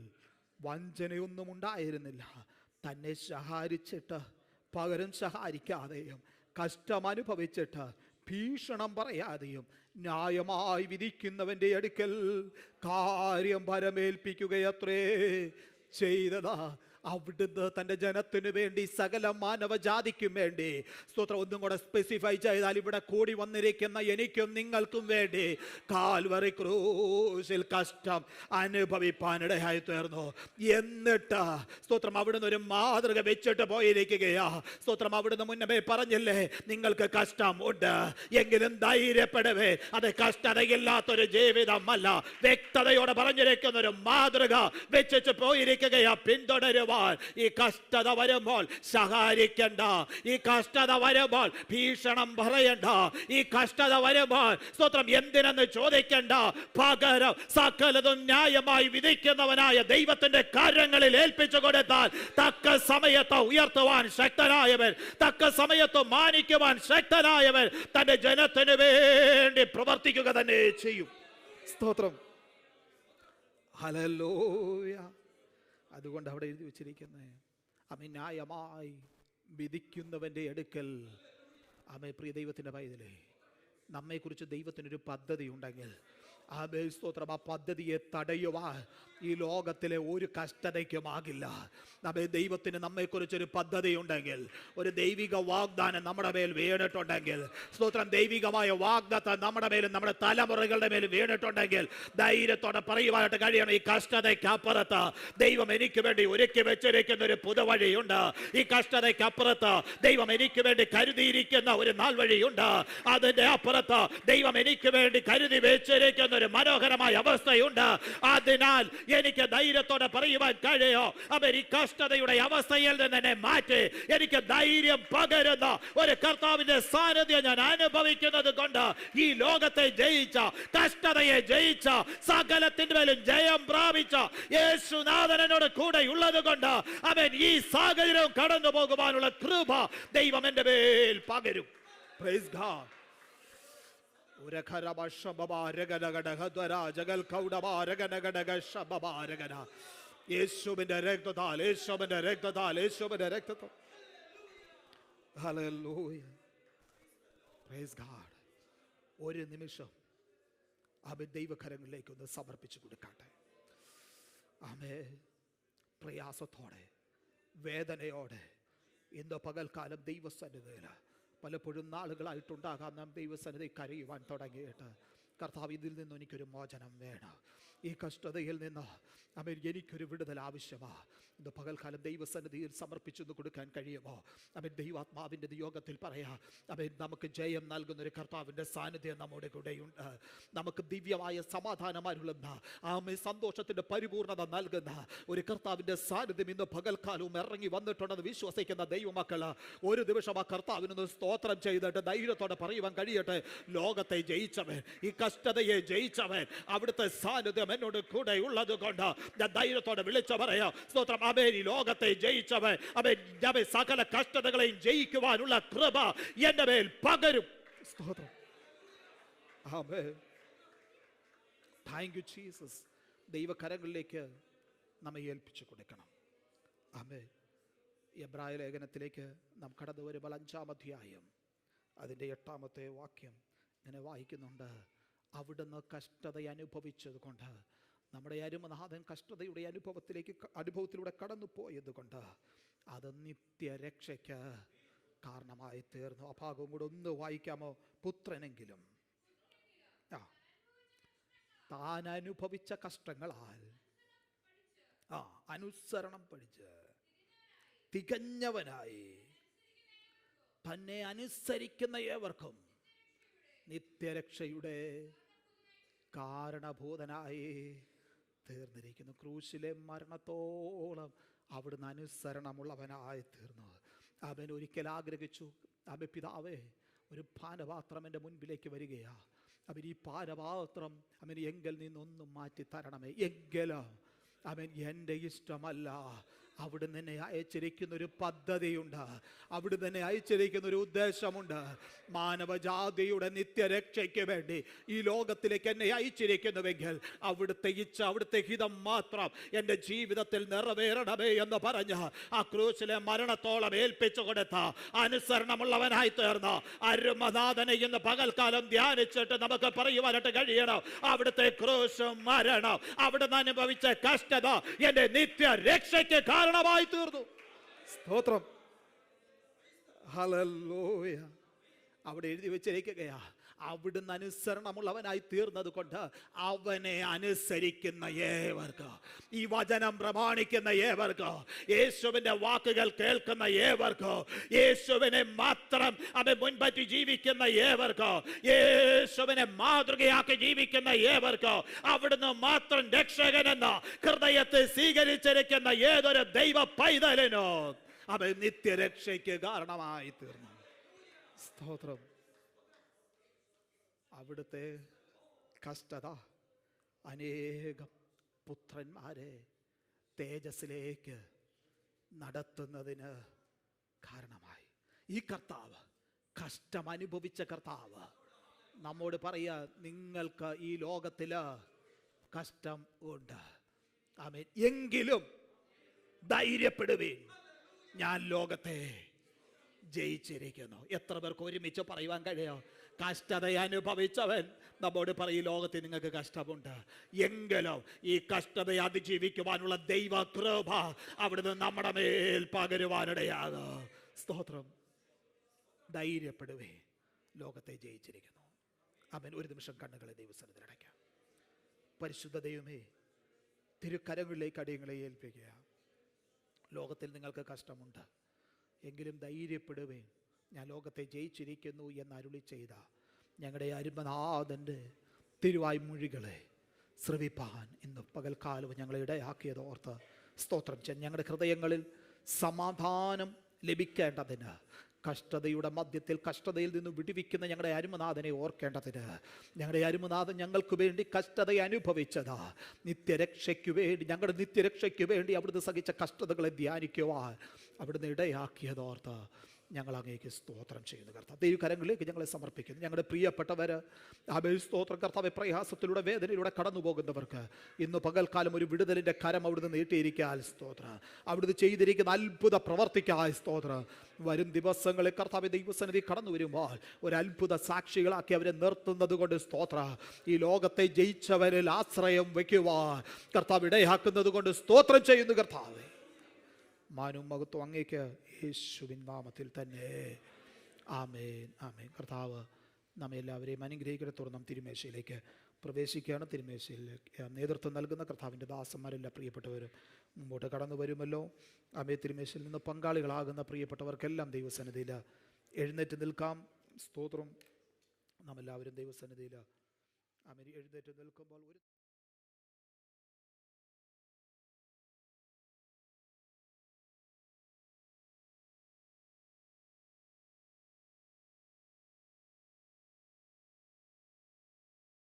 വഞ്ചനയൊന്നും ഉണ്ടായിരുന്നില്ല, തന്നെ സഹാരിച്ചിട്ട് പകരം സഹാരിക്കാതെയും കഷ്ടം അനുഭവിച്ചിട്ട് ഭീഷണം പറയാതെയും ന്യായമായി വിധിക്കുന്നവൻ്റെ അടുക്കൽ കാര്യം പരമേൽപ്പിക്കുകയത്രേ ചെയ്തതാ. അവിടുന്ന് തൻ്റെ ജനത്തിനു വേണ്ടി സകല മാനവജാതിക്കും വേണ്ടി, സ്തോത്രം, ഒന്നും കൂടെ സ്പെസിഫൈ ചെയ്താൽ ഇവിടെ കൂടി വന്നിരിക്കുന്ന എനിക്കും നിങ്ങൾക്കും വേണ്ടി കാൽവറി ക്രൂശിൽ കഷ്ടം അനുഭവിപ്പാനിടയായി തീർന്നു. എന്നിട്ട് സ്തോത്രം അവിടുന്ന് ഒരു മാതൃക വെച്ചിട്ട് പോയിരിക്കുകയാ. സ്തോത്രം, അവിടുന്ന് മുന്നമേ പറഞ്ഞില്ലേ, നിങ്ങൾക്ക് കഷ്ടം ഉണ്ട് എങ്കിലും ധൈര്യപ്പെടവേ, അത് കഷ്ടതയില്ലാത്തൊരു ജീവിതമല്ല. വ്യക്തതയോടെ പറഞ്ഞിരിക്കുന്ന ഒരു മാതൃക വെച്ചിട്ട് പോയിരിക്കുകയാ. പിന്തുടരുക. ഈ കഷ്ടത വരുമ്പോൾ സഹായിക്കണ്ട, ഈ കഷ്ടത വരുമ്പോൾ ഭീഷണം പറയണ്ട, ഈ കഷ്ടത വരുമ്പോൾ സ്തോത്രം എന്തിനെന്ന് ചോദിക്കണ്ട. പകരം സകലതും ന്യായമായി വിധിക്കുന്നവനായ ദൈവത്തിന്റെ കാര്യങ്ങളിൽ ഏൽപ്പിച്ചു കൊടുത്താൽ തക്ക സമയത്ത് ഉയർത്തുവാൻ ശക്തനായവൻ, തക്ക സമയത്ത് മാനിക്കുവാൻ ശക്തനായവൻ തന്റെ ജനത്തിന് വേണ്ടി പ്രവർത്തിക്കുക തന്നെ ചെയ്യും. സ്തോത്രം. ഹല്ലേലൂയ. അതുകൊണ്ട് അവിടെ എഴുതി വെച്ചിരിക്കുന്നത്, അമ്മ ന്യായമായി വിധിക്കുന്നവൻ്റെ അടുക്കൽ. അമ്മ പ്രിയ ദൈവത്തിൻ്റെ പൈതലേ, നമ്മെക്കുറിച്ച് ദൈവത്തിനൊരു പദ്ധതി ഉണ്ടെങ്കിൽ ആ സ്തോത്രം, ആ പദ്ധതിയെ തടയുവാൻ ഈ ലോകത്തിലെ ഒരു കഷ്ടതയ്ക്കുമാകില്ല. ദൈവത്തിന് നമ്മെക്കുറിച്ചൊരു പദ്ധതി ഉണ്ടെങ്കിൽ, ഒരു ദൈവിക വാഗ്ദാനം നമ്മുടെ മേൽ വീണിട്ടുണ്ടെങ്കിൽ, സ്തോത്രം, ദൈവികമായ വാഗ്ദാനം നമ്മുടെ മേലും നമ്മുടെ തലമുറകളുടെ മേലും വീണിട്ടുണ്ടെങ്കിൽ ധൈര്യത്തോടെ പറയുവാനായിട്ട് കഴിയണം, ഈ കഷ്ടതയ്ക്കപ്പുറത്ത് ദൈവം എനിക്ക് വേണ്ടി ഒരുക്കി വെച്ചിരിക്കുന്ന ഒരു പുതുവഴിയുണ്ട്. ഈ കഷ്ടതയ്ക്കപ്പുറത്ത് ദൈവം എനിക്ക് വേണ്ടി കരുതിയിരിക്കുന്ന ഒരു നാൾ വഴിയുണ്ട്. അതിന്റെ അപ്പുറത്ത് ദൈവം എനിക്ക് വേണ്ടി കരുതി വെച്ചിരിക്കുന്ന ഒരു മനോഹരമായ അവസ്ഥയുണ്ട്. അതിനാൽ എനിക്ക് ധൈര്യത്തോടെ പറയുവാൻ കഴിയോ, അവർ ഈ കഷ്ടതയുടെ അവസ്ഥയിൽ നിന്ന് എന്നെ മാറ്റി എനിക്ക് ധൈര്യം പകരുന്ന ഒരു കർത്താവിന്റെ സാന്നിധ്യം ഞാൻ അനുഭവിക്കുന്നത് കൊണ്ട് ഈ ലോകത്തെ ജയിച്ച, കഷ്ടതയെ ജയിച്ച, സകലത്തിന്റെ മേലും ജയം പ്രാപിച്ച യേശുനാഥനോട് കൂടെ ഉള്ളത് കൊണ്ട് അവൻ ഈ സാഹചര്യം കടന്നു പോകുവാനുള്ള കൃപ ദൈവം എന്റെ മേൽ പകരും. Praise God. യേശുവിന്റെ രക്തത്താൽ, യേശുവിന്റെ രക്തത്താൽ, യേശുവിന്റെ രക്തത്താൽ. ഹല്ലേലൂയ. Praise God. ഒരു നിമിഷം അവൻ ദൈവകരങ്ങളിലേക്ക് ഒന്ന് സമർപ്പിച്ചു കൊടുക്കട്ടെ. ആമേൻ. പ്രയാസത്തോടെ, വേദനയോടെ ഇന്ന് പകൽക്കാലം ദൈവസന്നിധിയിൽ പലപ്പോഴും നാളുകളായിട്ടുണ്ടാകാം നാം ദൈവസന്നിധി കരയുവാൻ തുടങ്ങിയിട്ട്, കർത്താവ്, ഇതിൽ നിന്ന് എനിക്കൊരു മോചനം വേണം, ഈ കഷ്ടതയിൽ നിന്ന് അവൻ എനിക്കൊരു വിടുതൽ ആവശ്യമാണ്. ഇന്ന് പകൽക്കാലം ദൈവസന്നിധിയിൽ സമർപ്പിച്ചു കൊടുക്കാൻ കഴിയുമോ? അവൻ ദൈവാത്മാവിൻ്റെ നിയോഗത്തിൽ പറയാം, അവൻ നമുക്ക് ജയം നൽകുന്ന ഒരു കർത്താവിൻ്റെ സാന്നിധ്യം നമ്മുടെ കൂടെയുണ്ട്. നമുക്ക് ദിവ്യമായ സമാധാനമാരുള്ള ആമേ സന്തോഷത്തിൻ്റെ പരിപൂർണത നൽകുന്ന ഒരു കർത്താവിൻ്റെ സാന്നിധ്യം ഇന്ന് പകൽക്കാലവും ഇറങ്ങി വന്നിട്ടുണ്ടെന്ന് വിശ്വസിക്കുന്ന ദൈവമക്കൾ ഒരു ദിവസം ആ കർത്താവിനൊന്ന് സ്തോത്രം ചെയ്തിട്ട് ധൈര്യത്തോടെ പറയുവാൻ കഴിയട്ടെ, ലോകത്തെ ജയിച്ചവൻ, ഈ കഷ്ടതയെ ജയിച്ചവൻ, അവിടുത്തെ സാന്നിധ്യം എന്നോട് കൂടെ ഉള്ളത് കൊണ്ട് ഞാൻ ധൈര്യത്തോടെ വിളിച്ചു പറയാം സ്തോത്രം. അവൻ ഈ ലോകത്തെ ജയിച്ചവൻ, അവൻ സകല കഷ്ടതകളെയും ജയിക്കുവാനുള്ള കൃപ എന്റെ മേൽ പകരും. സ്തോത്രം. ആമേൻ. Thank you Jesus. ദൈവകരങ്ങളിലേക്ക് നമ്മെ ഏൽപ്പിച്ചു കൊടുക്കണം. ആമേൻ. എബ്രായ ലേഖനത്തിലേക്ക് നാം കടന്നു വരുമ്പോൾ 5-ാം അധ്യായം അതിൻ്റെ 8-ാമത്തെ വാക്യം ഇങ്ങനെ വായിക്കുന്നുണ്ട്. അവിടുന്ന് കഷ്ടത അനുഭവിച്ചത് കൊണ്ട്, നമ്മുടെ അരുമനാഥൻ കഷ്ടതയുടെ അനുഭവത്തിലൂടെ കടന്നു പോയത് കൊണ്ട് അത് നിത്യരക്ഷയ്ക്ക് കാരണമായി തീർന്നു. ആ ഭാഗവും കൂടെ ഒന്ന് വായിക്കാമോ? പുത്രനെങ്കിലും താൻ അനുഭവിച്ച കഷ്ടങ്ങളാൽ അനുസരണം പഠിച്ച് തികഞ്ഞവനായി തന്നെ അനുസരിക്കുന്ന ഏവർക്കും നിത്യരക്ഷയുടെ കാരണഭൂതനായി തീർന്നിരിക്കുന്നു. ക്രൂശിലെ മരണത്തോളം അവിടുന്ന് അനുസരണമുള്ളവനായി തീർന്നു. അവൻ ഒരിക്കൽ ആഗ്രഹിച്ചു, അവൻ പിതാവേ ഒരു പാനപാത്രം എൻ്റെ മുൻപിലേക്ക് വരികയാ, അവൻ ഈ പാനപാത്രം അവൻ എങ്കിൽ നിന്നൊന്നും മാറ്റി തരണമേ. എങ്കിലും അവൻ എൻ്റെ ഇഷ്ടമല്ല, അവിടുന്ന് എന്നെ അയച്ചിരിക്കുന്ന ഒരു പദ്ധതിയുണ്ട്, അവിടുന്ന് എന്നെ അയച്ചിരിക്കുന്ന ഒരു ഉദ്ദേശമുണ്ട്. മാനവജാതിയുടെ നിത്യരക്ഷയ്ക്ക് വേണ്ടി ഈ ലോകത്തിലേക്ക് എന്നെ അയച്ചിരിക്കുന്നുവെങ്കിൽ അവിടുത്തെ ഇച്ഛ, അവിടുത്തെ ഹിതം മാത്രം എൻ്റെ ജീവിതത്തിൽ നിറവേറണമേ എന്ന് പറഞ്ഞ് ആ ക്രൂശിലെ മരണത്തോളം ഏൽപ്പിച്ചു കൊടുത്ത അനുസരണമുള്ളവനായി തീർന്ന അരുമനാഥനെ ഇന്ന് പകൽക്കാലം ധ്യാനിച്ചിട്ട് നമുക്ക് പറയുവാനായിട്ട് കഴിയണം. അവിടുത്തെ ക്രൂശ് മരണം, അവിടുന്ന് അനുഭവിച്ച കഷ്ടത എൻ്റെ നിത്യരക്ഷയ്ക്ക് കാരണമായി തീർന്നു. സ്തോത്രം. ഹല്ലേലൂയ. അവിടെ എഴുതി വെച്ചിരിക്കുകയാ, അവിടുന്ന് അനുസരണമുള്ളവനായി തീർന്നത് കൊണ്ട് അവനെ അനുസരിക്കുന്ന ഏവർക്ക്, ഈ വചനം പ്രമാണിക്കുന്ന ഏവർക്ക്, യേശുവിന്റെ വാക്കുകൾ കേൾക്കുന്ന ഏവർക്ക്, യേശുവിനെ മാത്രം അവൻ മുൻപറ്റി ജീവിക്കുന്ന ഏവർക്ക്, യേശുവിനെ മാതൃകയാക്കി ജീവിക്കുന്ന ഏവർക്ക്, അവിടുന്ന് മാത്രം രക്ഷകനെന്ന ഹൃദയത്തെ സ്വീകരിച്ചിരിക്കുന്ന ഏതൊരു ദൈവ പൈതലിനോ അവൻ നിത്യരക്ഷയ്ക്ക് കാരണമായി തീർന്നു. സ്തോത്രം. അവിടുത്തെ കഷ്ടത അനേകം പുത്രന്മാരെ തേജസ്സിലേക്ക് നടത്തുന്നതിന് കാരണമായി. ഈ കർത്താവ്, കഷ്ടം അനുഭവിച്ച കർത്താവ് നമ്മോട് പറയാ, നിങ്ങൾക്ക് ഈ ലോകത്തില് കഷ്ടം ഉണ്ട്, ആമേൻ, എങ്കിലും ധൈര്യപ്പെടുവീൻ, ഞാൻ ലോകത്തെ ജയിച്ചിരിക്കുന്നു. എത്ര പേർക്ക് ഒരുമിച്ച് പറയുവാൻ കഴിയോ? കഷ്ടത അനുഭവിച്ചവൻ നമ്മോട് പറയും, ലോകത്തിൽ നിങ്ങൾക്ക് കഷ്ടമുണ്ട്, എങ്കിലും ഈ കഷ്ടതയെ അതിജീവിക്കുവാനുള്ള ദൈവ കൃപ അവിടുന്ന് നമ്മുടെ മേൽ പകരുവാനിടയാകും. സ്തോത്രം. ധൈര്യപ്പെടുവേ, ലോകത്തെ ജയിച്ചിരിക്കുന്നു. അവൻ ഒരു നിമിഷം കണ്ണുകളെ ദൈവസന്നിധിയിൽ അടയ്ക്കാം. പരിശുദ്ധ ദൈവമേ, തിരുക്കരങ്ങളിലേക്ക് അടിയങ്ങളെ ഏൽപ്പിക്കുക. ലോകത്തിൽ നിങ്ങൾക്ക് കഷ്ടമുണ്ട്, എങ്കിലും ധൈര്യപ്പെടുവേ, ഞാൻ ലോകത്തെ ജയിച്ചിരിക്കുന്നു എന്ന് അരുളി ചെയ്ത ഞങ്ങളുടെ അരുമനാഥൻ്റെ തിരുവായ്മൊഴികളെ ശ്രവിപ്പാൻ ഇന്ന് പകൽക്കാലം ഞങ്ങളെ ഇടയാക്കിയത് ഓർത്ത് സ്തോത്രം ചെയ്യാൻ. ഞങ്ങളുടെ ഹൃദയങ്ങളിൽ സമാധാനം ലഭിക്കേണ്ടതിന്, കഷ്ടതയുടെ മധ്യത്തിൽ കഷ്ടതയിൽ നിന്ന് വിടുവിക്കുന്ന ഞങ്ങളുടെ അരുമനാഥനെ ഓർക്കേണ്ടതിന്, ഞങ്ങളുടെ അരുമനാഥൻ ഞങ്ങൾക്ക് വേണ്ടി കഷ്ടത അനുഭവിച്ചതാ നിത്യരക്ഷയ്ക്ക് വേണ്ടി, ഞങ്ങളുടെ നിത്യരക്ഷയ്ക്ക് വേണ്ടി അവിടുന്ന് സഹിച്ച കഷ്ടതകളെ ധ്യാനിക്കുവാൻ അവിടുന്ന് ഇടയാക്കിയതോർത്ത് ഞങ്ങൾ അങ്ങേക്ക് സ്തോത്രം ചെയ്യുന്നു. കർത്താവ്, ദൈവകരങ്ങളിലേക്ക് ഞങ്ങളെ സമർപ്പിക്കുന്നു. ഞങ്ങളുടെ പ്രിയപ്പെട്ടവർ സ്തോത്രം കർത്താവ്, പ്രയാസത്തിലൂടെ വേദനയിലൂടെ കടന്നു പോകുന്നവർക്ക് ഇന്ന് പകൽക്കാലം ഒരു വിടുതലിൻ്റെ കരം അവിടുന്ന് നീട്ടിയിരിക്കാൻ സ്തോത്രം. അവിടുന്ന് ചെയ്തിരിക്കുന്ന അത്ഭുത പ്രവർത്തിക്കായി സ്തോത്രം. വരും ദിവസങ്ങളിൽ കർത്താവ് ദൈവസന്നിധി കടന്നു വരുമ്പോൾ ഒരു അത്ഭുത സാക്ഷികളാക്കി അവരെ നിർത്തുന്നത് കൊണ്ട് സ്തോത്രം. ഈ ലോകത്തെ ജയിച്ചവരിൽ ആശ്രയം വയ്ക്കുവാൻ കർത്താവ് ഇടയാക്കുന്നത് കൊണ്ട് സ്തോത്രം ചെയ്യുന്നു. കർത്താവ്, മാനും മഹത്വം അങ്ങേക്ക് യേശുവിൻ നാമത്തിൽ തന്നെ. ആമേൻ, ആമേൻ. കർത്താവ് നമ്മെ എല്ലാവരെയും അനുഗ്രഹിക്കട്ടെ. തുറന്നും തിരുമേശയിലേക്ക് പ്രവേശിക്കുകയാണ്. തിരുമേശയിലേക്ക് നേതൃത്വം നൽകുന്ന കർത്താവിൻ്റെ ദാസന്മാരെല്ലാം പ്രിയപ്പെട്ടവരും മുമ്പോട്ട് കടന്നു വരുമല്ലോ. ആമേ, തിരുമേശയിൽ നിന്ന് പങ്കാളികളാകുന്ന പ്രിയപ്പെട്ടവർക്കെല്ലാം ദൈവസന്നിധിയിൽ എഴുന്നേറ്റ് നിൽക്കാം. സ്തോത്രം. നാം എല്ലാവരും ദൈവസന്നിധിയിൽ ആമേൻ എഴുന്നേറ്റ് നിൽക്കുമ്പോൾ ഒരു